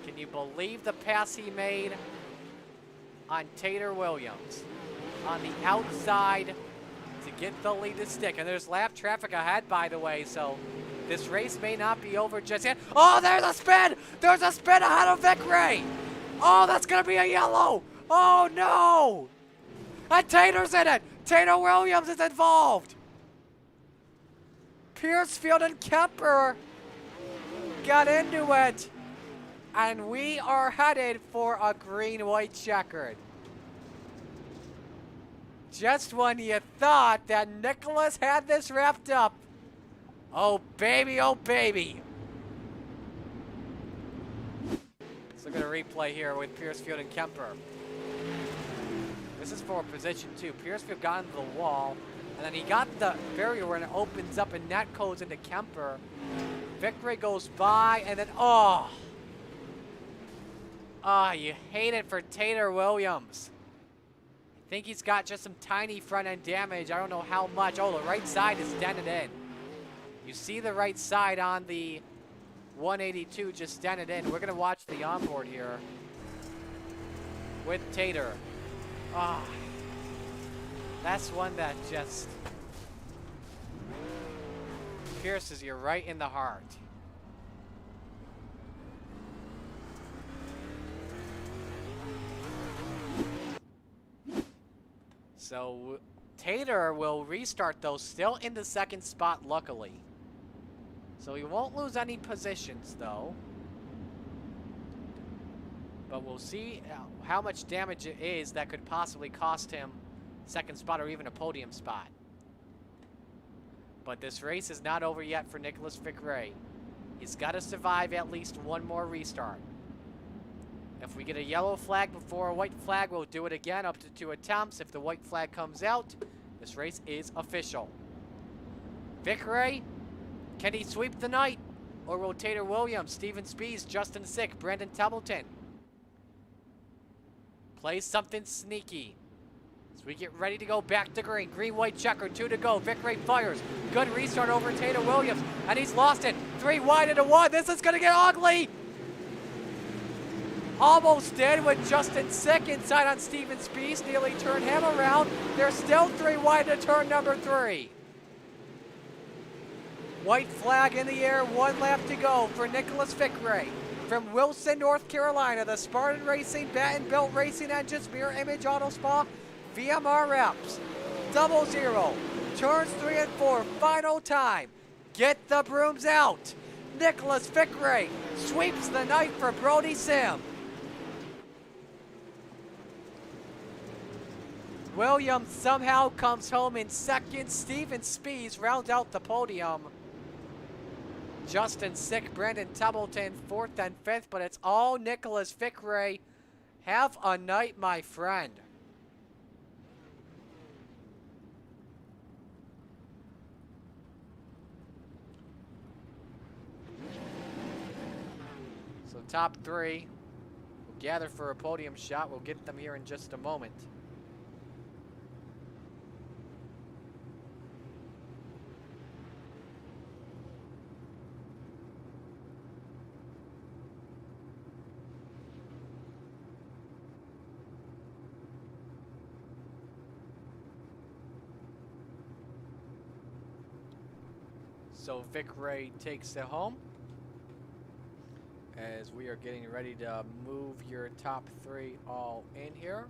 Can you believe the pass he made on Tater Williams on the outside to get the lead to stick? And there's lap traffic ahead, by the way, so this race may not be over just yet. Oh, there's a spin! There's a spin ahead of Vic Ray! Oh, that's going to be a yellow! Oh, no! And Tater's in it! Tater Williams is involved! Piercefield and Kemper got into it. And we are headed for a green-white checkered. Just when you thought that Nicholas had this wrapped up. Oh, baby, oh, baby. Let's look at a replay here with Piercefield and Kemper. This is for position 2. Piercefield got into the wall, and then he got the barrier when it opens up, and that goes into Kemper. Victory goes by, and then, oh. Oh, you hate it for Tater Williams. I think he's got just some tiny front-end damage. I don't know how much. Oh, the right side is dented in. You see the right side on the 182 just dented in. We're going to watch the onboard here with Tater. Ah, that's one that just pierces you right in the heart. So Tater will restart, though, still in the second spot, luckily. So he won't lose any positions, though. But we'll see how much damage it is that could possibly cost him second spot or even a podium spot. But this race is not over yet for Nicholas Vicray. He's got to survive at least one more restart. If we get a yellow flag before a white flag, we'll do it again up to 2 attempts. If the white flag comes out, this race is official. Vicray, can he sweep the night? Or will Tater Williams, Steven Spees, Justin Sick, Brandon Templeton play something sneaky? As we get ready to go back to green. Green-white checker, 2 to go. Vicray fires. Good restart over Tater Williams. And he's lost it. 3 wide into 1. This is going to get ugly. Almost did with Justin Sick inside on Steven Spees. Nearly turned him around. There's still 3 wide to turn number 3. White flag in the air, 1 lap to go for Nicholas Vicray. From Wilson, North Carolina, the Spartan Racing, Baton Built Racing Engines, Mirror Image Auto Spa, VMR Reps. 00. Turns 3 and 4, final time. Get the brooms out. Nicholas Vicray sweeps the night for Brody Sim. Williams somehow comes home in second. Steven Spees rounds out the podium. Justin Sick, Brandon Templeton, 4th and 5th, but it's all Nicholas Vicray. Have a night, my friend. So top 3 will gather for a podium shot. We'll get them here in just a moment. So Vicray takes it home as we are getting ready to move your top 3 all in here.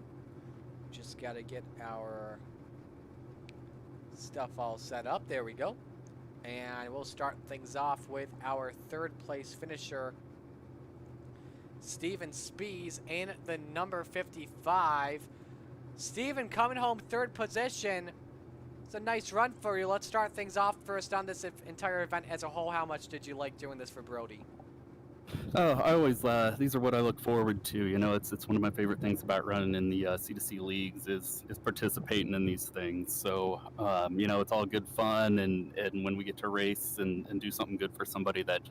Just got to get our stuff all set up. There we go. And we'll start things off with our 3rd place finisher, Steven Spees, in the number 55. Steven coming home 3rd position. It's a nice run for you. Let's start things off first on this entire event as a whole. How much did you like doing this for Brody? Oh, I always, these are what I look forward to. You know, it's one of my favorite things about running in the C2C leagues is participating in these things. So, you know, it's all good fun, and when we get to race and do something good for somebody, that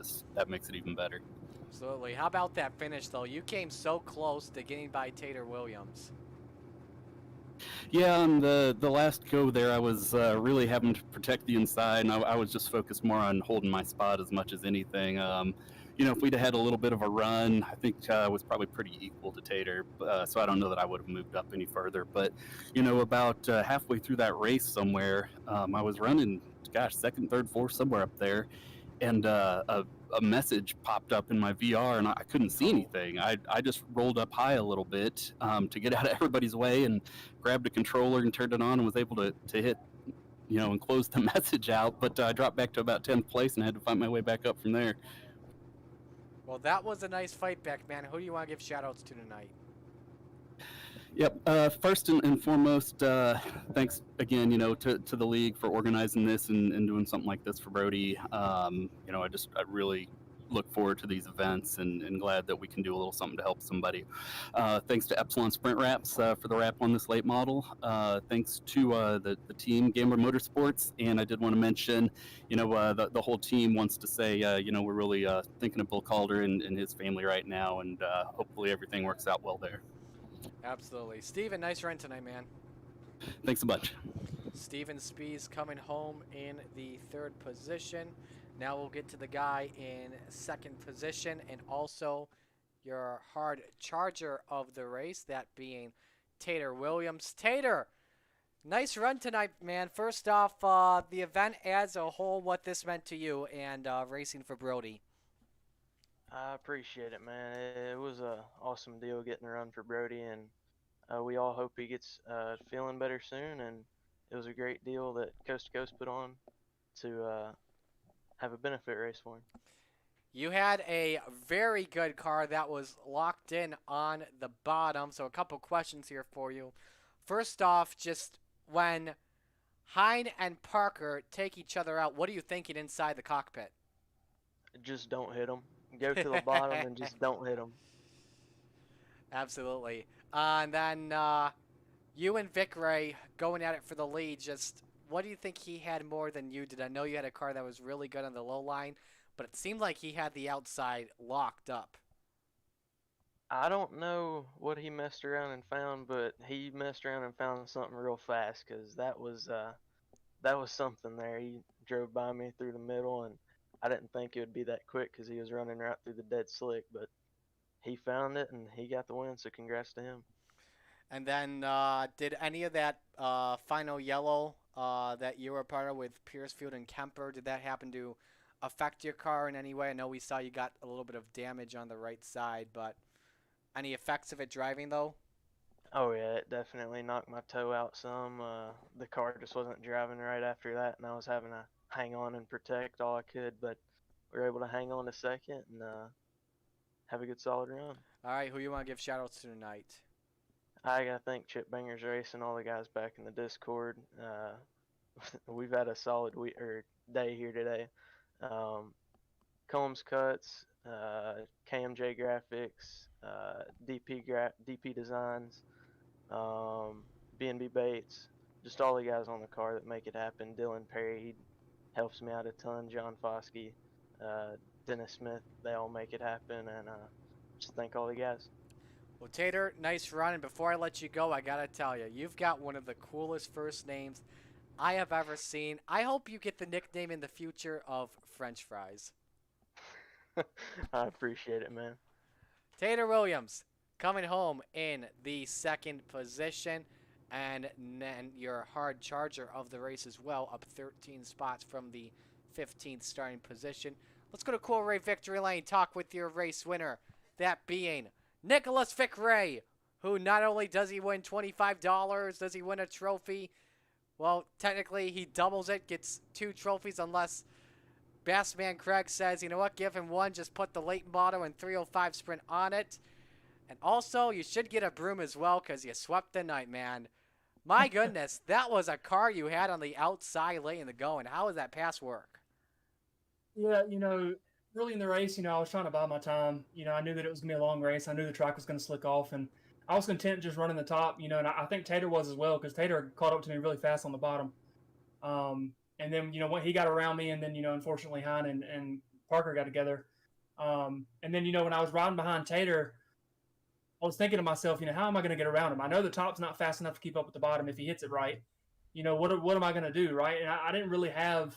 makes it even better. Absolutely. How about that finish, though? You came so close to getting by Tater Williams. Yeah, on the last go there, I was really having to protect the inside, and I was just focused more on holding my spot as much as anything. If we'd have had a little bit of a run, I think I was probably pretty equal to Tater, so I don't know that I would have moved up any further. But, about halfway through that race somewhere, I was running, second, third, fourth, somewhere up there, and a message popped up in my VR, and I couldn't see anything. I just rolled up high a little bit to get out of everybody's way and grabbed a controller and turned it on and was able to hit, and close the message out. But I dropped back to about 10th place and had to find my way back up from there. Well, that was a nice fight back, man. Who do you want to give shout-outs to tonight? Yep. First and foremost, thanks again, to the league for organizing this and doing something like this for Brody. I really look forward to these events and glad that we can do a little something to help somebody. Thanks to Epsilon Sprint Wraps for the wrap on this late model. Thanks to the team, Gambler Motorsports. And I did want to mention, the whole team wants to say, we're really thinking of Bill Calder and his family right now, and hopefully everything works out well there. Absolutely. Steven, nice run tonight, man. Thanks so much. Steven Spees coming home in the 3rd position. Now we'll get to the guy in 2nd position, and also your hard charger of the race, that being Tater Williams. Tater, nice run tonight, man. First off, the event as a whole, what this meant to you and racing for Brody. I appreciate it, man. It was a awesome deal getting a run for Brody, and we all hope he gets feeling better soon. And it was a great deal that Coast to Coast put on to have a benefit race for him. You had a very good car that was locked in on the bottom, so a couple questions here for you. First off, just when Hine and Parker take each other out, what are you thinking inside the cockpit? Just don't hit him. Go to the bottom and just don't hit him. Absolutely. And then you and Vic Ray going at it for the lead. Just what do you think he had more than you did? I know you had a car that was really good on the low line, but it seemed like he had the outside locked up. I don't know what he messed around and found, but he messed around and found something real fast, because that was something there. He drove by me through the middle, and I didn't think it would be that quick because he was running right through the dead slick, but he found it and he got the win, so congrats to him. And then did any of that final yellow that you were a part of with Piercefield and Kemper, did that happen to affect your car in any way? I know we saw you got a little bit of damage on the right side, but any effects of it driving, though? Oh, yeah, it definitely knocked my toe out some. The car just wasn't driving right after that, and I was having to hang on and protect all I could, but we were able to hang on a second and have a good solid run. All right, who you want to give shout-outs to tonight? I got to thank Chip Bangers Racing, all the guys back in the Discord. We've had a solid day here today. Combs Cuts, KMJ Graphics, DP Designs, B&B Bates, just all the guys on the car that make it happen. Dylan Perry, he helps me out a ton. John Foskey, Dennis Smith, they all make it happen, and just thank all the guys. Well, Tater, nice run, and before I let you go, I gotta tell you, you've got one of the coolest first names I have ever seen. I hope you get the nickname in the future of French Fries. I appreciate it, man. Tater Williams coming home in the 2nd position, and then your hard charger of the race as well, up 13 spots from the 15th starting position. Let's go to Cool Ray Victory Lane, talk with your race winner, that being Nicholas Vic Ray, who not only does he win $25, does he win a trophy? Well, technically he doubles it, gets 2 trophies, unless Bassman Craig says, you know what, give him 1, just put the Leighton Motto and 305 Sprint on it. And also, you should get a broom as well, because you swept the night, man. My goodness, that was a car you had on the outside late in the going. How does that pass work? Yeah, early in the race, I was trying to buy my time. I knew that it was going to be a long race. I knew the track was going to slick off, and I was content just running the top, and I think Tater was as well, because Tater caught up to me really fast on the bottom. And then, when he got around me, and then, unfortunately, Hine and Parker got together, And then, when I was riding behind Tater, I was thinking to myself, how am I going to get around him? I know the top's not fast enough to keep up with the bottom if he hits it right. What am I going to do, right? And I didn't really have,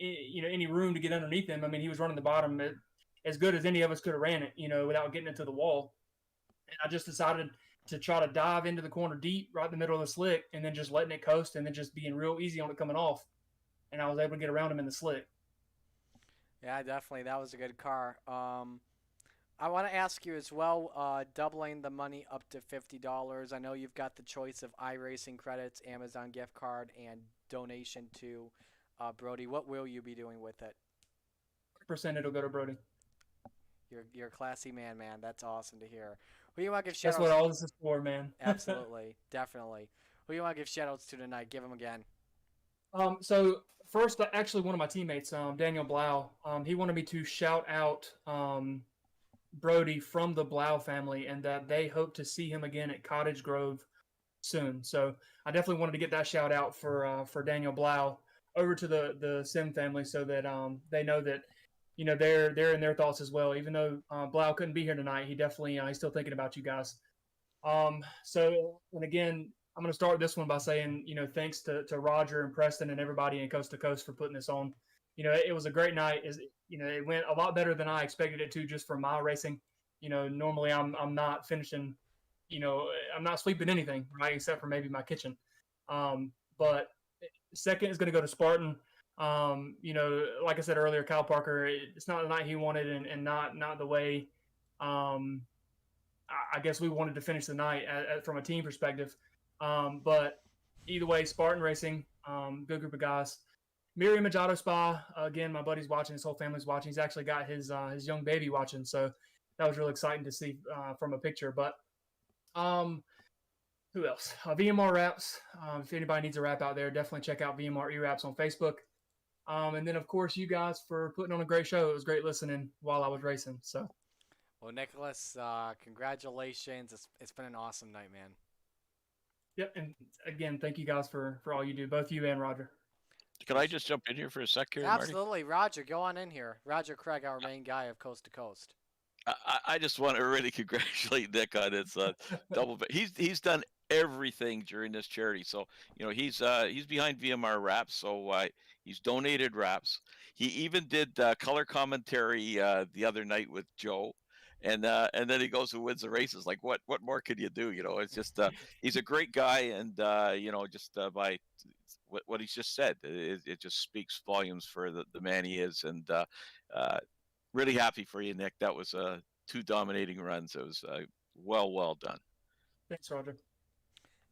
any room to get underneath him. I mean, he was running the bottom as good as any of us could have ran it, without getting into the wall. And I just decided to try to dive into the corner deep, right in the middle of the slick, and then just letting it coast and then just being real easy on it coming off. And I was able to get around him in the slick. Yeah, definitely. That was a good car. I want to ask you as well, doubling the money up to $50. I know you've got the choice of iRacing credits, Amazon gift card, and donation to Brody. What will you be doing with it? 100% it'll go to Brody. You're a classy man. That's awesome to hear. Who you want to give shout outs? That's what all this is for, man. Absolutely, definitely. Who you want to give shout outs to tonight? Give them again. So first, actually, one of my teammates, Daniel Blau, he wanted me to shout out Brody from the Blau family, and that they hope to see him again at Cottage Grove soon. So I definitely wanted to get that shout out for Daniel Blau over to the Sim family, so that they know that they're in their thoughts as well. Even though Blau couldn't be here tonight, he definitely he's still thinking about you guys. So, and again, I'm going to start this one by saying, thanks to Roger and Preston and everybody in Coast to Coast for putting this on. It was a great night. It went a lot better than I expected it to, just for my racing. Normally I'm not finishing, I'm not sweeping anything, right, except for maybe my kitchen. But second is going to go to Spartan. Like I said earlier, Kyle Parker, it's not the night he wanted, and not the way I guess we wanted to finish the night from a team perspective. But either way, Spartan Racing, good group of guys. Miriam Machado Spa, again, my buddy's watching, his whole family's watching. He's actually got his young baby watching, so that was really exciting to see from a picture. But who else? VMR Wraps. If anybody needs a wrap out there, definitely check out VMR E-Wraps on Facebook. And then, of course, you guys for putting on a great show. It was great listening while I was racing. So, well, Nicholas, congratulations. It's been an awesome night, man. Yep, and again, thank you guys for all you do, both you and Roger. Can I just jump in here for a sec here, Absolutely, Marty? Roger, go on in here. Roger Craig, our main guy of Coast to Coast. I just want to really congratulate Nick on his double. He's done everything during this charity. So he's behind VMR Wraps. So he's donated wraps. He even did color commentary the other night with Joe. And then he goes and wins the races. Like what more could you do? It's just he's a great guy, and just by what he's just said, it just speaks volumes for the man he is. And really happy for you, Nick. That was 2 dominating runs. It was well done. Thanks, Roger.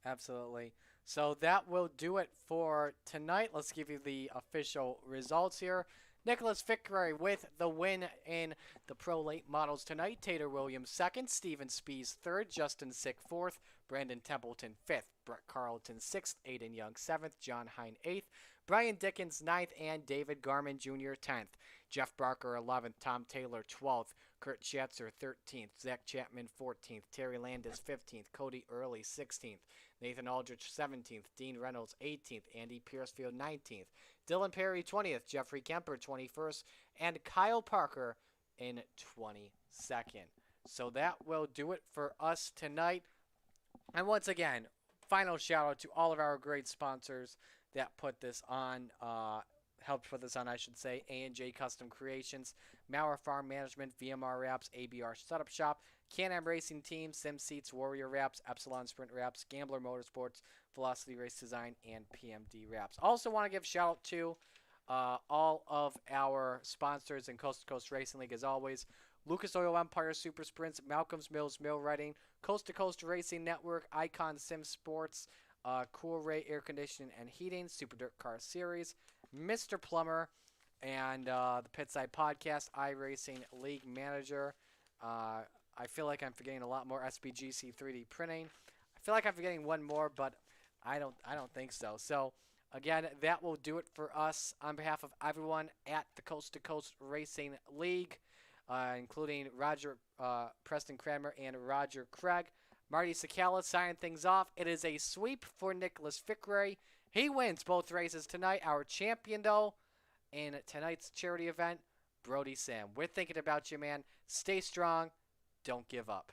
Absolutely. So that will do it for tonight. Let's give you the official results here. Nicholas Fickrey with the win in the Pro Late Models tonight. Tater Williams 2nd, Steven Spees 3rd, Justin Sick 4th, Brandon Templeton 5th, Brett Carlton 6th, Aiden Young 7th, John Hine 8th, Brian Dickens 9th, and David Garman Jr. 10th. Jeff Barker 11th, Tom Taylor 12th, Kurt Schatzer 13th, Zach Chapman 14th, Terry Landis 15th, Cody Early 16th, Nathan Aldrich 17th, Dean Reynolds 18th, Andy Piercefield 19th, Dylan Perry 20th, Jeffrey Kemper 21st, and Kyle Parker in 22nd. So that will do it for us tonight. And once again, final shout out to all of our great sponsors that put this on, helped put this on, I should say. A&J Custom Creations, Mauer Farm Management, VMR Wraps, ABR Setup Shop, Can-Am Racing Team, Sim Seats, Warrior Wraps, Epsilon Sprint Wraps, Gambler Motorsports, Velocity Race Design, and PMD Wraps. Also want to give a shout out to all of our sponsors in Coast to Coast Racing League, as always. Lucas Oil Empire Super Sprints, Malcolm's Mills Mill Riding, Coast to Coast Racing Network, Icon Sim Sports, Cool Ray Air Conditioning and Heating, Super Dirt Car Series, Mr. Plumber, and the Pitside Podcast, iRacing League Manager. I feel like I'm forgetting a lot more. SBGC 3D Printing. I feel like I'm forgetting one more, but I don't think so. So again, that will do it for us on behalf of everyone at the Coast to Coast Racing League, including Roger Preston Kramer and Roger Craig. Marty Sakala signing things off. It is a sweep for Nicholas Fickrey. He wins both races tonight. Our champion, though, in tonight's charity event, Brody Sim. We're thinking about you, man. Stay strong. Don't give up.